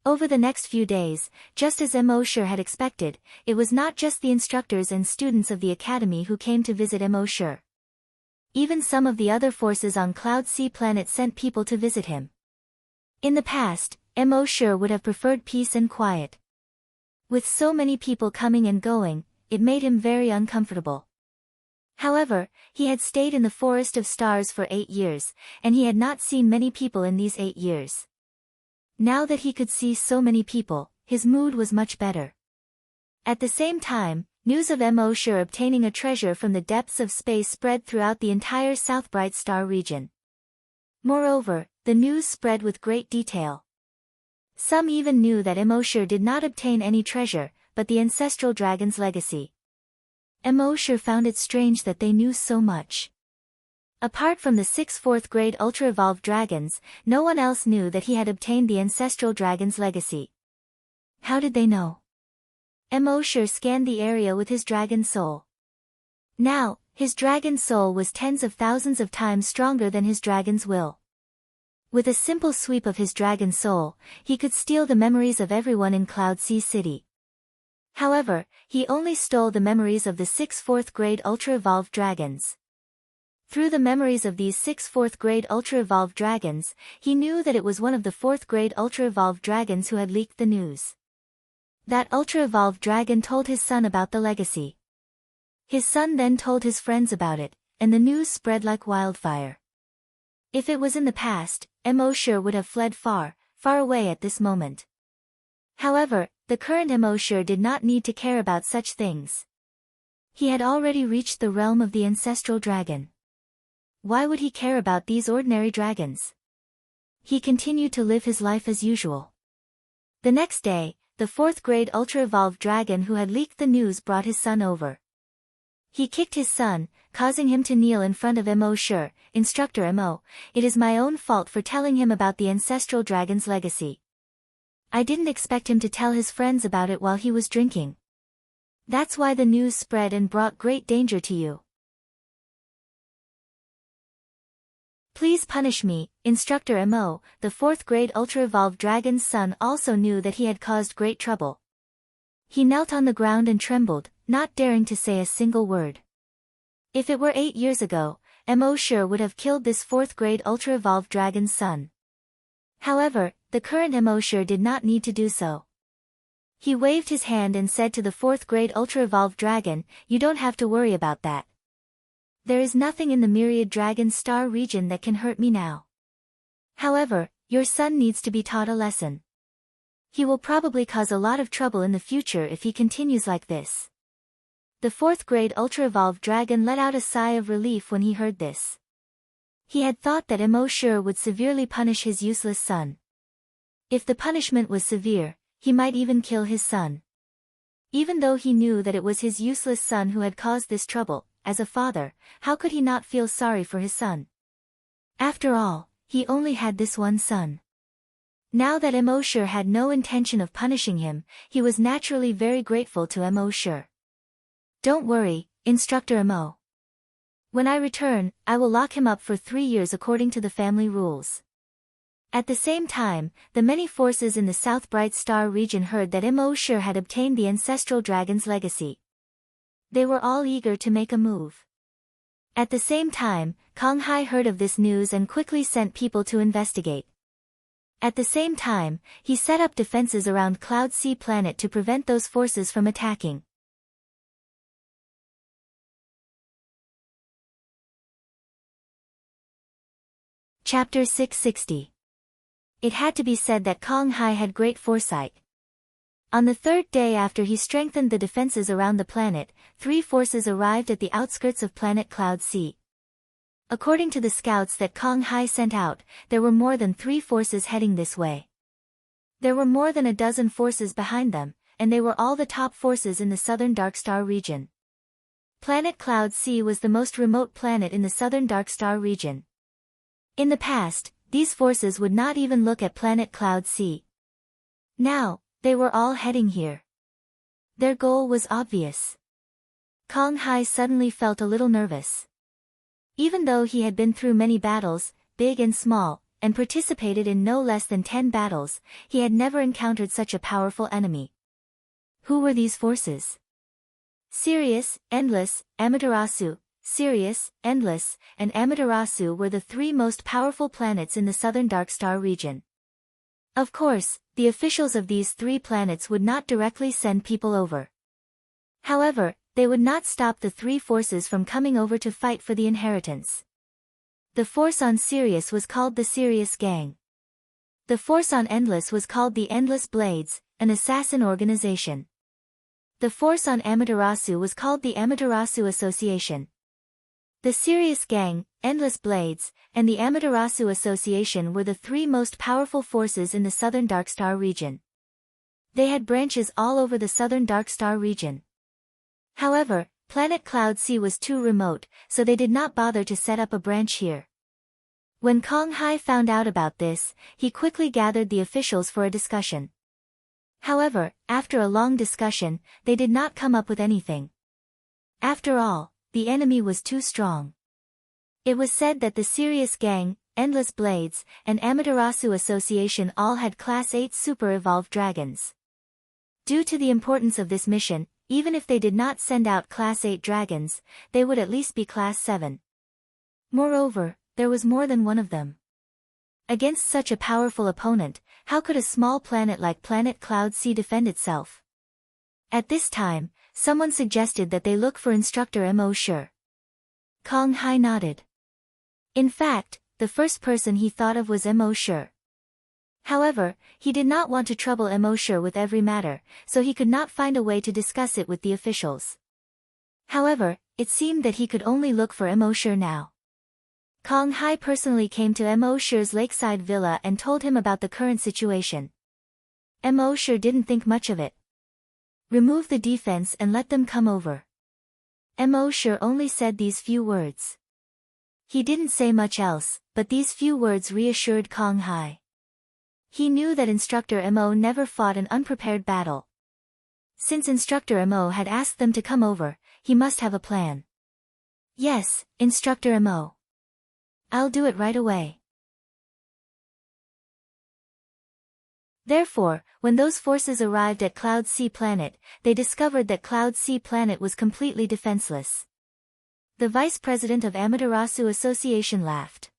Over the next few days, just as Emoshur had expected, it was not just the instructors and students of the academy who came to visit Emoshur. Even some of the other forces on Cloud Sea planet sent people to visit him. In the past, Emoshur would have preferred peace and quiet. With so many people coming and going, it made him very uncomfortable. However, he had stayed in the Forest of Stars for 8 years, and he had not seen many people in these 8 years. Now that he could see so many people, his mood was much better. At the same time, news of Emoshur obtaining a treasure from the depths of space spread throughout the entire South Bright Star region. Moreover, the news spread with great detail. Some even knew that Emoshur did not obtain any treasure, but the ancestral dragon's legacy. Emoshur found it strange that they knew so much. Apart from the 6 4th-grade ultra-evolved dragons, no one else knew that he had obtained the ancestral dragon's legacy. How did they know? Emoshur scanned the area with his dragon soul. Now, his dragon soul was tens of thousands of times stronger than his dragon's will. With a simple sweep of his dragon soul, he could steal the memories of everyone in Cloud Sea City. However, he only stole the memories of the 6 4th-grade ultra-evolved dragons. Through the memories of these 6 4th-grade ultra-evolved dragons, he knew that it was one of the 4th-grade ultra-evolved dragons who had leaked the news. That ultra-evolved dragon told his son about the legacy. His son then told his friends about it, and the news spread like wildfire. If it was in the past, Emoshur would have fled far, far away at this moment. However, the current Emoshur did not need to care about such things. He had already reached the realm of the ancestral dragon. Why would he care about these ordinary dragons? He continued to live his life as usual. The next day, the 4th-grade ultra-evolved dragon who had leaked the news brought his son over. He kicked his son, causing him to kneel in front of Emoshur. Instructor Emo, it is my own fault for telling him about the ancestral dragon's legacy. I didn't expect him to tell his friends about it while he was drinking. That's why the news spread and brought great danger to you. Please punish me, Instructor Emo. The 4th-grade ultra-evolved dragon's son also knew that he had caused great trouble. He knelt on the ground and trembled, not daring to say a single word. If it were 8 years ago, Emoshur would have killed this 4th-grade ultra-evolved dragon's son. However, the current Emoshur did not need to do so. He waved his hand and said to the 4th-grade ultra-evolved dragon, "You don't have to worry about that. There is nothing in the Myriad Dragon Star region that can hurt me now. However, your son needs to be taught a lesson. He will probably cause a lot of trouble in the future if he continues like this." The 4th-grade ultra-evolved dragon let out a sigh of relief when he heard this. He had thought that Emoshur would severely punish his useless son. If the punishment was severe, he might even kill his son. Even though he knew that it was his useless son who had caused this trouble, as a father, how could he not feel sorry for his son? After all, he only had this one son. Now that Emoshur had no intention of punishing him, he was naturally very grateful to Emoshur. Don't worry, Instructor Emo. When I return, I will lock him up for 3 years according to the family rules. At the same time, the many forces in the South Bright Star region heard that Emoshur had obtained the ancestral dragon's legacy. They were all eager to make a move. At the same time, Kong Hai heard of this news and quickly sent people to investigate. At the same time, he set up defenses around Cloud Sea planet to prevent those forces from attacking. Chapter 660. It had to be said that Kong Hai had great foresight. On the 3rd day after he strengthened the defenses around the planet, 3 forces arrived at the outskirts of planet Cloud Sea. According to the scouts that Kong Hai sent out, there were more than 3 forces heading this way. There were more than a dozen forces behind them, and they were all the top forces in the southern Dark Star region. Planet Cloud Sea was the most remote planet in the southern Dark Star region. In the past, these forces would not even look at planet Cloud Sea. Now, they were all heading here. Their goal was obvious. Kong Hai suddenly felt a little nervous. Even though he had been through many battles, big and small, and participated in no less than 10 battles, he had never encountered such a powerful enemy. Who were these forces? Sirius, Endless, Amaterasu. Sirius, Endless, and Amaterasu were the three most powerful planets in the southern dark star region. Of course, the officials of these three planets would not directly send people over. However, they would not stop the three forces from coming over to fight for the inheritance. The force on Sirius was called the Sirius Gang. The force on Endless was called the Endless Blades, an assassin organization. The force on Amaterasu was called the Amaterasu Association. The Sirius Gang, Endless Blades, and the Amaterasu Association were the three most powerful forces in the southern dark star region. They had branches all over the southern dark star region. However, planet Cloud C was too remote, so they did not bother to set up a branch here. When Kong Hai found out about this, he quickly gathered the officials for a discussion. However, after a long discussion, they did not come up with anything. After all, the enemy was too strong. It was said that the Sirius Gang, Endless Blades, and Amaterasu Association all had Class 8 super-evolved dragons. Due to the importance of this mission, even if they did not send out Class 8 dragons, they would at least be Class 7. Moreover, there was more than one of them. Against such a powerful opponent, how could a small planet like planet Cloud C defend itself? At this time, someone suggested that they look for Instructor Mo Sure. Kong Hai nodded. In fact, the first person he thought of was Mo Sure. However, he did not want to trouble Mo Sure with every matter, so he could not find a way to discuss it with the officials. However, it seemed that he could only look for Mo Sure now. Kong Hai personally came to Mo Sure's lakeside villa and told him about the current situation. Mo Sure didn't think much of it. Remove the defense and let them come over. Mo Sure only said these few words. He didn't say much else, but these few words reassured Kong Hai. He knew that Instructor Mo never fought an unprepared battle. Since Instructor Mo had asked them to come over, he must have a plan. Yes, Instructor Mo. I'll do it right away. Therefore, when those forces arrived at Cloud C planet, they discovered that Cloud C planet was completely defenseless. The vice president of Amaterasu Association laughed.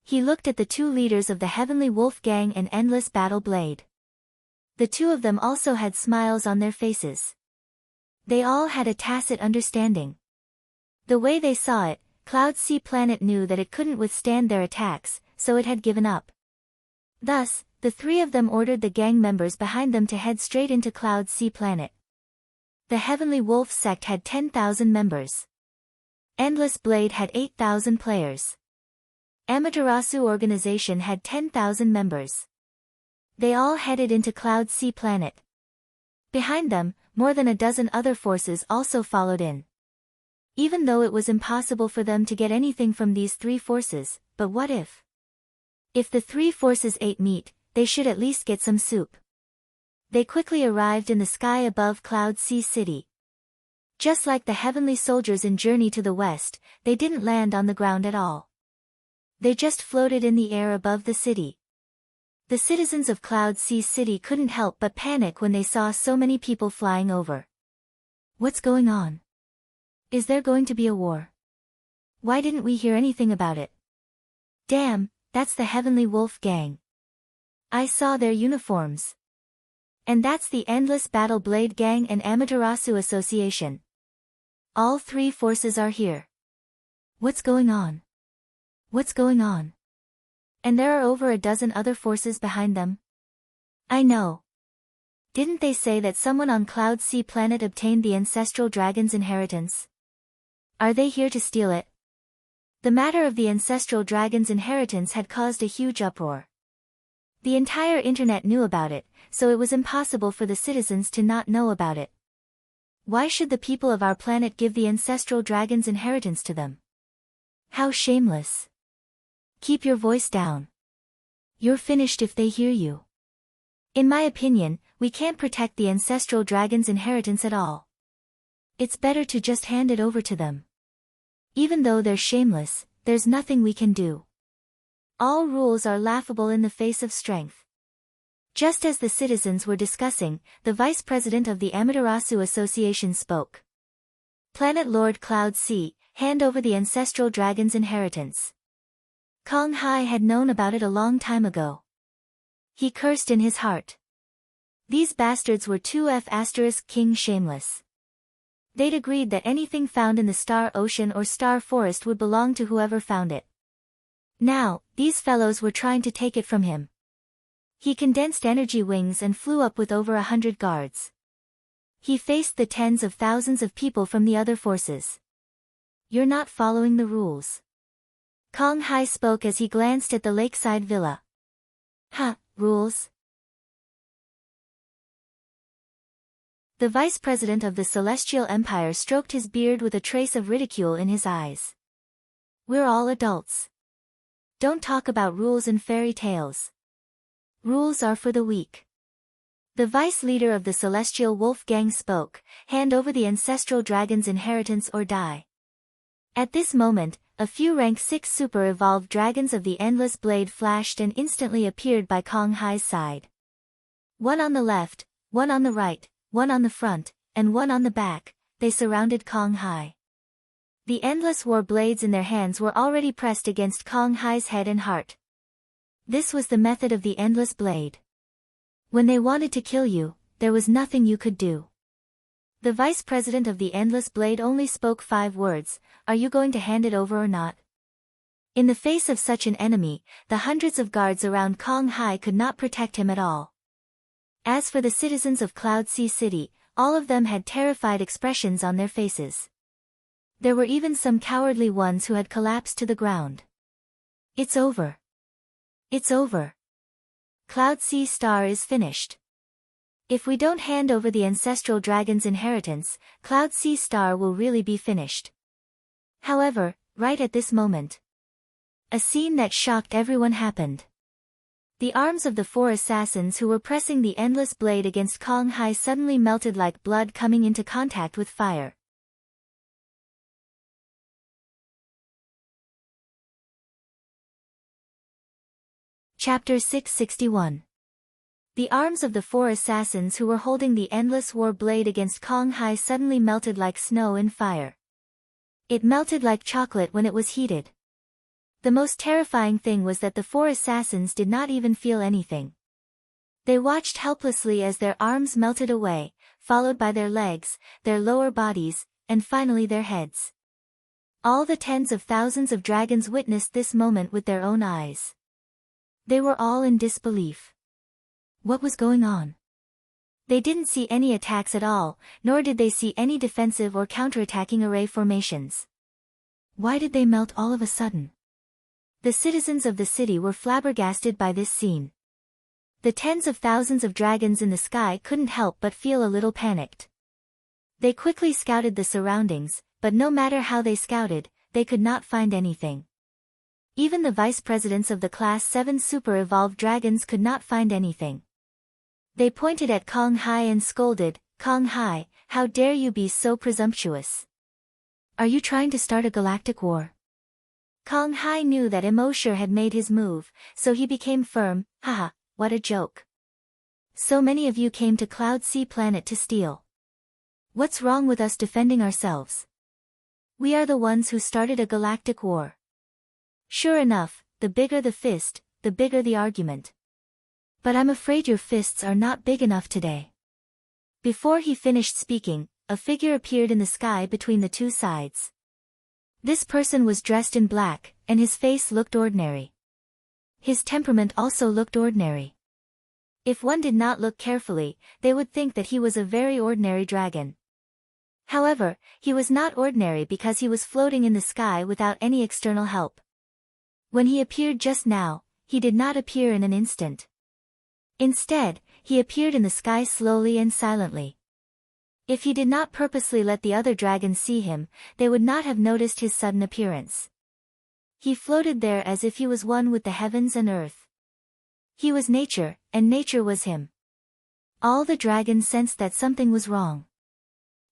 He looked at the two leaders of the Heavenly Wolf Gang and Endless Battle Blade. The two of them also had smiles on their faces. They all had a tacit understanding. The way they saw it, Cloud C planet knew that it couldn't withstand their attacks, so it had given up. Thus, the three of them ordered the gang members behind them to head straight into Cloud C planet. The Heavenly Wolf sect had 10,000 members. Endless Blade had 8,000 players. Amaterasu organization had 10,000 members. They all headed into Cloud C planet. Behind them, more than a dozen other forces also followed in. Even though it was impossible for them to get anything from these three forces, but what if? If the three forces ate meat, they should at least get some soup. They quickly arrived in the sky above Cloud C City. Just like the heavenly soldiers in Journey to the West, they didn't land on the ground at all. They just floated in the air above the city. The citizens of Cloud C City couldn't help but panic when they saw so many people flying over. What's going on? Is there going to be a war? Why didn't we hear anything about it? Damn, that's the Heavenly Wolf Gang. I saw their uniforms. And that's the Endless Battle Blade Gang and Amaterasu Association. All three forces are here. What's going on? What's going on? And there are over a dozen other forces behind them. I know. Didn't they say that someone on Cloud C planet obtained the ancestral dragon's inheritance? Are they here to steal it? The matter of the ancestral dragon's inheritance had caused a huge uproar. The entire internet knew about it, so it was impossible for the citizens to not know about it. Why should the people of our planet give the ancestral dragon's inheritance to them? How shameless. Keep your voice down. You're finished if they hear you. In my opinion, we can't protect the ancestral dragon's inheritance at all. It's better to just hand it over to them. Even though they're shameless, there's nothing we can do. All rules are laughable in the face of strength. Just as the citizens were discussing, the vice president of the Amaterasu Association spoke. Planet Lord Cloud Sea, hand over the ancestral dragon's inheritance. Kong Hai had known about it a long time ago. He cursed in his heart. These bastards were 2F** king shameless. They'd agreed that anything found in the Star Ocean or Star Forest would belong to whoever found it. Now, these fellows were trying to take it from him. He condensed energy wings and flew up with over 100 guards. He faced the tens of thousands of people from the other forces. You're not following the rules. Kong Hai spoke as he glanced at the lakeside villa. Rules? The vice president of the Celestial Empire stroked his beard with a trace of ridicule in his eyes. We're all adults. Don't talk about rules and fairy tales. Rules are for the weak. The vice leader of the Celestial Wolf Gang spoke, hand over the ancestral dragon's inheritance or die. At this moment, a few rank 6 super-evolved dragons of the Endless Blade flashed and instantly appeared by Kong Hai's side. One on the left, one on the right, one on the front, and one on the back, they surrounded Kong Hai. The endless war blades in their hands were already pressed against Kong Hai's head and heart. This was the method of the Endless Blade. When they wanted to kill you, there was nothing you could do. The vice president of the Endless Blade only spoke 5 words, are you going to hand it over or not? In the face of such an enemy, the hundreds of guards around Kong Hai could not protect him at all. As for the citizens of Cloud Sea City, all of them had terrified expressions on their faces. There were even some cowardly ones who had collapsed to the ground. It's over. It's over. Cloud Sea Star is finished. If we don't hand over the ancestral dragon's inheritance, Cloud Sea Star will really be finished. However, right at this moment, a scene that shocked everyone happened. The arms of the 4 assassins who were pressing the Endless Blade against Kong Hai suddenly melted like blood coming into contact with fire. Chapter 661. The arms of the 4 assassins who were holding the Endless War Blade against Kong Hai suddenly melted like snow in fire. It melted like chocolate when it was heated. The most terrifying thing was that the 4 assassins did not even feel anything. They watched helplessly as their arms melted away, followed by their legs, their lower bodies, and finally their heads. All the tens of thousands of dragons witnessed this moment with their own eyes. They were all in disbelief. What was going on? They didn't see any attacks at all, nor did they see any defensive or counterattacking array formations. Why did they melt all of a sudden? The citizens of the city were flabbergasted by this scene. The tens of thousands of dragons in the sky couldn't help but feel a little panicked. They quickly scouted the surroundings, but no matter how they scouted, they could not find anything. Even the vice presidents of the Class 7 super-evolved dragons could not find anything. They pointed at Kong Hai and scolded, Kong Hai, how dare you be so presumptuous? Are you trying to start a galactic war? Kong Hai knew that Immortal had made his move, so he became firm, haha, what a joke. So many of you came to Cloud Sea Planet to steal. What's wrong with us defending ourselves? We are the ones who started a galactic war. Sure enough, the bigger the fist, the bigger the argument. But I'm afraid your fists are not big enough today. Before he finished speaking, a figure appeared in the sky between the 2 sides. This person was dressed in black, and his face looked ordinary. His temperament also looked ordinary. If one did not look carefully, they would think that he was a very ordinary dragon. However, he was not ordinary because he was floating in the sky without any external help. When he appeared just now, he did not appear in an instant. Instead, he appeared in the sky slowly and silently. If he did not purposely let the other dragons see him, they would not have noticed his sudden appearance. He floated there as if he was one with the heavens and earth. He was nature, and nature was him. All the dragons sensed that something was wrong.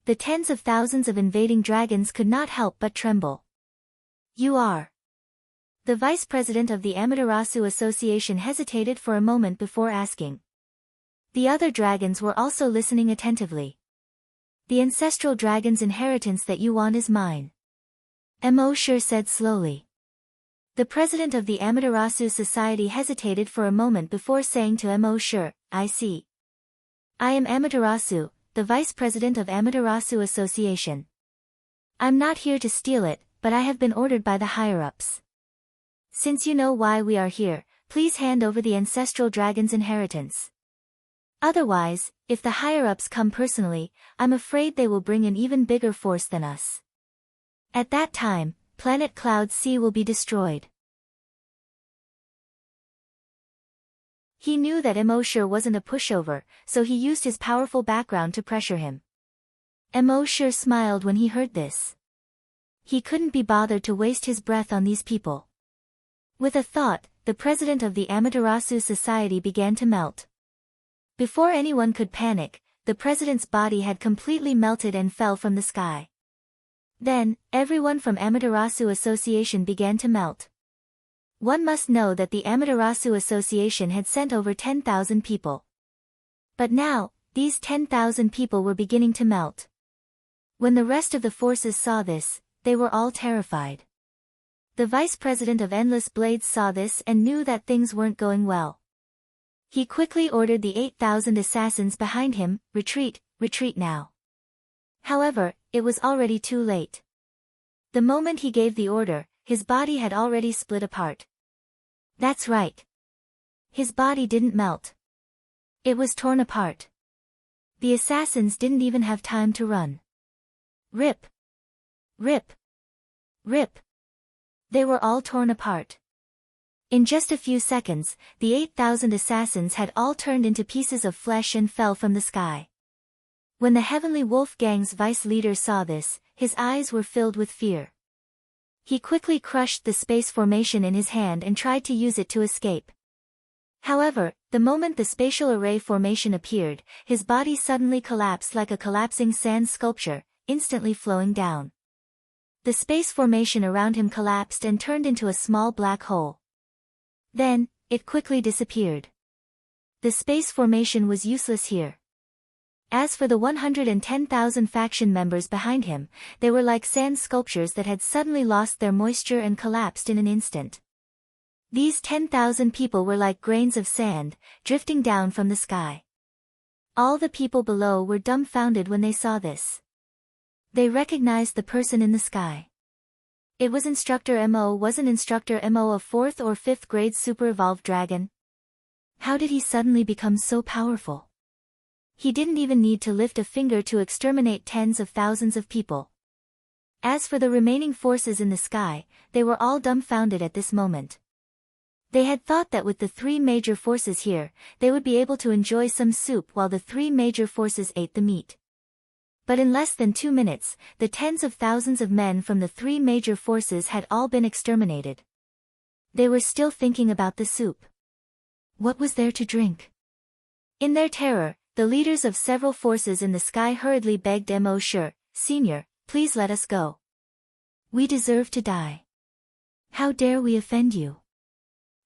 The tens of thousands of invading dragons could not help but tremble. You are. The vice president of the Amaterasu Association hesitated for a moment before asking. The other dragons were also listening attentively. The ancestral dragon's inheritance that you want is mine. Mo said slowly. The president of the Amaterasu Society hesitated for a moment before saying to Mo, I see. I am Amaterasu, the vice president of Amaterasu Association. I'm not here to steal it, but I have been ordered by the higher-ups. Since you know why we are here, please hand over the ancestral dragon's inheritance. Otherwise, if the higher-ups come personally, I'm afraid they will bring an even bigger force than us. At that time, planet Cloud C will be destroyed. He knew that Mo wasn't a pushover, so he used his powerful background to pressure him. Mo smiled when he heard this. He couldn't be bothered to waste his breath on these people. With a thought, the president of the Amaterasu Society began to melt. Before anyone could panic, the president's body had completely melted and fell from the sky. Then, everyone from Amaterasu Association began to melt. One must know that the Amaterasu Association had sent over 10,000 people. But now, these 10,000 people were beginning to melt. When the rest of the forces saw this, they were all terrified. The vice president of Endless Blades saw this and knew that things weren't going well. He quickly ordered the 8,000 assassins behind him, retreat, retreat now. However, it was already too late. The moment he gave the order, his body had already split apart. That's right. His body didn't melt. It was torn apart. The assassins didn't even have time to run. Rip. Rip. Rip. They were all torn apart. In just a few seconds, the 8,000 assassins had all turned into pieces of flesh and fell from the sky. When the Heavenly Wolf Gang's vice leader saw this, his eyes were filled with fear. He quickly crushed the space formation in his hand and tried to use it to escape. However, the moment the spatial array formation appeared, his body suddenly collapsed like a collapsing sand sculpture, instantly flowing down. The space formation around him collapsed and turned into a small black hole. Then, it quickly disappeared. The space formation was useless here. As for the 110,000 faction members behind him, they were like sand sculptures that had suddenly lost their moisture and collapsed in an instant. These 10,000 people were like grains of sand, drifting down from the sky. All the people below were dumbfounded when they saw this. They recognized the person in the sky. It was Instructor Mo. Wasn't Instructor Mo a 4th or 5th grade super evolved dragon? How did he suddenly become so powerful? He didn't even need to lift a finger to exterminate tens of thousands of people. As for the remaining forces in the sky, they were all dumbfounded at this moment. They had thought that with the 3 major forces here, they would be able to enjoy some soup while the 3 major forces ate the meat. But in less than 2 minutes, the tens of thousands of men from the 3 major forces had all been exterminated. They were still thinking about the soup. What was there to drink? In their terror, the leaders of several forces in the sky hurriedly begged Mo, Senior, please let us go. We deserve to die. How dare we offend you?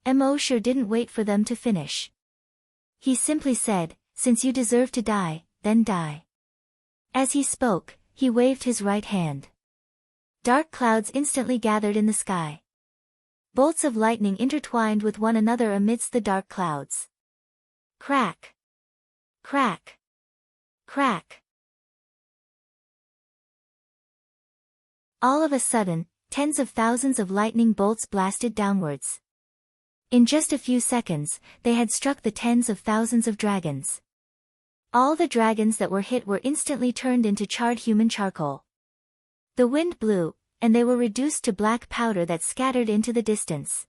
Mo didn't wait for them to finish. He simply said, since you deserve to die, then die. As he spoke, he waved his right hand. Dark clouds instantly gathered in the sky. Bolts of lightning intertwined with one another amidst the dark clouds. Crack! Crack! Crack! All of a sudden, tens of thousands of lightning bolts blasted downwards. In just a few seconds, they had struck the tens of thousands of dragons. All the dragons that were hit were instantly turned into charred human charcoal. The wind blew, and they were reduced to black powder that scattered into the distance.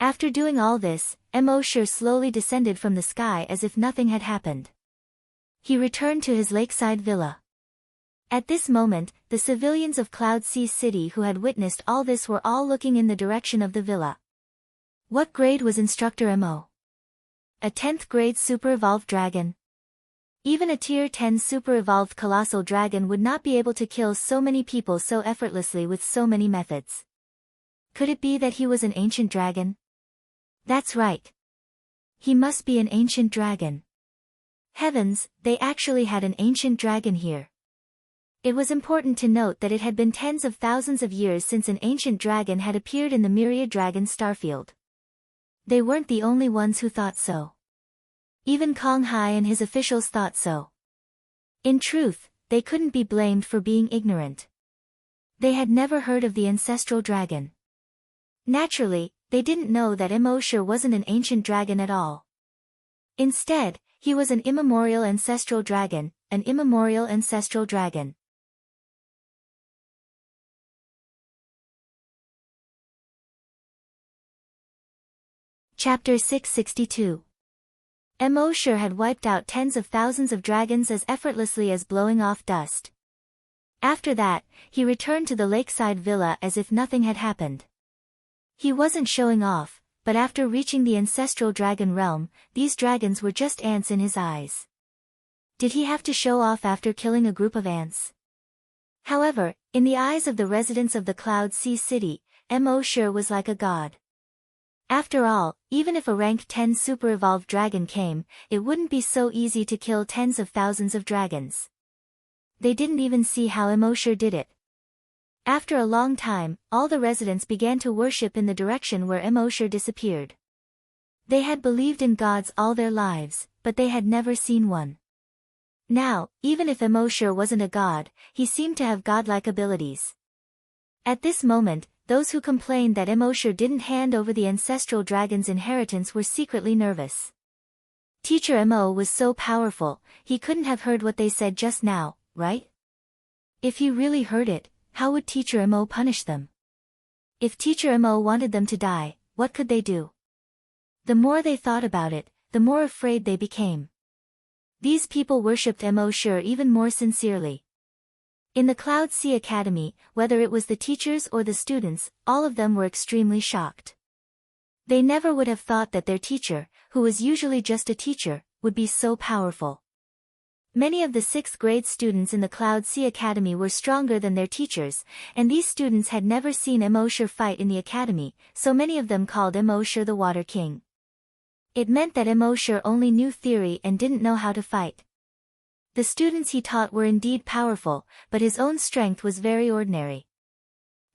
After doing all this, Mo slowly descended from the sky as if nothing had happened. He returned to his lakeside villa. At this moment, the civilians of Cloud Sea City who had witnessed all this were all looking in the direction of the villa. What grade was Instructor Mo? A 10th grade super evolved dragon. Even a tier 10 super evolved colossal dragon would not be able to kill so many people so effortlessly with so many methods. Could it be that he was an ancient dragon? That's right. He must be an ancient dragon. Heavens, they actually had an ancient dragon here. It was important to note that it had been tens of thousands of years since an ancient dragon had appeared in the myriad dragons starfield. They weren't the only ones who thought so. Even Kong Hai and his officials thought so. In truth, they couldn't be blamed for being ignorant. They had never heard of the ancestral dragon. Naturally, they didn't know that Emosure wasn't an ancient dragon at all. Instead, he was an immemorial ancestral dragon, an immemorial ancestral dragon. Chapter 662. Emosure had wiped out tens of thousands of dragons as effortlessly as blowing off dust. After that, he returned to the lakeside villa as if nothing had happened. He wasn't showing off, but after reaching the ancestral dragon realm, these dragons were just ants in his eyes. Did he have to show off after killing a group of ants? However, in the eyes of the residents of the Cloud Sea City, Emosure was like a god. After all, even if a rank 10 super-evolved dragon came, it wouldn't be so easy to kill tens of thousands of dragons. They didn't even see how Emosure did it. After a long time, all the residents began to worship in the direction where Emosure disappeared. They had believed in gods all their lives, but they had never seen one. Now, even if Emosure wasn't a god, he seemed to have godlike abilities. At this moment, those who complained that Emosure didn't hand over the ancestral dragon's inheritance were secretly nervous. Teacher Mo was so powerful, he couldn't have heard what they said just now, right? If he really heard it, how would Teacher Mo punish them? If Teacher Mo wanted them to die, what could they do? The more they thought about it, the more afraid they became. These people worshipped Emosure even more sincerely. In the Cloud Sea Academy, whether it was the teachers or the students, all of them were extremely shocked. They never would have thought that their teacher, who was usually just a teacher, would be so powerful. Many of the 6th grade students in the Cloud Sea Academy were stronger than their teachers, and these students had never seen Emosure fight in the academy, so many of them called Emosure the Water King. It meant that Emosure only knew theory and didn't know how to fight. The students he taught were indeed powerful, but his own strength was very ordinary.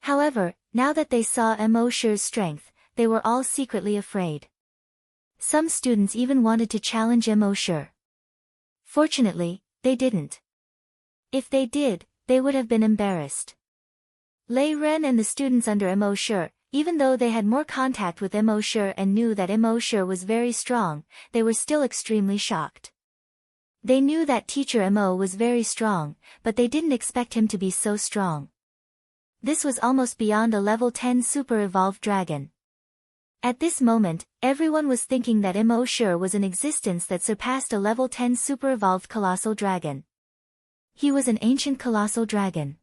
However, now that they saw Emosure's strength, they were all secretly afraid. Some students even wanted to challenge Emosure. Fortunately, they didn't. If they did, they would have been embarrassed. Lei Ren and the students under Emosure, even though they had more contact with Emosure and knew that Emosure was very strong, they were still extremely shocked. They knew that Teacher Mo was very strong, but they didn't expect him to be so strong. This was almost beyond a level 10 super-evolved dragon. At this moment, everyone was thinking that Emosure was an existence that surpassed a level 10 super-evolved colossal dragon. He was an ancient colossal dragon.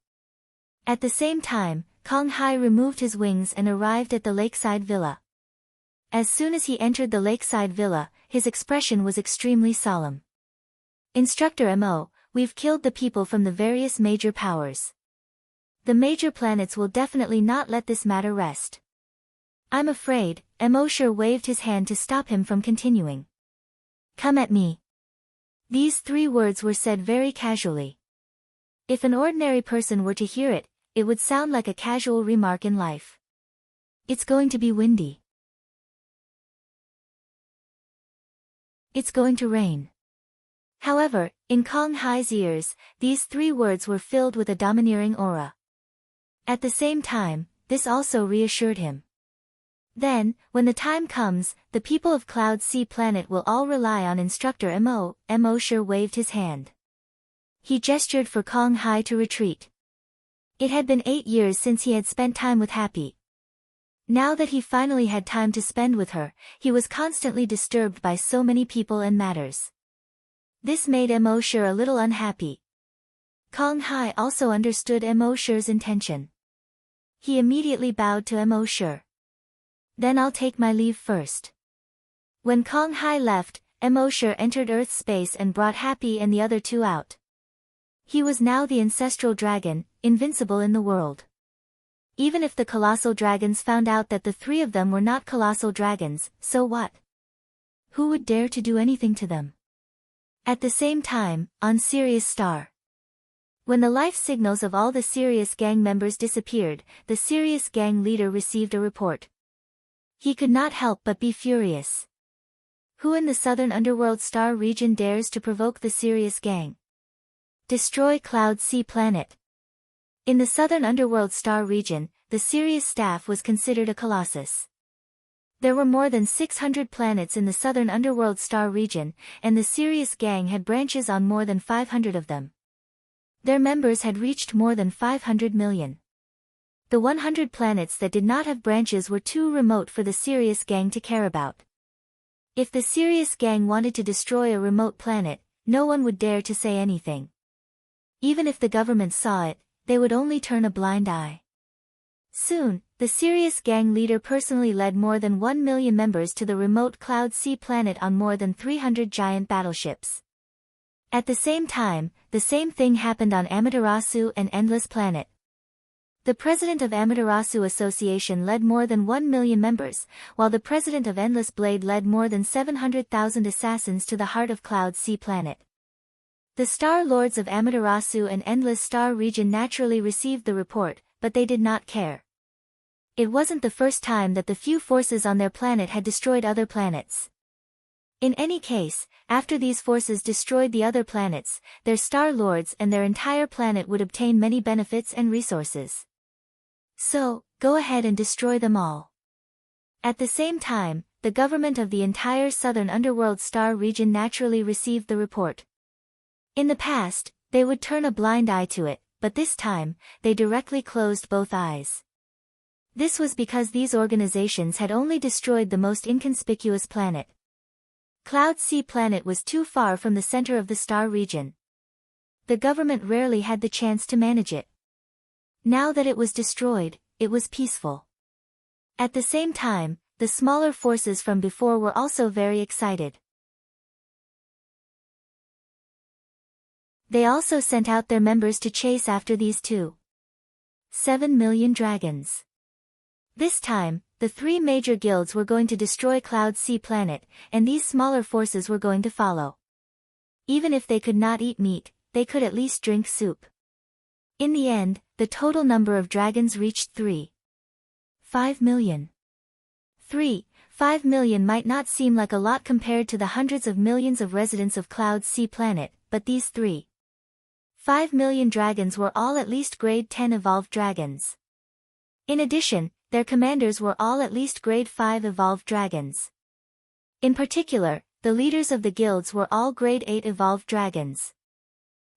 At the same time, Kong Hai removed his wings and arrived at the lakeside villa. As soon as he entered the lakeside villa, his expression was extremely solemn. Instructor Mo, we've killed the people from the various major powers. The major planets will definitely not let this matter rest. I'm afraid, Emosure waved his hand to stop him from continuing. Come at me. These 3 words were said very casually. If an ordinary person were to hear it, it would sound like a casual remark in life. It's going to be windy. It's going to rain. However, in Kong Hai's ears, these 3 words were filled with a domineering aura. At the same time, this also reassured him. Then, when the time comes, the people of Cloud Sea Planet will all rely on Instructor Mo. Emosure waved his hand. He gestured for Kong Hai to retreat. It had been 8 years since he had spent time with Happy. Now that he finally had time to spend with her, he was constantly disturbed by so many people and matters. This made Emosure a little unhappy. Kong Hai also understood Emosure's intention. He immediately bowed to Emosure. Then I'll take my leave first. When Kong Hai left, Emosure entered Earth space and brought Happy and the other 2 out. He was now the ancestral dragon, invincible in the world. Even if the colossal dragons found out that the three of them were not colossal dragons, so what? Who would dare to do anything to them? At the same time, on Sirius Star. When the life signals of all the Sirius gang members disappeared, the Sirius gang leader received a report. He could not help but be furious. Who in the southern underworld star region dares to provoke the Sirius gang? Destroy Cloud Sea Planet. In the southern underworld star region, the Sirius staff was considered a colossus. There were more than 600 planets in the southern underworld star region, and the Sirius gang had branches on more than 500 of them. Their members had reached more than 500 million. The 100 planets that did not have branches were too remote for the Sirius gang to care about. If the Sirius gang wanted to destroy a remote planet, no one would dare to say anything. Even if the government saw it, they would only turn a blind eye. Soon, the Sirius gang leader personally led more than 1 million members to the remote Cloud Sea planet on more than 300 giant battleships. At the same time, the same thing happened on Amaterasu and Endless Planet. The president of Amaterasu Association led more than 1 million members, while the president of Endless Blade led more than 700,000 assassins to the heart of Cloud Sea Planet. The Star Lords of Amaterasu and Endless Star region naturally received the report, but they did not care. It wasn't the first time that the few forces on their planet had destroyed other planets. In any case, after these forces destroyed the other planets, their Star Lords and their entire planet would obtain many benefits and resources. So, go ahead and destroy them all. At the same time, the government of the entire southern underworld star region naturally received the report. In the past, they would turn a blind eye to it, but this time, they directly closed both eyes. This was because these organizations had only destroyed the most inconspicuous planet. Cloud Sea Planet was too far from the center of the star region. The government rarely had the chance to manage it. Now that it was destroyed, it was peaceful. At the same time, the smaller forces from before were also very excited. They also sent out their members to chase after these 7 million dragons. This time, the 3 major guilds were going to destroy Cloud Sea Planet, and these smaller forces were going to follow. Even if they could not eat meat, they could at least drink soup. In the end, the total number of dragons reached 5 million. 5 million might not seem like a lot compared to the hundreds of millions of residents of Cloud Sea Planet, but these 5 million dragons were all at least grade 10 evolved dragons. In addition, their commanders were all at least grade 5 evolved dragons. In particular, the leaders of the guilds were all grade 8 evolved dragons.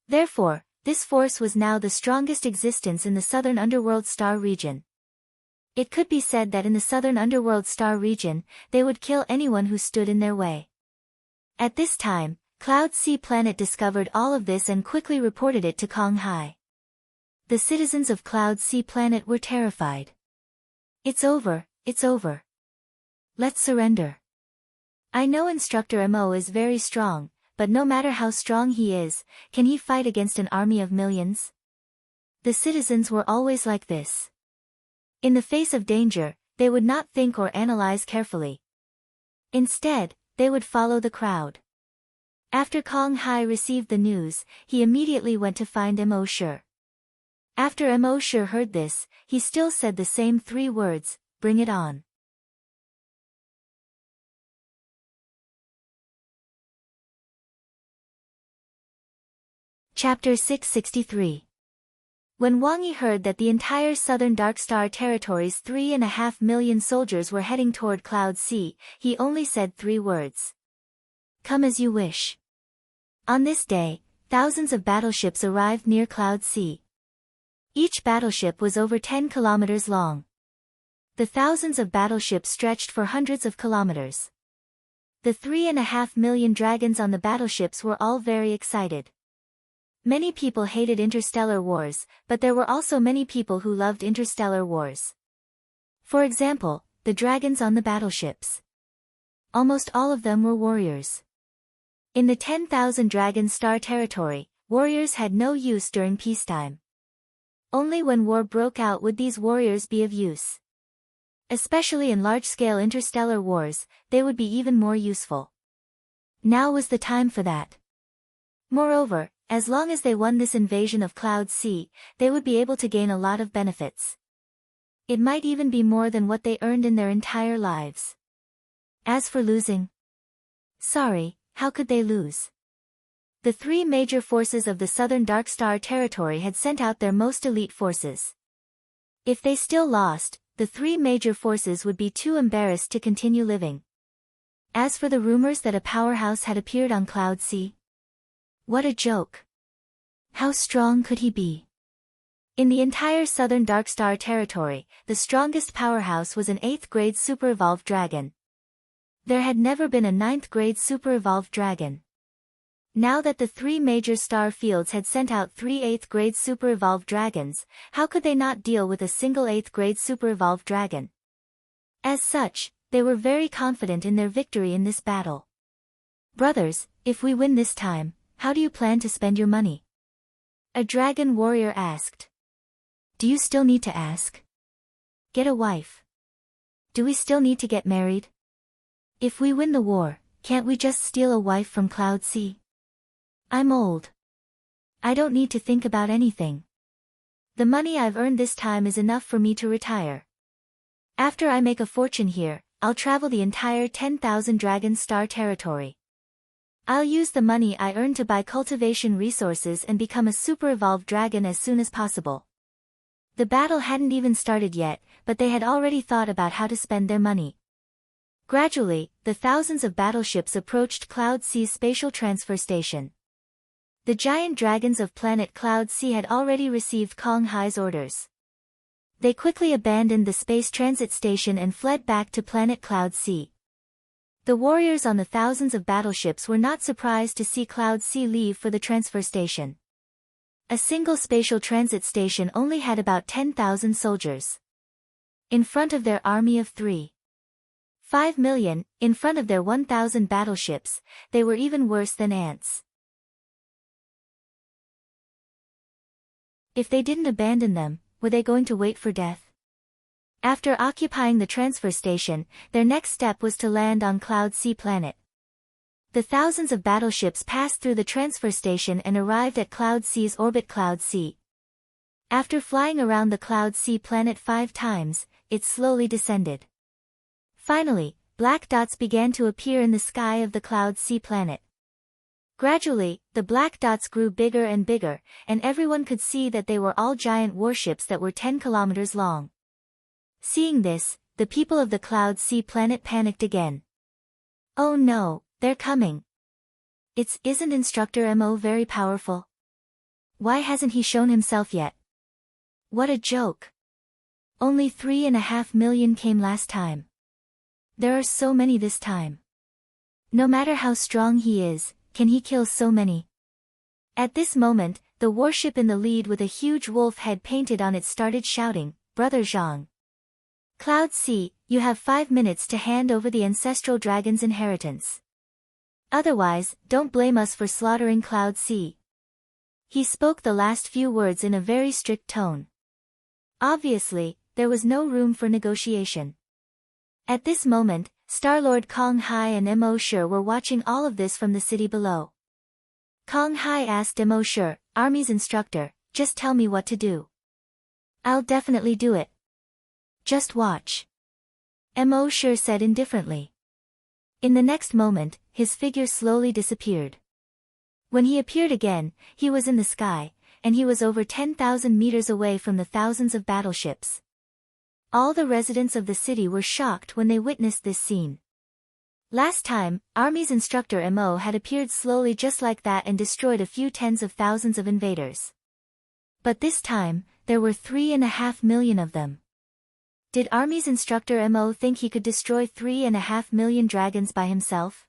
Therefore, this force was now the strongest existence in the southern underworld star region. It could be said that in the southern underworld star region, they would kill anyone who stood in their way. At this time, Cloud Sea Planet discovered all of this and quickly reported it to Kong Hai. The citizens of Cloud Sea Planet were terrified. It's over, it's over. Let's surrender. I know Instructor Mo is very strong, but no matter how strong he is, can he fight against an army of millions? The citizens were always like this. In the face of danger, they would not think or analyze carefully. Instead, they would follow the crowd. After Kong Hai received the news, he immediately went to find Mo Shi. After Mo Shi heard this, he still said the same 3 words, "Bring it on." Chapter 663. When Wang Yi heard that the entire southern Dark Star territory's 3.5 million soldiers were heading toward Cloud Sea, he only said 3 words. Come as you wish. On this day, thousands of battleships arrived near Cloud Sea. Each battleship was over 10 kilometers long. The thousands of battleships stretched for hundreds of kilometers. The 3.5 million dragons on the battleships were all very excited. Many people hated interstellar wars, but there were also many people who loved interstellar wars. For example, the dragons on the battleships. Almost all of them were warriors. In the 10,000 dragon star territory, warriors had no use during peacetime. Only when war broke out would these warriors be of use. Especially in large-scale interstellar wars, they would be even more useful. Now was the time for that. Moreover, as long as they won this invasion of Cloud Sea, they would be able to gain a lot of benefits. It might even be more than what they earned in their entire lives. As for losing, sorry, how could they lose? The three major forces of the Southern Dark Star territory had sent out their most elite forces. If they still lost, the three major forces would be too embarrassed to continue living. As for the rumors that a powerhouse had appeared on Cloud Sea, what a joke! How strong could he be? In the entire Southern Dark Star territory, the strongest powerhouse was an 8th grade super-evolved dragon. There had never been a 9th grade super-evolved dragon. Now that the three major star fields had sent out 3 8th grade super-evolved dragons, how could they not deal with a single 8th grade super-evolved dragon? As such, they were very confident in their victory in this battle. Brothers, if we win this time, how do you plan to spend your money? A dragon warrior asked. Do you still need to ask? Get a wife. Do we still need to get married? If we win the war, can't we just steal a wife from Cloud Sea? I'm old. I don't need to think about anything. The money I've earned this time is enough for me to retire. After I make a fortune here, I'll travel the entire 10,000 Dragon Star territory. I'll use the money I earn to buy cultivation resources and become a super-evolved dragon as soon as possible. The battle hadn't even started yet, but they had already thought about how to spend their money. Gradually, the thousands of battleships approached Cloud Sea's spatial transfer station. The giant dragons of planet Cloud Sea had already received Kong Hai's orders. They quickly abandoned the space transit station and fled back to planet Cloud Sea. The warriors on the thousands of battleships were not surprised to see Cloud Sea leave for the transfer station. A single spatial transit station only had about 10,000 soldiers. In front of their army of 3.5 million, in front of their 1,000 battleships, they were even worse than ants. If they didn't abandon them, were they going to wait for death? After occupying the transfer station, their next step was to land on Cloud Sea planet. The thousands of battleships passed through the transfer station and arrived at Cloud Sea's orbit. Cloud Sea. After flying around the Cloud Sea planet 5 times, it slowly descended. Finally, black dots began to appear in the sky of the Cloud Sea planet. Gradually, the black dots grew bigger and bigger, and everyone could see that they were all giant warships that were 10 kilometers long. Seeing this, the people of the Cloud Sea planet panicked again. Oh no, they're coming. Isn't Instructor Mo very powerful? Why hasn't he shown himself yet? What a joke. Only 3.5 million came last time. There are so many this time. No matter how strong he is, can he kill so many? At this moment, the warship in the lead with a huge wolf head painted on it started shouting, Brother Zhang. Cloud Sea, you have 5 minutes to hand over the ancestral dragon's inheritance. Otherwise, don't blame us for slaughtering Cloud Sea. He spoke the last few words in a very strict tone. Obviously, there was no room for negotiation. At this moment, Star-Lord Kong Hai and Mo Shi were watching all of this from the city below. Kong Hai asked Mo Shi, Army's instructor, just tell me what to do. I'll definitely do it. Just watch. Mo Shi said indifferently. In the next moment, his figure slowly disappeared. When he appeared again, he was in the sky, and he was over 10,000 meters away from the thousands of battleships. All the residents of the city were shocked when they witnessed this scene. Last time, Army's instructor Mo had appeared slowly just like that and destroyed a few tens of thousands of invaders. But this time, there were 3.5 million of them. Did Army's instructor Mo think he could destroy 3.5 million dragons by himself?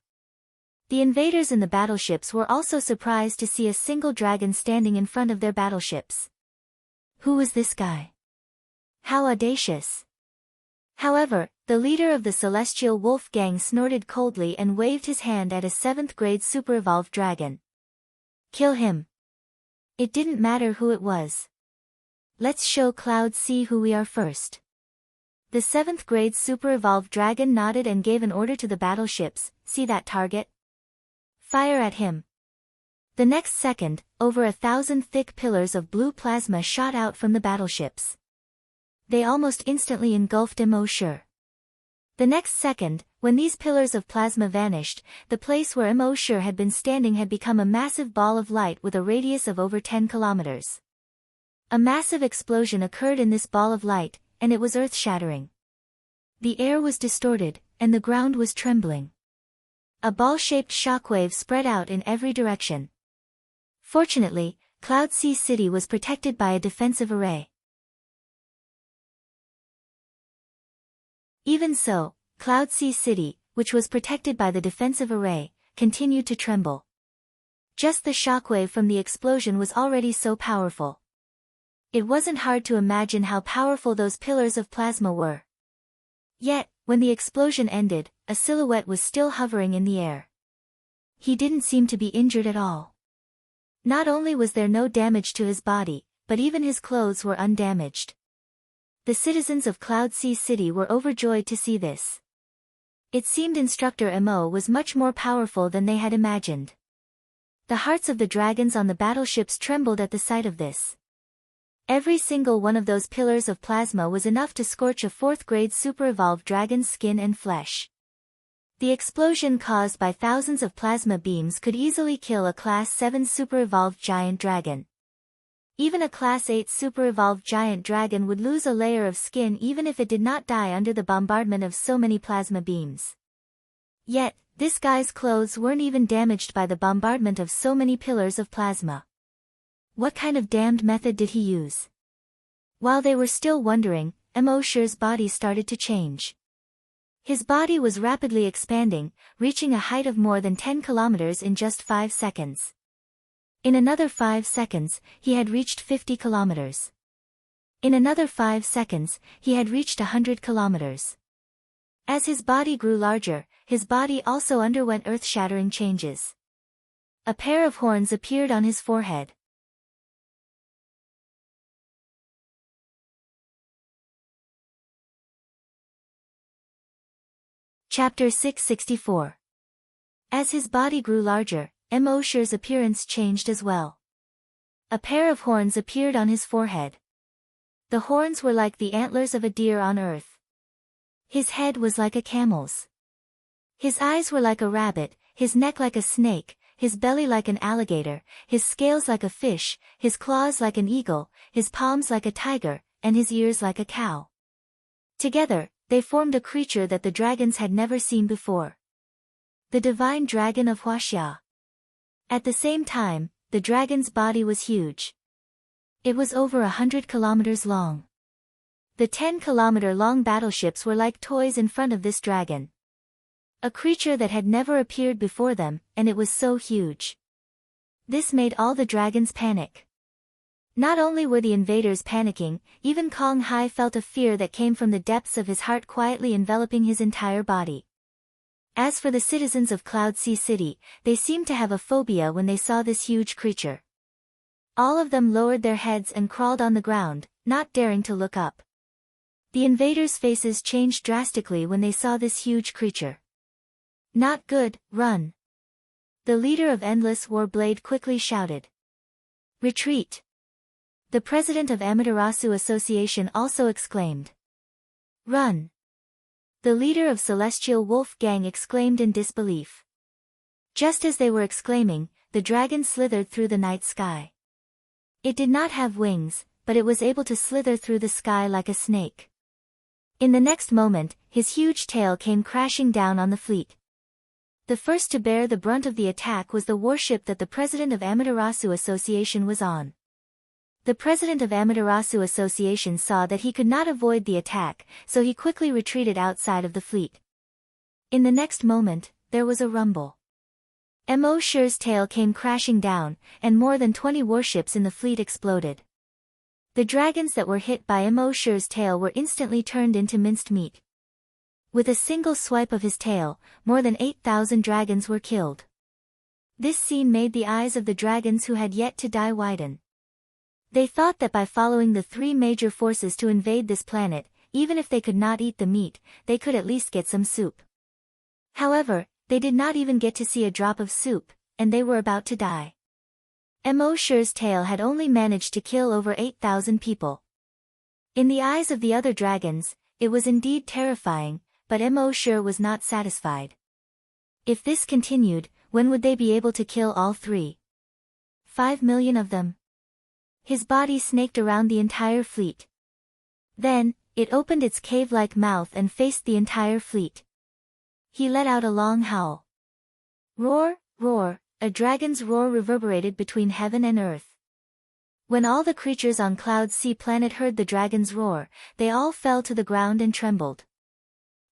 The invaders in the battleships were also surprised to see a single dragon standing in front of their battleships. Who was this guy? How audacious! However, the leader of the Celestial Wolf Gang snorted coldly and waved his hand at a 7th grade super-evolved dragon. Kill him. It didn't matter who it was. Let's show Cloud C who we are first. The 7th grade super-evolved dragon nodded and gave an order to the battleships. See that target? Fire at him. The next second, over 1,000 thick pillars of blue plasma shot out from the battleships. They almost instantly engulfed Immortal. The next second, when these pillars of plasma vanished, the place where Immortal had been standing had become a massive ball of light with a radius of over 10 kilometers. A massive explosion occurred in this ball of light, and it was earth-shattering. The air was distorted, and the ground was trembling. A ball-shaped shockwave spread out in every direction. Fortunately, Cloud C City was protected by a defensive array. Even so, Cloud C City, which was protected by the defensive array, continued to tremble. Just the shockwave from the explosion was already so powerful. It wasn't hard to imagine how powerful those pillars of plasma were. Yet, when the explosion ended, a silhouette was still hovering in the air. He didn't seem to be injured at all. Not only was there no damage to his body, but even his clothes were undamaged. The citizens of Cloud C City were overjoyed to see this. It seemed Instructor Mo was much more powerful than they had imagined. The hearts of the dragons on the battleships trembled at the sight of this. Every single one of those pillars of plasma was enough to scorch a 4th grade super-evolved dragon's skin and flesh. The explosion caused by thousands of plasma beams could easily kill a Class 7 super-evolved giant dragon. Even a Class 8 super-evolved giant dragon would lose a layer of skin even if it did not die under the bombardment of so many plasma beams. Yet, this guy's clothes weren't even damaged by the bombardment of so many pillars of plasma. What kind of damned method did he use? While they were still wondering, Immortal's body started to change. His body was rapidly expanding, reaching a height of more than 10 kilometers in just 5 seconds. In another 5 seconds, he had reached 50 kilometers. In another 5 seconds, he had reached 100 kilometers. As his body grew larger, his body also underwent earth-shattering changes. A pair of horns appeared on his forehead. Chapter 664. As his body grew larger, Immortal's appearance changed as well. A pair of horns appeared on his forehead. The horns were like the antlers of a deer on earth. His head was like a camel's. His eyes were like a rabbit, his neck like a snake, his belly like an alligator, his scales like a fish, his claws like an eagle, his palms like a tiger, and his ears like a cow. Together, they formed a creature that the dragons had never seen before. The divine dragon of Huaxia. At the same time, the dragon's body was huge. It was over 100 kilometers long. The 10-kilometer-long battleships were like toys in front of this dragon. A creature that had never appeared before them, and it was so huge. This made all the dragons panic. Not only were the invaders panicking, even Kong Hai felt a fear that came from the depths of his heart quietly enveloping his entire body. As for the citizens of Cloud C City, they seemed to have a phobia when they saw this huge creature. All of them lowered their heads and crawled on the ground, not daring to look up. The invaders' faces changed drastically when they saw this huge creature. Not good, run. The leader of Endless War Blade quickly shouted. Retreat. The president of Amaterasu Association also exclaimed. Run. The leader of Celestial Wolf Gang exclaimed in disbelief. Just as they were exclaiming, the dragon slithered through the night sky. It did not have wings, but it was able to slither through the sky like a snake. In the next moment, his huge tail came crashing down on the fleet. The first to bear the brunt of the attack was the warship that the president of Amaterasu Association was on. The president of Amaterasu Association saw that he could not avoid the attack, so he quickly retreated outside of the fleet. In the next moment, there was a rumble. Immortal's tail came crashing down, and more than 20 warships in the fleet exploded. The dragons that were hit by Immortal's tail were instantly turned into minced meat. With a single swipe of his tail, more than 8,000 dragons were killed. This scene made the eyes of the dragons who had yet to die widen. They thought that by following the three major forces to invade this planet, even if they could not eat the meat, they could at least get some soup. However, they did not even get to see a drop of soup, and they were about to die. Emoshure's tail had only managed to kill over 8,000 people. In the eyes of the other dragons, it was indeed terrifying, but Emoshure was not satisfied. If this continued, when would they be able to kill all 5 million of them? His body snaked around the entire fleet. Then, it opened its cave-like mouth and faced the entire fleet. He let out a long howl. Roar, roar, a dragon's roar reverberated between heaven and earth. When all the creatures on Cloud Sea Planet heard the dragon's roar, they all fell to the ground and trembled.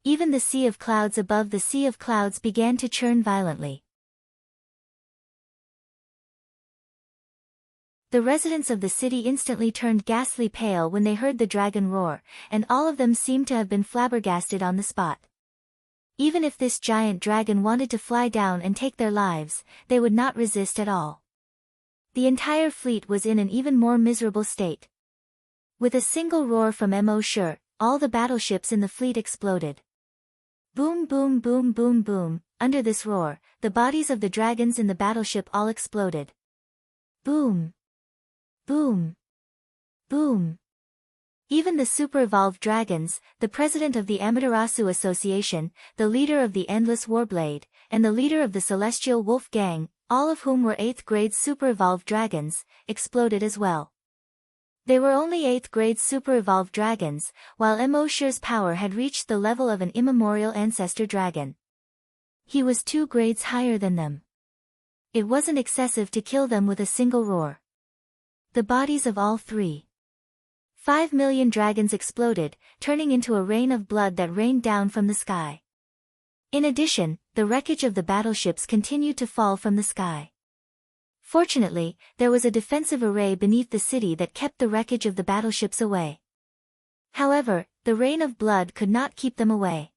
Even the sea of clouds above the sea of clouds began to churn violently. The residents of the city instantly turned ghastly pale when they heard the dragon roar, and all of them seemed to have been flabbergasted on the spot. Even if this giant dragon wanted to fly down and take their lives, they would not resist at all. The entire fleet was in an even more miserable state. With a single roar from Emoshure, all the battleships in the fleet exploded. Boom boom boom boom boom, under this roar, the bodies of the dragons in the battleship all exploded. Boom. Boom. Boom. Even the super-evolved dragons, the president of the Amaterasu Association, the leader of the Endless Warblade, and the leader of the Celestial Wolf Gang, all of whom were 8th grade super-evolved dragons, exploded as well. They were only 8th grade super-evolved dragons, while Emoshure's power had reached the level of an immemorial ancestor dragon. He was 2 grades higher than them. It wasn't excessive to kill them with a single roar. The bodies of all 5 million dragons exploded, turning into a rain of blood that rained down from the sky. In addition, the wreckage of the battleships continued to fall from the sky. Fortunately, there was a defensive array beneath the city that kept the wreckage of the battleships away. However, the rain of blood could not keep them away.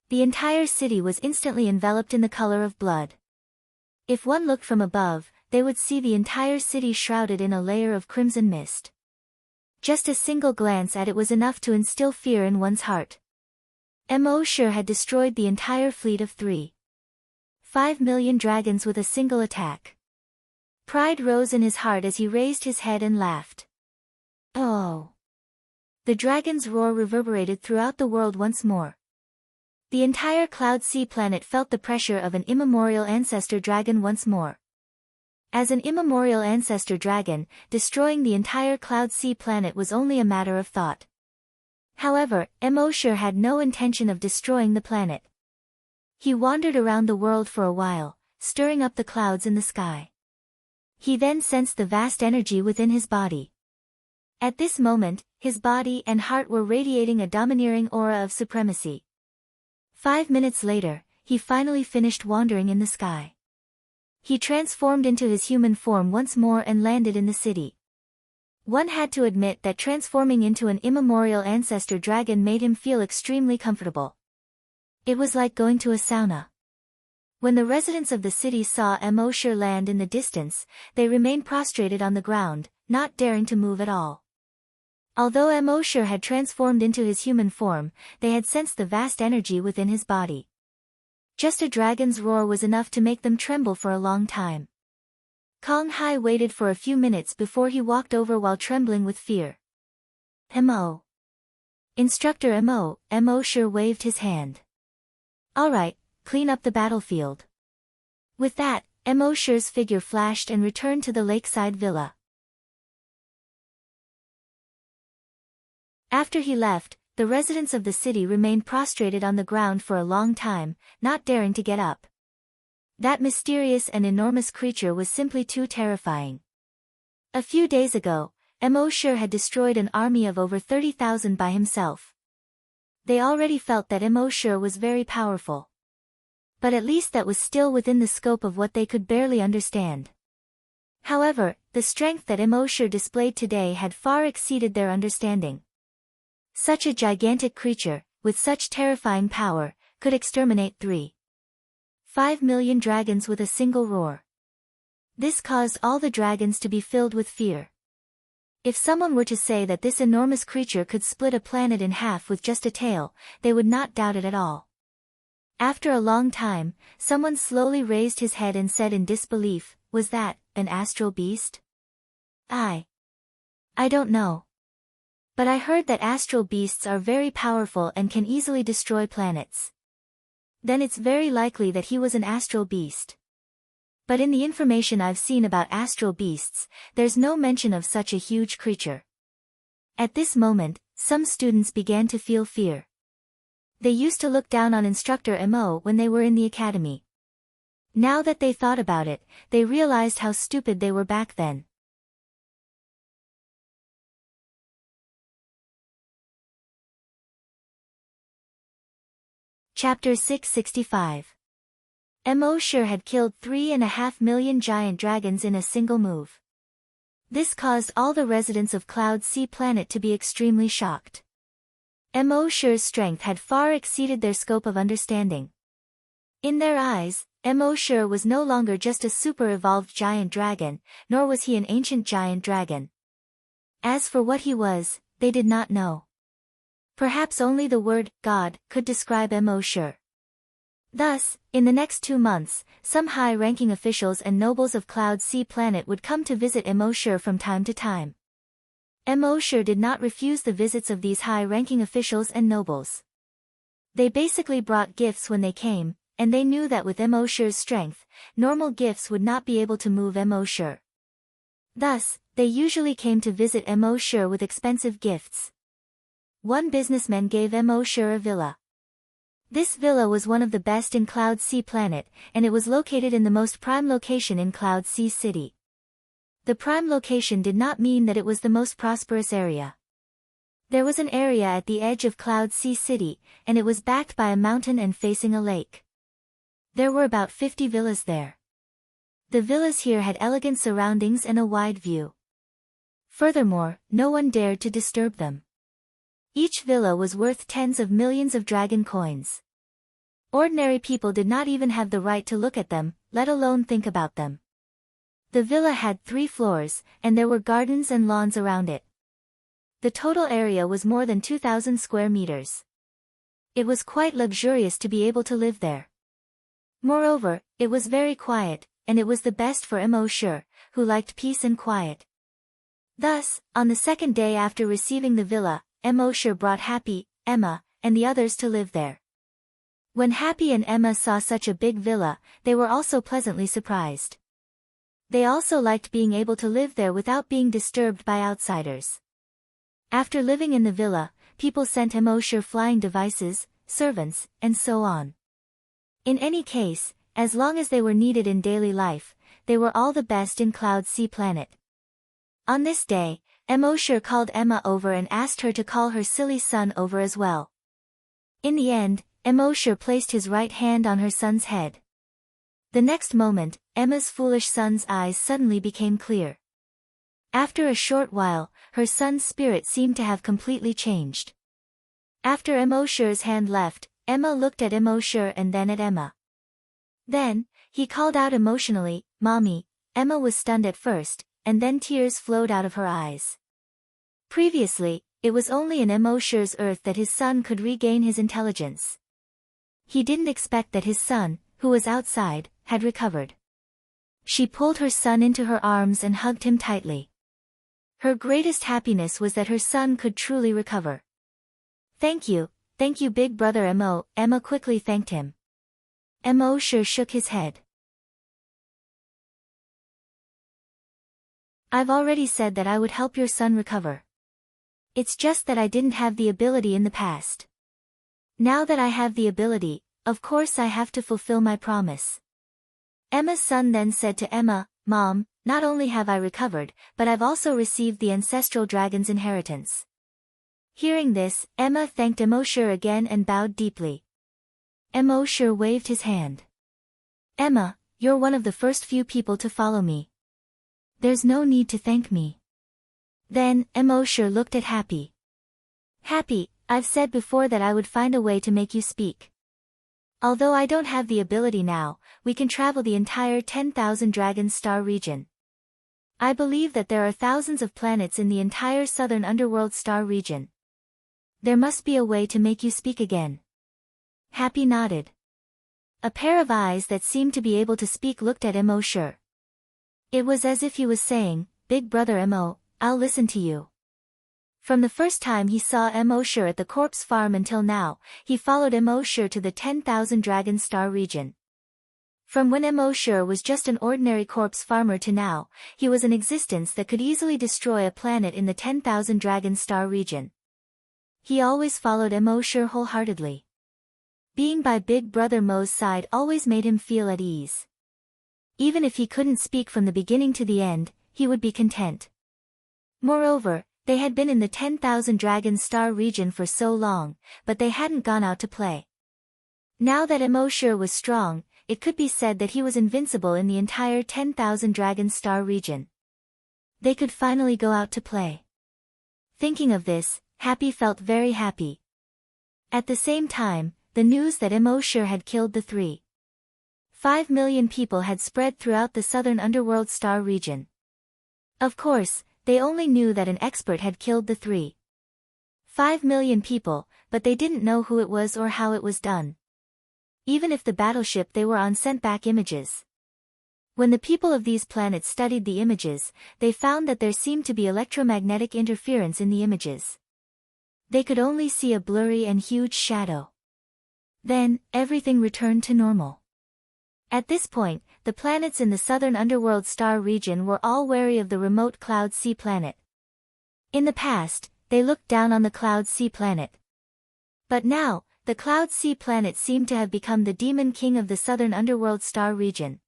The entire city was instantly enveloped in the color of blood. If one looked from above, they would see the entire city shrouded in a layer of crimson mist. Just a single glance at it was enough to instill fear in one's heart. Emoshure had destroyed the entire fleet of 5 million dragons with a single attack. Pride rose in his heart as he raised his head and laughed. Oh! The dragon's roar reverberated throughout the world once more. The entire Cloud Sea Planet felt the pressure of an immemorial ancestor dragon once more. As an immemorial ancestor dragon, destroying the entire Cloud Sea Planet was only a matter of thought. However, Emoshure had no intention of destroying the planet. He wandered around the world for a while, stirring up the clouds in the sky. He then sensed the vast energy within his body. At this moment, his body and heart were radiating a domineering aura of supremacy. 5 minutes later, he finally finished wandering in the sky. He transformed into his human form once more and landed in the city. One had to admit that transforming into an immemorial ancestor dragon made him feel extremely comfortable. It was like going to a sauna. When the residents of the city saw Emoshure land in the distance, they remained prostrated on the ground, not daring to move at all. Although Emoshure had transformed into his human form, they had sensed the vast energy within his body. Just a dragon's roar was enough to make them tremble for a long time. Kong Hai waited for a few minutes before he walked over while trembling with fear. Emo. Instructor Emo, Emoshure waved his hand. Alright, clean up the battlefield. With that, Emoshure's figure flashed and returned to the lakeside villa. After he left, the residents of the city remained prostrated on the ground for a long time, not daring to get up. That mysterious and enormous creature was simply too terrifying. A few days ago, Emoshure had destroyed an army of over 30,000 by himself. They already felt that Emoshure was very powerful. But at least that was still within the scope of what they could barely understand. However, the strength that Emoshure displayed today had far exceeded their understanding. Such a gigantic creature, with such terrifying power, could exterminate 5 million dragons with a single roar. This caused all the dragons to be filled with fear. If someone were to say that this enormous creature could split a planet in half with just a tail, they would not doubt it at all. After a long time, someone slowly raised his head and said in disbelief, "Was that an astral beast?" I don't know. But I heard that astral beasts are very powerful and can easily destroy planets. Then it's very likely that he was an astral beast. But in the information I've seen about astral beasts, there's no mention of such a huge creature. At this moment, some students began to feel fear. They used to look down on instructor Mo when they were in the academy. Now that they thought about it, they realized how stupid they were back then. Chapter 665. Mo sure had killed 3.5 million giant dragons in a single move. This caused all the residents of Cloud Sea Planet to be extremely shocked. Mo sure's strength had far exceeded their scope of understanding. In their eyes, Mo sure was no longer just a super-evolved giant dragon, nor was he an ancient giant dragon. As for what he was, they did not know. Perhaps only the word, God, could describe Mo sure. Thus, in the next 2 months, some high-ranking officials and nobles of Cloud Sea Planet would come to visit Mo sure from time to time. Mo sure did not refuse the visits of these high-ranking officials and nobles. They basically brought gifts when they came, and they knew that with Mo sure's strength, normal gifts would not be able to move Mo sure. Thus, they usually came to visit Mo sure with expensive gifts. One businessman gave Mo sure a villa. This villa was one of the best in Cloud Sea Planet, and it was located in the most prime location in Cloud Sea City. The prime location did not mean that it was the most prosperous area. There was an area at the edge of Cloud Sea City, and it was backed by a mountain and facing a lake. There were about 50 villas there. The villas here had elegant surroundings and a wide view. Furthermore, no one dared to disturb them. Each villa was worth tens of millions of dragon coins. Ordinary people did not even have the right to look at them, let alone think about them. The villa had 3 floors, and there were gardens and lawns around it. The total area was more than 2,000 square meters. It was quite luxurious to be able to live there. Moreover, it was very quiet, and it was the best for Mo sure, who liked peace and quiet. Thus, on the second day after receiving the villa, Mo sure brought Happy, Emma, and the others to live there. When Happy and Emma saw such a big villa, they were also pleasantly surprised. They also liked being able to live there without being disturbed by outsiders. After living in the villa, people sent Mo sure flying devices, servants, and so on. In any case, as long as they were needed in daily life, they were all the best in Cloud Sea Planet. On this day, Mo sure called Emma over and asked her to call her silly son over as well. In the end, Mo sure placed his right hand on her son's head. The next moment, Emma's foolish son's eyes suddenly became clear. After a short while, her son's spirit seemed to have completely changed. After Mo sure's hand left, Emma looked at Mo sure and then at Emma. Then, he called out emotionally, "Mommy." Emma was stunned at first, and then tears flowed out of her eyes. Previously, it was only in Mo sure's earth that his son could regain his intelligence. He didn't expect that his son, who was outside, had recovered. She pulled her son into her arms and hugged him tightly. Her greatest happiness was that her son could truly recover. Thank you, big brother Mo," Emma quickly thanked him. Mo sure shook his head. "I've already said that I would help your son recover. It's just that I didn't have the ability in the past. Now that I have the ability, of course I have to fulfill my promise." Emma's son then said to Emma, "Mom, not only have I recovered, but I've also received the ancestral dragon's inheritance." Hearing this, Emma thanked Mo sure again and bowed deeply. Mo sure waved his hand. "Emma, you're one of the first few people to follow me. There's no need to thank me." Then, Mo sure looked at Happy. "Happy, I've said before that I would find a way to make you speak. Although I don't have the ability now, we can travel the entire 10,000 Dragon Star region. I believe that there are thousands of planets in the entire southern underworld star region. There must be a way to make you speak again. Happy nodded. A pair of eyes that seemed to be able to speak looked at Immortal. It was as if he was saying, "Big brother Immortal, I'll listen to you." From the first time he saw Immortal at the corpse farm until now, he followed Immortal to the 10,000 Dragon Star region. From when Immortal was just an ordinary corpse farmer to now, he was an existence that could easily destroy a planet in the 10,000 Dragon Star region. He always followed Immortal wholeheartedly. Being by Big Brother Mo's side always made him feel at ease. Even if he couldn't speak from the beginning to the end, he would be content. Moreover, they had been in the 10,000 Dragon Star region for so long, but they hadn't gone out to play. Now that Immortal was strong, it could be said that he was invincible in the entire 10,000 Dragon Star region. They could finally go out to play. Thinking of this, Happy felt very happy. At the same time, the news that Immortal had killed the 3.5 million people had spread throughout the southern underworld star region. Of course, they only knew that an expert had killed the 3.5 million people, but they didn't know who it was or how it was done. Even if the battleship they were on sent back images. When the people of these planets studied the images, they found that there seemed to be electromagnetic interference in the images. They could only see a blurry and huge shadow. Then, everything returned to normal. At this point, the planets in the southern underworld star region were all wary of the remote Cloud Sea planet. In the past, they looked down on the Cloud Sea planet. But now, the Cloud Sea planet seemed to have become the demon king of the southern underworld star region.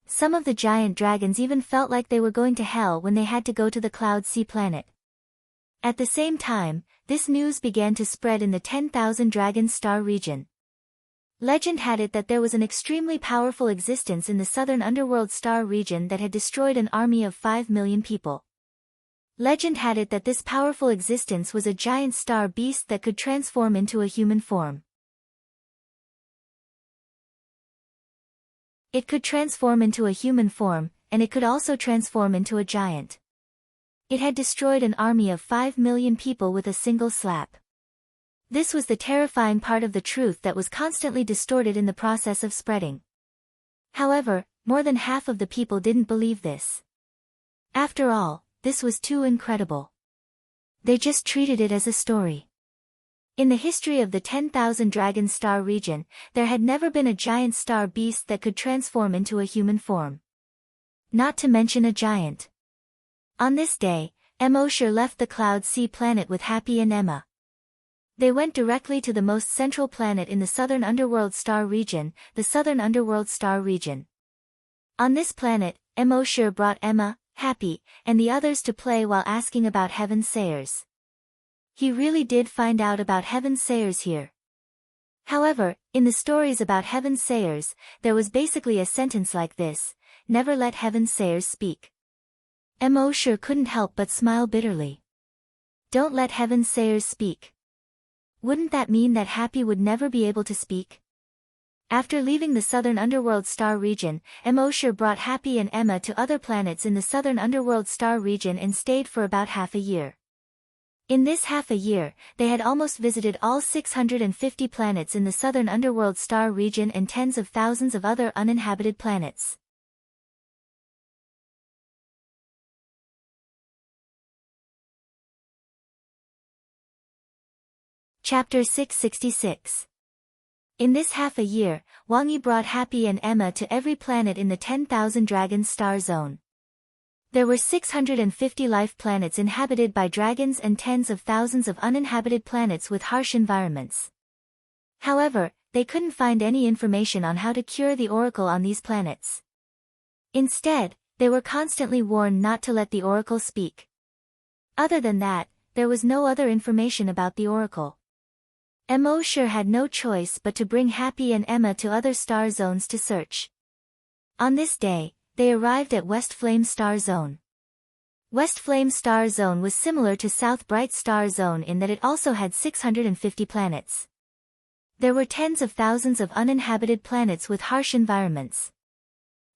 Some of the giant dragons even felt like they were going to hell when they had to go to the Cloud Sea planet. At the same time, this news began to spread in the 10,000 Dragon Star region. Legend had it that there was an extremely powerful existence in the southern underworld star region that had destroyed an army of 5 million people. Legend had it that this powerful existence was a giant star beast that could transform into a human form. It could transform into a human form, and it could also transform into a giant. It had destroyed an army of 5 million people with a single slap. This was the terrifying part of the truth that was constantly distorted in the process of spreading. However, more than half of the people didn't believe this. After all, this was too incredible. They just treated it as a story. In the history of the 10,000 Dragon Star region, there had never been a giant star beast that could transform into a human form. Not to mention a giant. On this day, Immortal left the Cloud Sea planet with Happy and Emma. They went directly to the most central planet in the southern underworld star region, the southern underworld star region. On this planet, Immortal brought Emma, Happy, and the others to play while asking about Heaven's Sayers. He really did find out about Heaven's Sayers here. However, in the stories about Heaven's Sayers, there was basically a sentence like this: never let Heaven's Sayers speak. Immortal couldn't help but smile bitterly. Don't let Heaven's Sayers speak. Wouldn't that mean that Happy would never be able to speak? After leaving the southern underworld star region, Immortal brought Happy and Emma to other planets in the southern underworld star region and stayed for about half a year. In this half a year, they had almost visited all 650 planets in the southern underworld star region and tens of thousands of other uninhabited planets. Chapter 666. In this half a year, Wang Yi brought Happy and Emma to every planet in the 10,000 Dragon Star Zone. There were 650 life planets inhabited by dragons and tens of thousands of uninhabited planets with harsh environments. However, they couldn't find any information on how to cure the oracle on these planets. Instead, they were constantly warned not to let the oracle speak. Other than that, there was no other information about the oracle. Immortal had no choice but to bring Happy and Emma to other star zones to search. On this day, they arrived at West Flame Star Zone. West Flame Star Zone was similar to South Bright Star Zone in that it also had 650 planets. There were tens of thousands of uninhabited planets with harsh environments.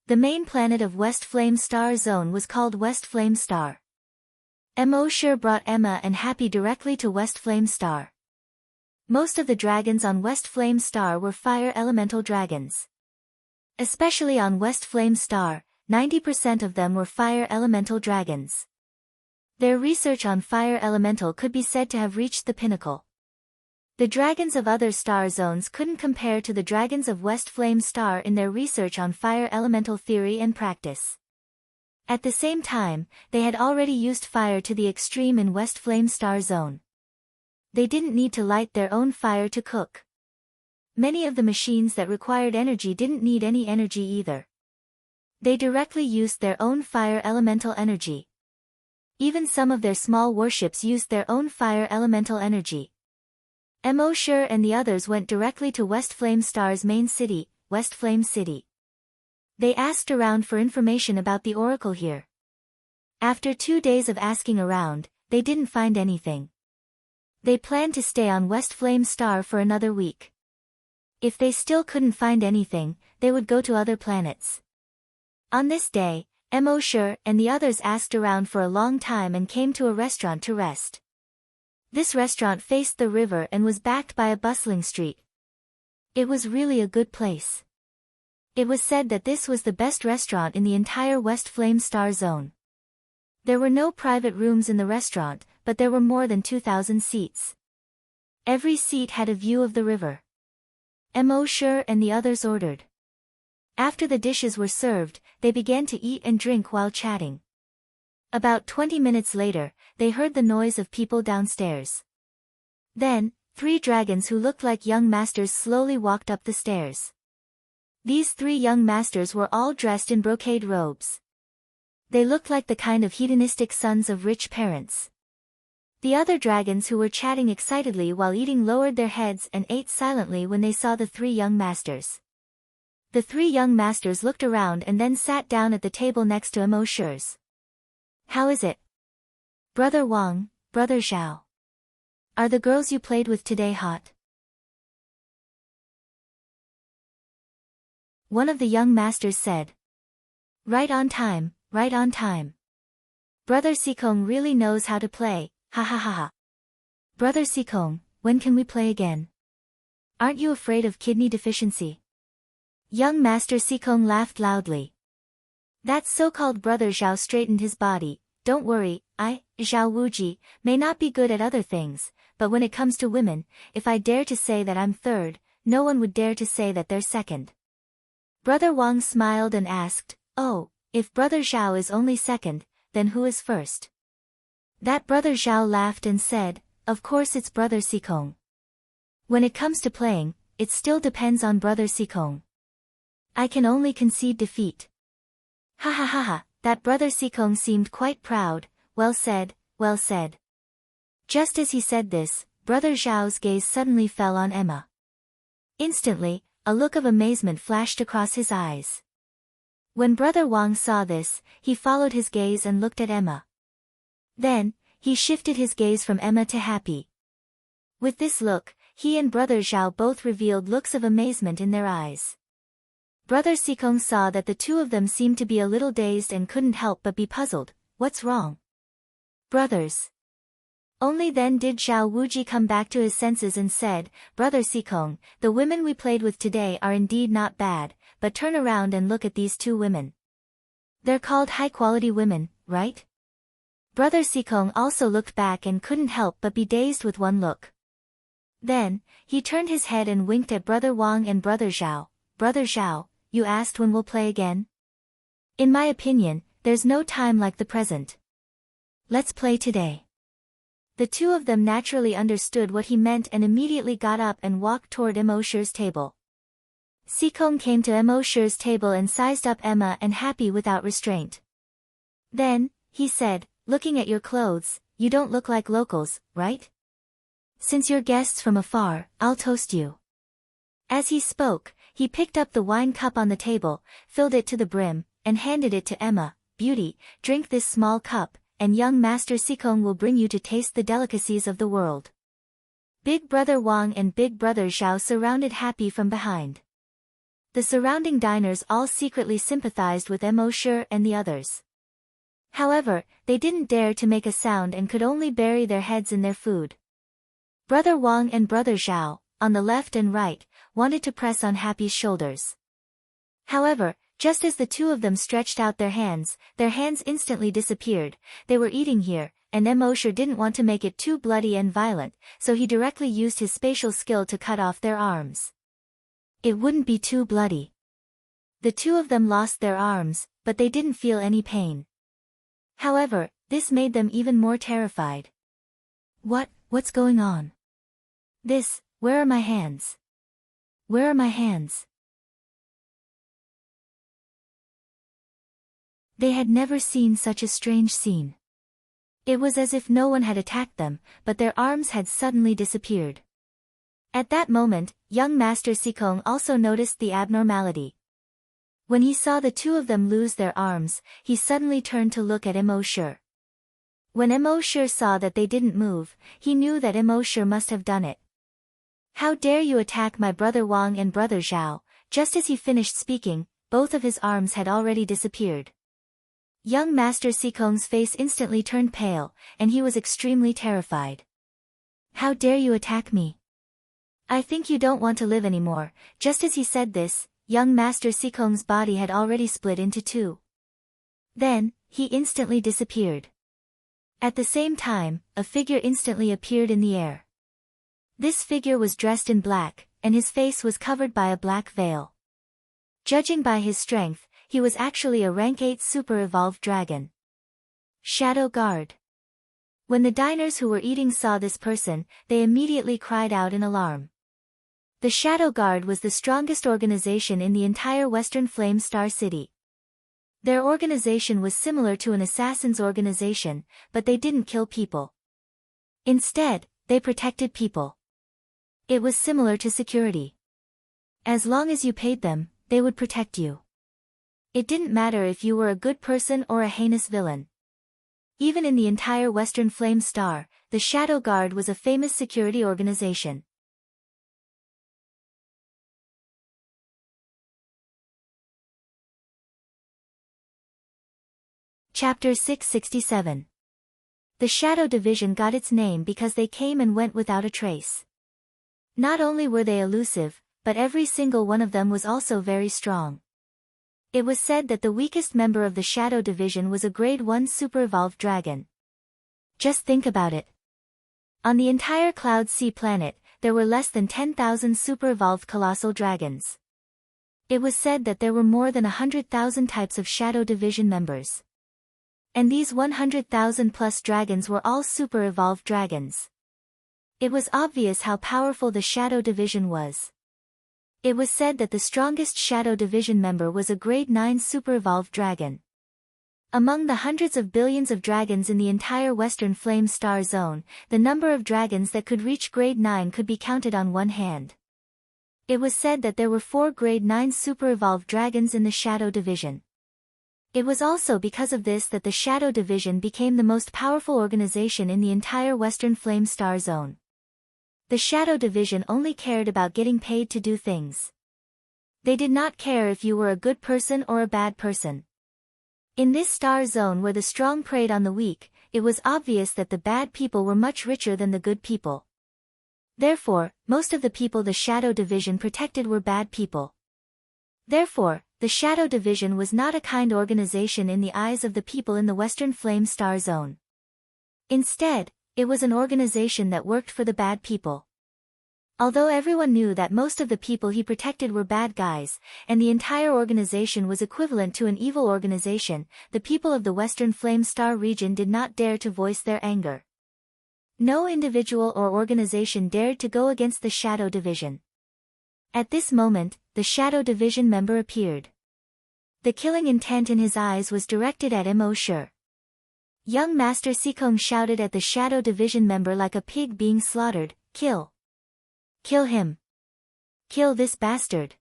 The main planet of West Flame Star Zone was called West Flame Star. Sure brought Emma and Happy directly to West Flame Star. Most of the dragons on West Flame Star were fire elemental dragons. Especially on West Flame Star, 90% of them were fire elemental dragons. Their research on fire elemental could be said to have reached the pinnacle. The dragons of other star zones couldn't compare to the dragons of West Flame Star in their research on fire elemental theory and practice. At the same time, they had already used fire to the extreme in West Flame Star Zone. They didn't need to light their own fire to cook. Many of the machines that required energy didn't need any energy either. They directly used their own fire elemental energy. Even some of their small warships used their own fire elemental energy. Sure and the others went directly to West Flame Star's main city, West Flame City. They asked around for information about the oracle here. After 2 days of asking around, they didn't find anything. They planned to stay on West Flame Star for another week. If they still couldn't find anything, they would go to other planets. On this day, Sure and the others asked around for a long time and came to a restaurant to rest. This restaurant faced the river and was backed by a bustling street. It was really a good place. It was said that this was the best restaurant in the entire West Flame Star Zone. There were no private rooms in the restaurant, but there were more than 2,000 seats. Every seat had a view of the river. Sure and the others ordered. After the dishes were served, they began to eat and drink while chatting. About 20 minutes later, they heard the noise of people downstairs. Then, 3 dragons who looked like young masters slowly walked up the stairs. These 3 young masters were all dressed in brocade robes. They looked like the kind of hedonistic sons of rich parents. The other dragons who were chatting excitedly while eating lowered their heads and ate silently when they saw the 3 young masters. The 3 young masters looked around and then sat down at the table next to Sure's. "How is it? Brother Wang, Brother Zhao. Are the girls you played with today hot?" One of the young masters said. Right on time, right on time. Brother Sikong really knows how to play, ha ha ha ha. Brother Sikong, when can we play again? Aren't you afraid of kidney deficiency? Young Master Sikong laughed loudly. That so-called Brother Zhao straightened his body. "Don't worry, Zhao Wuji, may not be good at other things, but when it comes to women, if I dare to say that I'm third, no one would dare to say that they're second." Brother Wang smiled and asked, "Oh, if Brother Zhao is only second, then who is first?" That Brother Zhao laughed and said, "Of course it's Brother Sikong. When it comes to playing, it still depends on Brother Sikong. I can only concede defeat." Ha ha ha ha, that Brother Sikong seemed quite proud. Well said, well said. Just as he said this, Brother Zhao's gaze suddenly fell on Emma. Instantly, a look of amazement flashed across his eyes. When Brother Wang saw this, he followed his gaze and looked at Emma. Then, he shifted his gaze from Emma to Happy. With this look, he and Brother Zhao both revealed looks of amazement in their eyes. Brother Sikong saw that the 2 of them seemed to be a little dazed and couldn't help but be puzzled. What's wrong? Brothers. Only then did Zhao Wuji come back to his senses and said, "Brother Sikong, the women we played with today are indeed not bad, but turn around and look at these 2 women. They're called high-quality women, right?" Brother Sikong also looked back and couldn't help but be dazed with one look. Then, he turned his head and winked at Brother Wang and Brother Zhao. "Brother Zhao, you asked when we'll play again? In my opinion, there's no time like the present. Let's play today." The 2 of them naturally understood what he meant and immediately got up and walked toward Sure's table. Sikong came to Sure's table and sized up Emma and Happy without restraint. Then, he said, "Looking at your clothes, you don't look like locals, right? Since you're guests from afar, I'll toast you." As he spoke, he picked up the wine cup on the table, filled it to the brim, and handed it to Emma. "Beauty, drink this small cup, and young Master Sikong will bring you to taste the delicacies of the world." Big Brother Wang and Big Brother Zhao surrounded Happy from behind. The surrounding diners all secretly sympathized with Mo and the others. However, they didn't dare to make a sound and could only bury their heads in their food. Brother Wang and Brother Zhao, on the left and right, wanted to press on Happy's shoulders. However, just as the two of them stretched out their hands instantly disappeared. They were eating here, and Mo didn't want to make it too bloody and violent, so he directly used his spatial skill to cut off their arms. It wouldn't be too bloody. The two of them lost their arms, but they didn't feel any pain. However, this made them even more terrified. What's going on? Where are my hands? Where are my hands? They had never seen such a strange scene. It was as if no one had attacked them, but their arms had suddenly disappeared. At that moment, young Master Sikong also noticed the abnormality. When he saw the two of them lose their arms, he suddenly turned to look at Mo. When Mo saw that they didn't move, he knew that Mo must have done it. How dare you attack my brother Wang and brother Zhao? Just as he finished speaking, both of his arms had already disappeared. Young Master Sikong's face instantly turned pale, and he was extremely terrified. How dare you attack me? I think you don't want to live anymore. Just as he said this, young Master Sikong's body had already split into two. Then, he instantly disappeared. At the same time, a figure instantly appeared in the air. This figure was dressed in black, and his face was covered by a black veil. Judging by his strength, he was actually a rank 8 super-evolved dragon. Shadow Guard. When the diners who were eating saw this person, they immediately cried out in alarm. The Shadow Guard was the strongest organization in the entire Western Flame Star City. Their organization was similar to an assassin's organization, but they didn't kill people. Instead, they protected people. It was similar to security. As long as you paid them, they would protect you. It didn't matter if you were a good person or a heinous villain. Even in the entire Western Flame Star, the Shadow Guard was a famous security organization. Chapter 667. The Shadow Division got its name because they came and went without a trace. Not only were they elusive, but every single one of them was also very strong. It was said that the weakest member of the Shadow Division was a Grade 1 super-evolved dragon. Just think about it. On the entire Cloud Sea planet, there were less than 10,000 super-evolved colossal dragons. It was said that there were more than 100,000 types of Shadow Division members. And these 100,000 plus dragons were all super-evolved dragons. It was obvious how powerful the Shadow Division was. It was said that the strongest Shadow Division member was a Grade 9 super-evolved dragon. Among the hundreds of billions of dragons in the entire Western Flame Star Zone, the number of dragons that could reach Grade 9 could be counted on one hand. It was said that there were 4 Grade 9 super-evolved dragons in the Shadow Division. It was also because of this that the Shadow Division became the most powerful organization in the entire Western Flame Star Zone. The Shadow Division only cared about getting paid to do things. They did not care if you were a good person or a bad person. In this star zone where the strong preyed on the weak, it was obvious that the bad people were much richer than the good people. Therefore, most of the people the Shadow Division protected were bad people. Therefore, the Shadow Division was not a kind organization in the eyes of the people in the Western Flame Star Zone. Instead, it was an organization that worked for the bad people. Although everyone knew that most of the people he protected were bad guys, and the entire organization was equivalent to an evil organization, the people of the Western Flame Star region did not dare to voice their anger. No individual or organization dared to go against the Shadow Division. At this moment, the Shadow Division member appeared. The killing intent in his eyes was directed at Mo. Young Master Sikong shouted at the Shadow Division member like a pig being slaughtered, "Kill! Kill him! Kill this bastard!"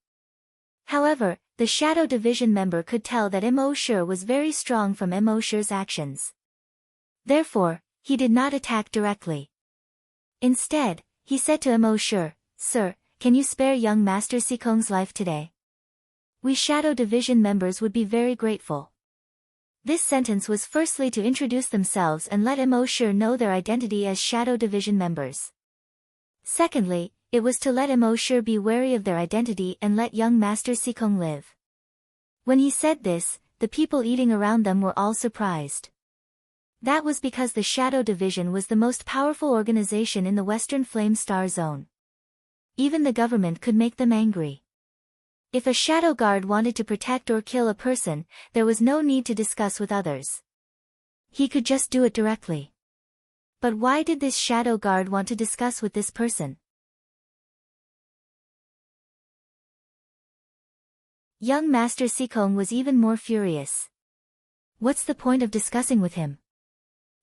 However, the Shadow Division member could tell that Mo was very strong from Mo's actions. Therefore, he did not attack directly. Instead, he said to Mo, "Sir, can you spare young Master Sikong's life today? We Shadow Division members would be very grateful. This sentence was firstly to introduce themselves and let Immortal know their identity as Shadow Division members. Secondly, it was to let Immortal be wary of their identity and let young Master Sikong live. When he said this, the people eating around them were all surprised. That was because the Shadow Division was the most powerful organization in the Western Flame Star Zone. Even the government could make them angry. If a Shadow Guard wanted to protect or kill a person, there was no need to discuss with others. He could just do it directly. But why did this Shadow Guard want to discuss with this person? Young Master Sikong was even more furious. What's the point of discussing with him?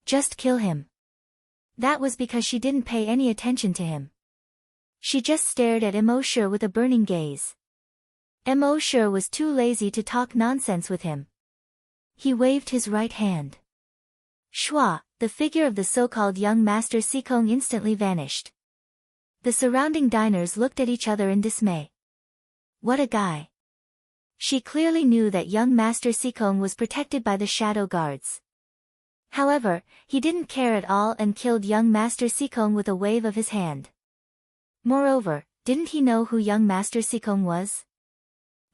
Just kill him. That was because she didn't pay any attention to him. She just stared at Immortal with a burning gaze. Immortal was too lazy to talk nonsense with him. He waved his right hand. Shua, the figure of the so-called young Master Sikong instantly vanished. The surrounding diners looked at each other in dismay. What a guy. She clearly knew that young Master Sikong was protected by the Shadow Guards. However, he didn't care at all and killed young Master Sikong with a wave of his hand. Moreover, didn't he know who young Master Sikong was?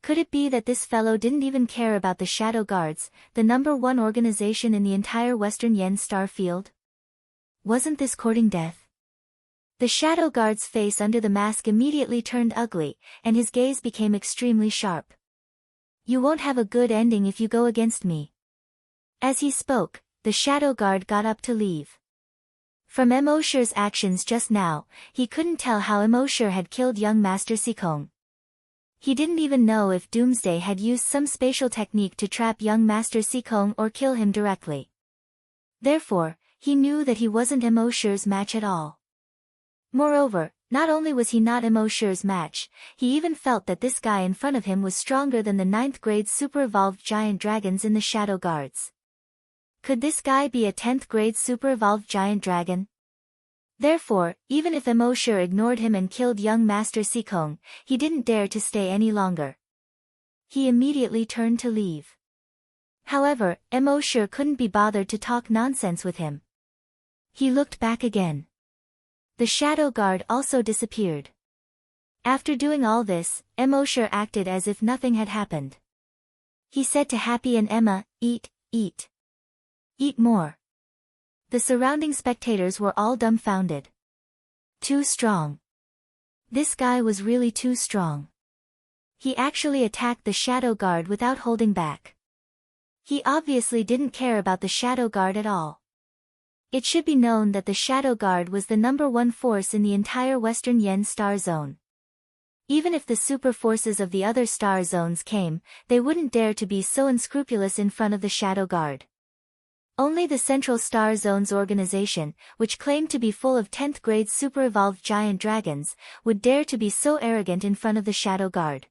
Could it be that this fellow didn't even care about the Shadow Guards, the #1 organization in the entire Western Yen Star field? Wasn't this courting death? The Shadow Guard's face under the mask immediately turned ugly, and his gaze became extremely sharp. You won't have a good ending if you go against me. As he spoke, the Shadow Guard got up to leave. From Immortal's actions just now, he couldn't tell how Immortal had killed young Master Sikong. He didn't even know if Doomsday had used some spatial technique to trap young Master Sikong or kill him directly. Therefore, he knew that he wasn't Immortal's match at all. Moreover, not only was he not Immortal's match, he even felt that this guy in front of him was stronger than the 9th grade super evolved giant dragons in the Shadow Guards. Could this guy be a 10th grade super evolved giant dragon? Therefore, even if Immortal ignored him and killed young Master Sikong, he didn't dare to stay any longer. He immediately turned to leave. However, Immortal couldn't be bothered to talk nonsense with him. He looked back again. The Shadow Guard also disappeared. After doing all this, Immortal acted as if nothing had happened. He said to Happy and Emma, "Eat, eat. Eat more." The surrounding spectators were all dumbfounded. Too strong. This guy was really too strong. He actually attacked the Shadow Guard without holding back. He obviously didn't care about the Shadow Guard at all. It should be known that the Shadow Guard was the #1 force in the entire Western Yen Star Zone. Even if the super forces of the other star zones came, they wouldn't dare to be so unscrupulous in front of the Shadow Guard. Only the Central Star Zone's organization, which claimed to be full of 10th grade super evolved giant dragons, would dare to be so arrogant in front of the Shadow Guard.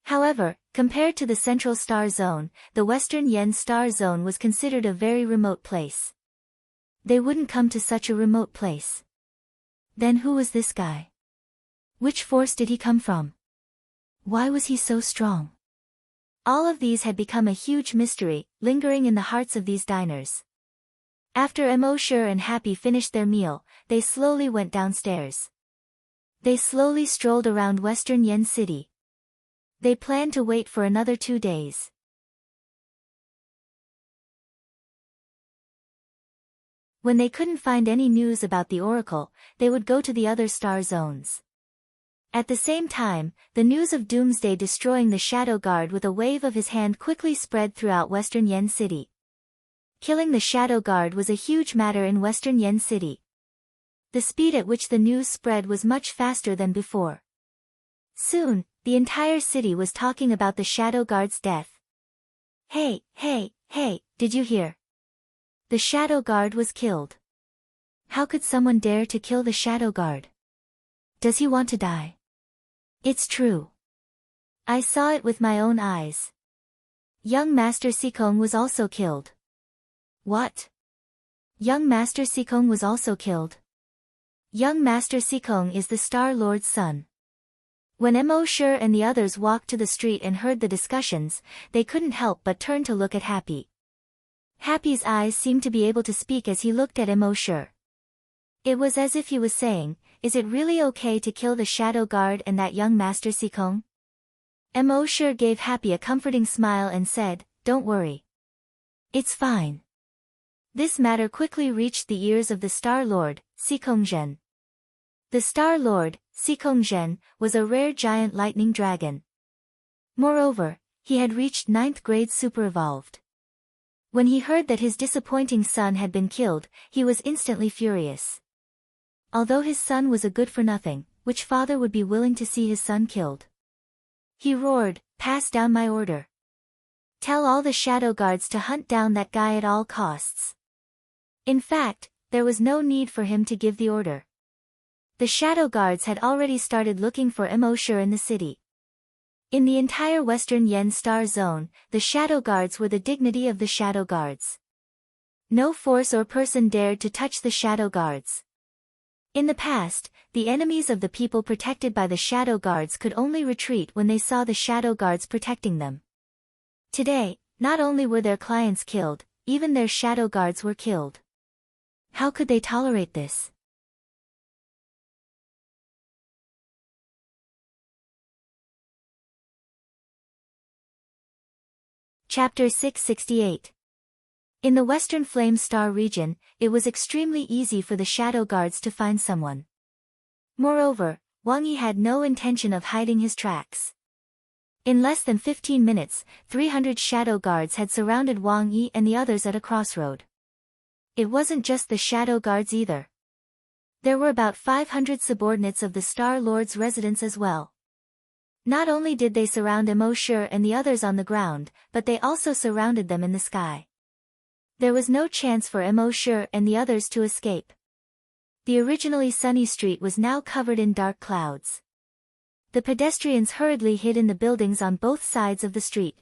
However, compared to the Central Star Zone, the Western Yen Star Zone was considered a very remote place. They wouldn't come to such a remote place. Then who was this guy? Which force did he come from? Why was he so strong? All of these had become a huge mystery, lingering in the hearts of these diners. After Immortal and Happy finished their meal, they slowly went downstairs. They slowly strolled around Western Yen City. They planned to wait for another 2 days. When they couldn't find any news about the Oracle, they would go to the other star zones. At the same time, the news of Doomsday destroying the Shadow Guard with a wave of his hand quickly spread throughout Western Yen City. Killing the Shadow Guard was a huge matter in Western Yen City. The speed at which the news spread was much faster than before. Soon, the entire city was talking about the Shadow Guard's death. Hey, did you hear? The Shadow Guard was killed. How could someone dare to kill the Shadow Guard? Does he want to die? It's true. I saw it with my own eyes. Young Master Sikong was also killed. What? Young Master Sikong was also killed? Young Master Sikong is the Star Lord's son. When Emosure and the others walked to the street and heard the discussions, they couldn't help but turn to look at Happy. Happy's eyes seemed to be able to speak as he looked at Emosure. It was as if he was saying, "Is it really okay to kill the Shadow Guard and that young Master Sikong?" Emosure gave Happy a comforting smile and said, "Don't worry. It's fine." This matter quickly reached the ears of the Star Lord, Sikongzhen. The Star Lord, Sikongzhen, was a rare giant lightning dragon. Moreover, he had reached 9th grade super evolved. When he heard that his disappointing son had been killed, he was instantly furious. Although his son was a good-for-nothing, which father would be willing to see his son killed? He roared, "Pass down my order. Tell all the Shadow Guards to hunt down that guy at all costs." In fact, there was no need for him to give the order. The Shadow Guards had already started looking for Emosure in the city. In the entire Western Yen Star Zone, the Shadow Guards were the dignity of the Shadow Guards. No force or person dared to touch the Shadow Guards. In the past, the enemies of the people protected by the Shadow Guards could only retreat when they saw the Shadow Guards protecting them. Today, not only were their clients killed, even their Shadow Guards were killed. How could they tolerate this? Chapter 668. In the Western Flame Star region, it was extremely easy for the Shadow Guards to find someone. Moreover, Wang Yi had no intention of hiding his tracks. In less than 15 minutes, 300 Shadow Guards had surrounded Wang Yi and the others at a crossroad. It wasn't just the Shadow Guards either. There were about 500 subordinates of the Star Lord's residence as well. Not only did they surround Emosure and the others on the ground, but they also surrounded them in the sky. There was no chance for Emosure and the others to escape. The originally sunny street was now covered in dark clouds. The pedestrians hurriedly hid in the buildings on both sides of the street.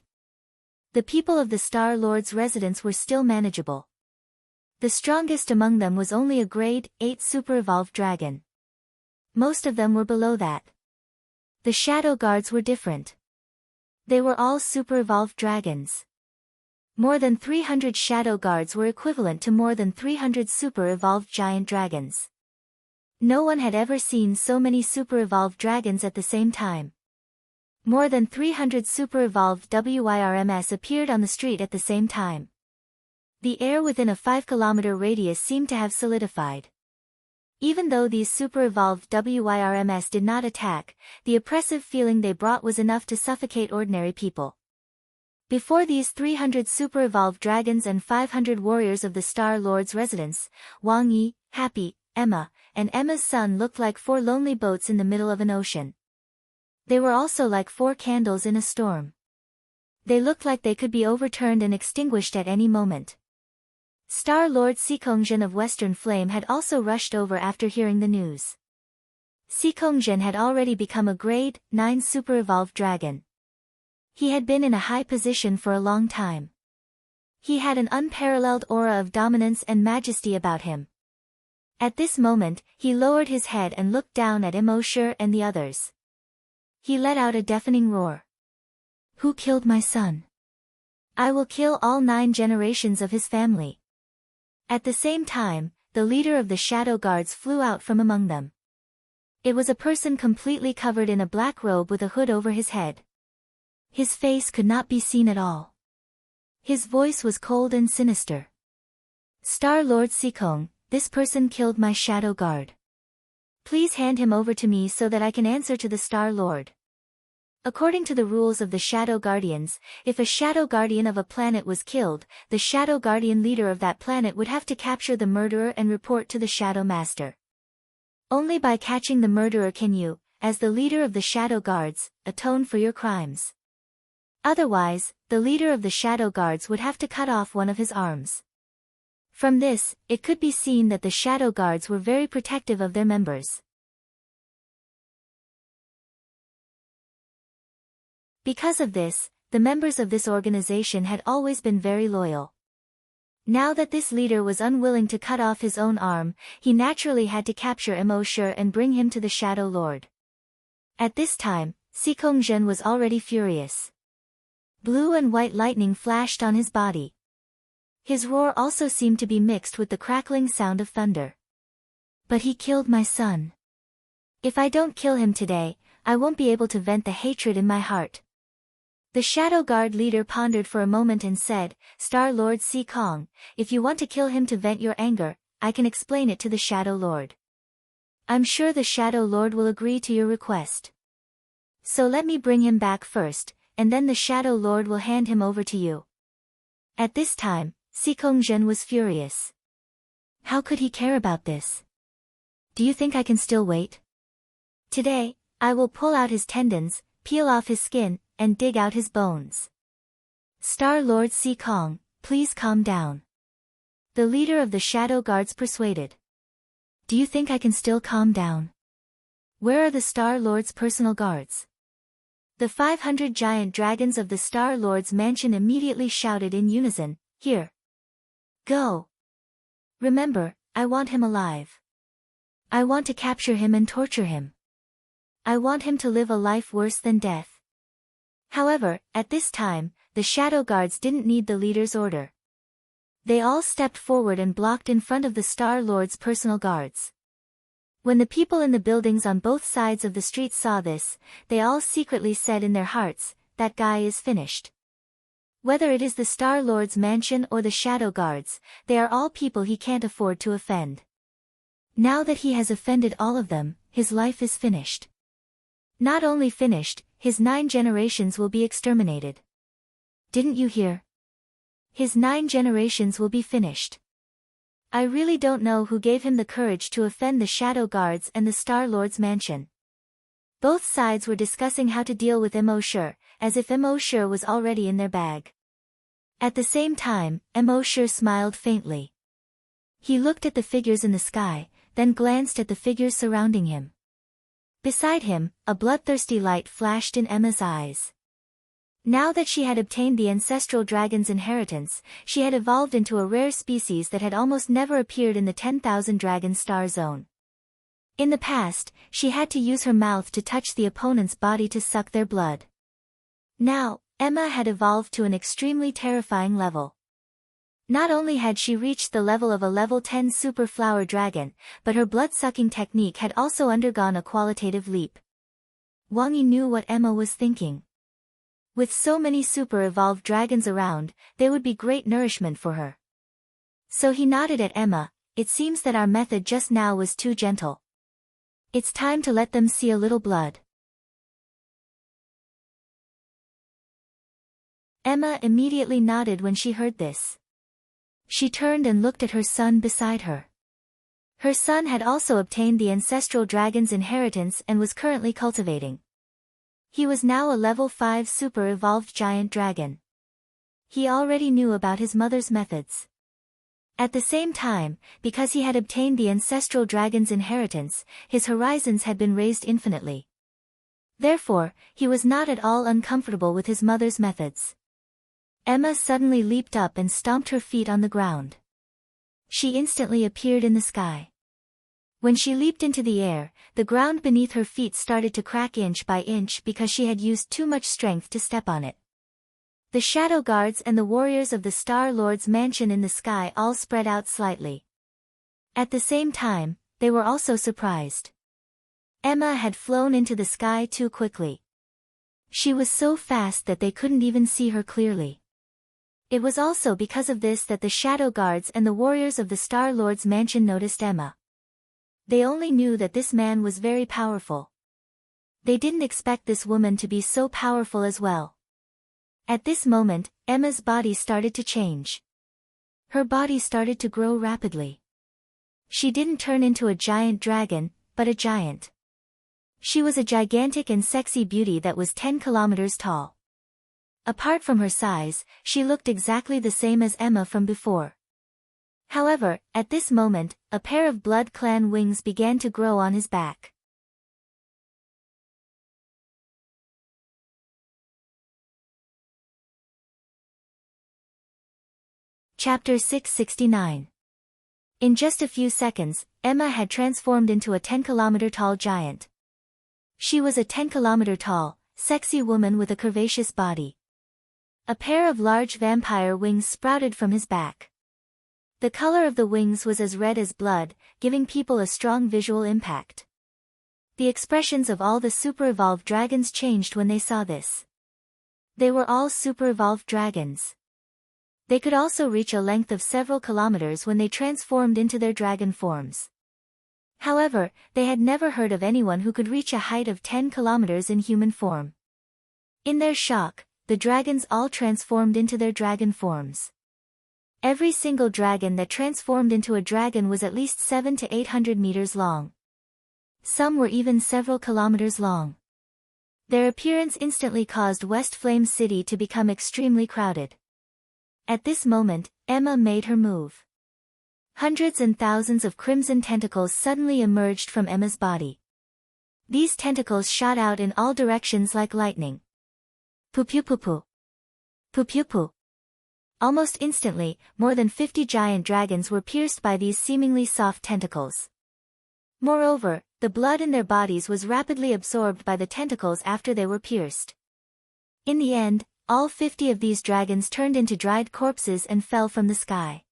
The people of the Star Lord's residence were still manageable. The strongest among them was only a grade 8 super-evolved dragon. Most of them were below that. The Shadow Guards were different. They were all super-evolved dragons. More than 300 Shadow Guards were equivalent to more than 300 super-evolved giant dragons. No one had ever seen so many super-evolved dragons at the same time. More than 300 super-evolved WIRMs appeared on the street at the same time. The air within a 5-kilometer radius seemed to have solidified. Even though these super-evolved WIRMs did not attack, the oppressive feeling they brought was enough to suffocate ordinary people. Before these 300 super-evolved dragons and 500 warriors of the Star Lord's residence, Wang Yi, Happy, Emma, and Emma's son looked like 4 lonely boats in the middle of an ocean. They were also like 4 candles in a storm. They looked like they could be overturned and extinguished at any moment. Star Lord Sikongzhen of Western Flame had also rushed over after hearing the news. Sikongzhen had already become a grade 9 super-evolved dragon. He had been in a high position for a long time. He had an unparalleled aura of dominance and majesty about him. At this moment, he lowered his head and looked down at Emosure and the others. He let out a deafening roar. "Who killed my son? I will kill all 9 generations of his family." At the same time, the leader of the Shadow Guards flew out from among them. It was a person completely covered in a black robe with a hood over his head. His face could not be seen at all. His voice was cold and sinister. "Star Lord Sikong, this person killed my Shadow Guard. Please hand him over to me so that I can answer to the Star Lord." According to the rules of the Shadow Guardians, if a Shadow Guardian of a planet was killed, the Shadow Guardian leader of that planet would have to capture the murderer and report to the Shadow Master. Only by catching the murderer can you, as the leader of the Shadow Guards, atone for your crimes. Otherwise, the leader of the Shadow Guards would have to cut off one of his arms. From this, it could be seen that the Shadow Guards were very protective of their members. Because of this, the members of this organization had always been very loyal. Now that this leader was unwilling to cut off his own arm, he naturally had to capture Emosure and bring him to the Shadow Lord. At this time, Sikongzhen was already furious. Blue and white lightning flashed on his body. His roar also seemed to be mixed with the crackling sound of thunder. But he killed my son. If I don't kill him today, I won't be able to vent the hatred in my heart. The Shadow Guard leader pondered for a moment and said, Star Lord Sikong, if you want to kill him to vent your anger, I can explain it to the Shadow Lord. I'm sure the Shadow Lord will agree to your request. So let me bring him back first, and then the Shadow Lord will hand him over to you. At this time, Sikongzhen was furious. How could he care about this? Do you think I can still wait? Today, I will pull out his tendons, peel off his skin, and dig out his bones. Star Lord Sikong, please calm down. The leader of the Shadow Guards persuaded. Do you think I can still calm down? Where are the Star Lord's personal guards? The 500 giant dragons of the Star Lord's mansion immediately shouted in unison, Here. Go. Remember, I want him alive. I want to capture him and torture him. I want him to live a life worse than death. However, at this time, the Shadow Guards didn't need the leader's order. They all stepped forward and blocked in front of the Star Lord's personal guards. When the people in the buildings on both sides of the street saw this, they all secretly said in their hearts, that guy is finished. Whether it is the Star Lord's mansion or the Shadow Guards, they are all people he can't afford to offend. Now that he has offended all of them, his life is finished. Not only finished, his 9 generations will be exterminated. Didn't you hear? His 9 generations will be finished. I really don't know who gave him the courage to offend the Shadow Guards and the Star Lord's mansion. Both sides were discussing how to deal with Immortal, as if Immortal was already in their bag. At the same time, Immortal smiled faintly. He looked at the figures in the sky, then glanced at the figures surrounding him. Beside him, a bloodthirsty light flashed in Emma's eyes. Now that she had obtained the ancestral dragon's inheritance, she had evolved into a rare species that had almost never appeared in the 10,000 dragon star zone. In the past, she had to use her mouth to touch the opponent's body to suck their blood. Now, Emma had evolved to an extremely terrifying level. Not only had she reached the level of a level 10 super flower dragon, but her blood-sucking technique had also undergone a qualitative leap. Wang Yi knew what Emma was thinking. With so many super-evolved dragons around, they would be great nourishment for her. So he nodded at Emma, it seems that our method just now was too gentle. It's time to let them see a little blood. Emma immediately nodded when she heard this. She turned and looked at her son beside her. Her son had also obtained the ancestral dragon's inheritance and was currently cultivating. He was now a level 5 super-evolved giant dragon. He already knew about his mother's methods. At the same time, because he had obtained the ancestral dragon's inheritance, his horizons had been raised infinitely. Therefore, he was not at all uncomfortable with his mother's methods. Emma suddenly leaped up and stomped her feet on the ground. She instantly appeared in the sky. When she leaped into the air, the ground beneath her feet started to crack inch by inch because she had used too much strength to step on it. The Shadow Guards and the warriors of the Star Lord's mansion in the sky all spread out slightly. At the same time, they were also surprised. Emma had flown into the sky too quickly. She was so fast that they couldn't even see her clearly. It was also because of this that the Shadow Guards and the warriors of the Star Lord's mansion noticed Emma. They only knew that this man was very powerful. They didn't expect this woman to be so powerful as well. At this moment, Emma's body started to change. Her body started to grow rapidly. She didn't turn into a giant dragon, but a giant. She was a gigantic and sexy beauty that was 10 kilometers tall. Apart from her size, she looked exactly the same as Emma from before. However, at this moment, a pair of Blood Clan wings began to grow on his back. Chapter 669. In just a few seconds, Emma had transformed into a 10-kilometer tall giant. She was a 10-kilometer tall, sexy woman with a curvaceous body. A pair of large vampire wings sprouted from his back. The color of the wings was as red as blood, giving people a strong visual impact. The expressions of all the super-evolved dragons changed when they saw this. They were all super-evolved dragons. They could also reach a length of several kilometers when they transformed into their dragon forms. However, they had never heard of anyone who could reach a height of 10 kilometers in human form. In their shock, the dragons all transformed into their dragon forms. Every single dragon that transformed into a dragon was at least 700 to 800 meters long. Some were even several kilometers long. Their appearance instantly caused West Flame City to become extremely crowded. At this moment, Emma made her move. Hundreds and thousands of crimson tentacles suddenly emerged from Emma's body. These tentacles shot out in all directions like lightning. Pu-pu-pu-pu. Pu-pu-pu. Almost instantly, more than 50 giant dragons were pierced by these seemingly soft tentacles. Moreover, the blood in their bodies was rapidly absorbed by the tentacles after they were pierced. In the end, all 50 of these dragons turned into dried corpses and fell from the sky.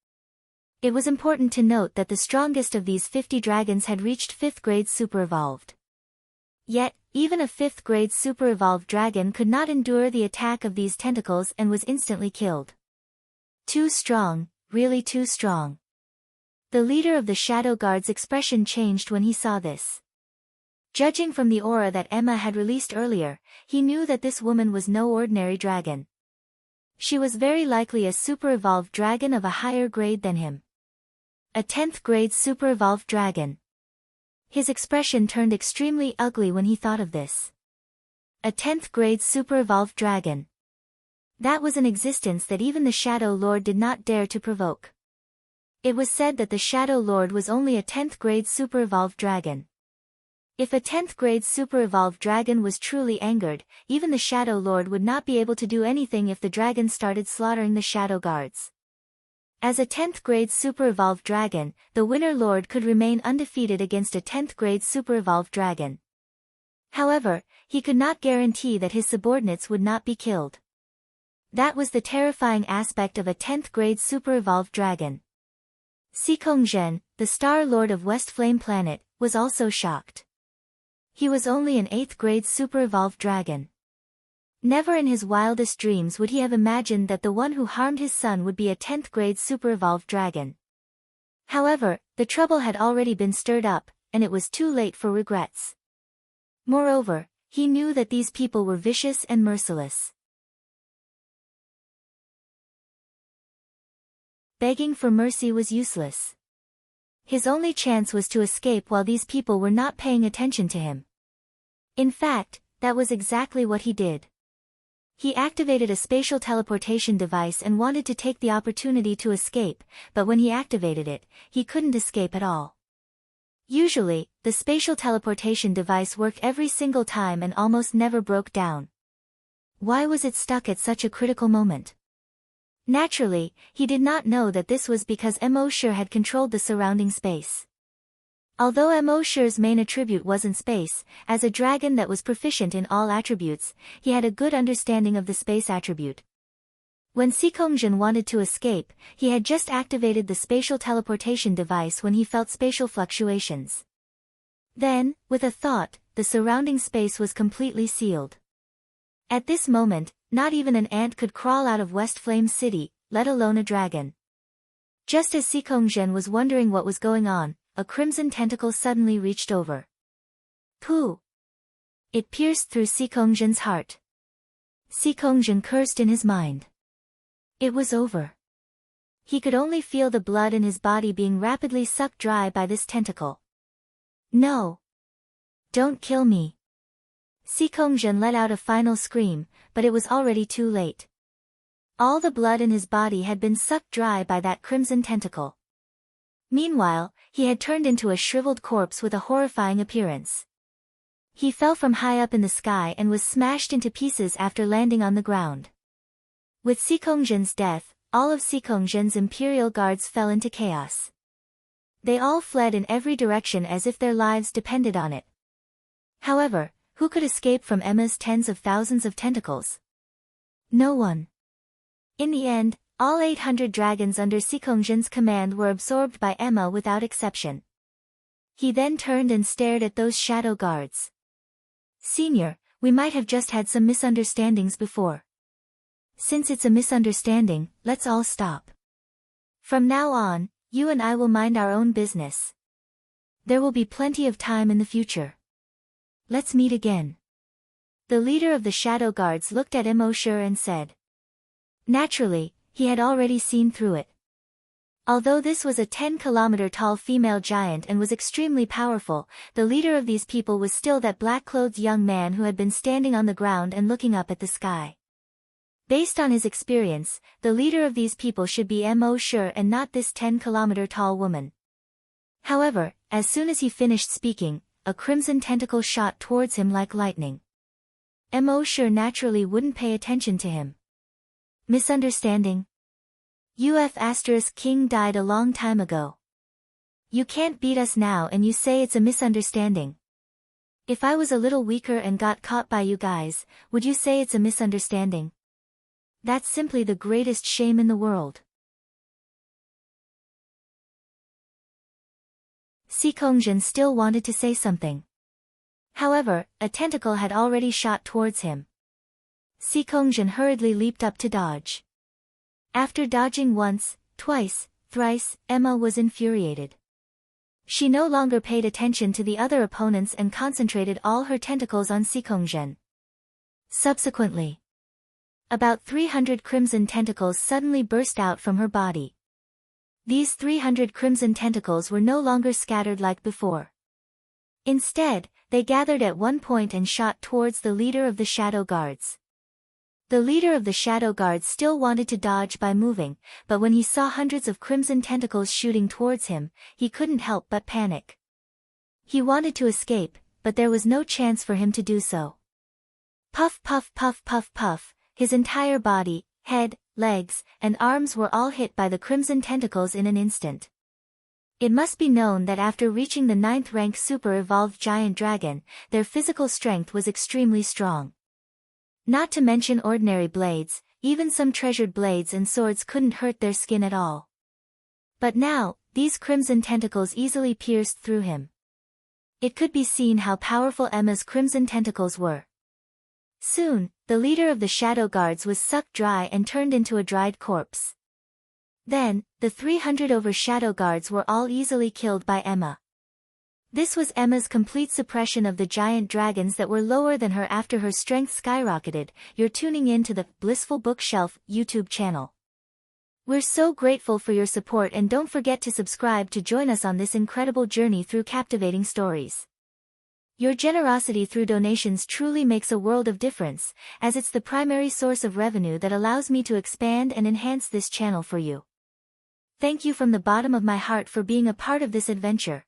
It was important to note that the strongest of these 50 dragons had reached 5th grade super-evolved. Yet, even a 5th grade super-evolved dragon could not endure the attack of these tentacles and was instantly killed. Too strong, really too strong. The leader of the Shadow Guard's expression changed when he saw this. Judging from the aura that Emma had released earlier, he knew that this woman was no ordinary dragon. She was very likely a super-evolved dragon of a higher grade than him. A 10th grade super-evolved dragon. His expression turned extremely ugly when he thought of this. A 10th grade super-evolved dragon. That was an existence that even the Shadow Lord did not dare to provoke. It was said that the Shadow Lord was only a 10th grade super-evolved dragon. If a 10th grade super-evolved dragon was truly angered, even the Shadow Lord would not be able to do anything if the dragon started slaughtering the Shadow Guards. As a 10th grade super-evolved dragon, the Winter Lord could remain undefeated against a 10th grade super-evolved dragon. However, he could not guarantee that his subordinates would not be killed. That was the terrifying aspect of a 10th grade super-evolved dragon. Xikongzhen, the Star Lord of West Flame Planet, was also shocked. He was only an 8th grade super-evolved dragon. Never in his wildest dreams would he have imagined that the one who harmed his son would be a 10th grade super-evolved dragon. However, the trouble had already been stirred up, and it was too late for regrets. Moreover, he knew that these people were vicious and merciless. Begging for mercy was useless. His only chance was to escape while these people were not paying attention to him. In fact, that was exactly what he did. He activated a spatial teleportation device and wanted to take the opportunity to escape, but when he activated it, he couldn't escape at all. Usually, the spatial teleportation device worked every single time and almost never broke down. Why was it stuck at such a critical moment? Naturally, he did not know that this was because Emosure had controlled the surrounding space. Although Emosure's main attribute wasn't space, as a dragon that was proficient in all attributes, he had a good understanding of the space attribute. When Xikongzhen wanted to escape, he had just activated the spatial teleportation device when he felt spatial fluctuations. Then, with a thought, the surrounding space was completely sealed. At this moment, not even an ant could crawl out of West Flame City, let alone a dragon. Just as Xikongzhen was wondering what was going on, a crimson tentacle suddenly reached over. Pooh! It pierced through Xikongzhen's heart. Xikongzhen cursed in his mind. It was over. He could only feel the blood in his body being rapidly sucked dry by this tentacle. No! Don't kill me! Xikongzhen let out a final scream, but it was already too late. All the blood in his body had been sucked dry by that crimson tentacle. Meanwhile, he had turned into a shriveled corpse with a horrifying appearance. He fell from high up in the sky and was smashed into pieces after landing on the ground. With Xikongzhen's death, all of Xikongzhen's imperial guards fell into chaos. They all fled in every direction as if their lives depended on it. However, Who could escape from Emma's tens of thousands of tentacles? No one. In the end, all 800 dragons under Sikongjian's command were absorbed by Emma without exception. He then turned and stared at those shadow guards. Senior, we might have just had some misunderstandings before. Since it's a misunderstanding, let's all stop. From now on, you and I will mind our own business. There will be plenty of time in the future. Let's meet again. The leader of the shadow guards looked at Immortal and said. Naturally, he had already seen through it. Although this was a 10-kilometer-tall female giant and was extremely powerful, the leader of these people was still that black-clothed young man who had been standing on the ground and looking up at the sky. Based on his experience, the leader of these people should be Immortal and not this 10-kilometer-tall woman. However, as soon as he finished speaking, a crimson tentacle shot towards him like lightning. Immortal naturally wouldn't pay attention to him. Misunderstanding? King died a long time ago. You can't beat us now and you say it's a misunderstanding. If I was a little weaker and got caught by you guys, would you say it's a misunderstanding? That's simply the greatest shame in the world. Sikongjian still wanted to say something. However, a tentacle had already shot towards him. Sikongjian hurriedly leaped up to dodge. After dodging once, twice, thrice, Emma was infuriated. She no longer paid attention to the other opponents and concentrated all her tentacles on Sikongjian. Subsequently, about 300 crimson tentacles suddenly burst out from her body. These 300 crimson tentacles were no longer scattered like before. Instead, they gathered at one point and shot towards the leader of the shadow guards. The leader of the shadow guards still wanted to dodge by moving, but when he saw hundreds of crimson tentacles shooting towards him, he couldn't help but panic. He wanted to escape, but there was no chance for him to do so. Puff puff puff puff puff, his entire body, head, legs, and arms were all hit by the crimson tentacles in an instant. It must be known that after reaching the 9th rank super-evolved giant dragon, their physical strength was extremely strong. Not to mention ordinary blades, even some treasured blades and swords couldn't hurt their skin at all. But now, these crimson tentacles easily pierced through him. It could be seen how powerful Emma's crimson tentacles were. Soon, the leader of the shadow guards was sucked dry and turned into a dried corpse. Then, the 300 over shadow guards were all easily killed by Emma. This was Emma's complete suppression of the giant dragons that were lower than her after her strength skyrocketed. You're tuning in to the Blissful Bookshelf YouTube channel. We're so grateful for your support and don't forget to subscribe to join us on this incredible journey through captivating stories. Your generosity through donations truly makes a world of difference, as it's the primary source of revenue that allows me to expand and enhance this channel for you. Thank you from the bottom of my heart for being a part of this adventure.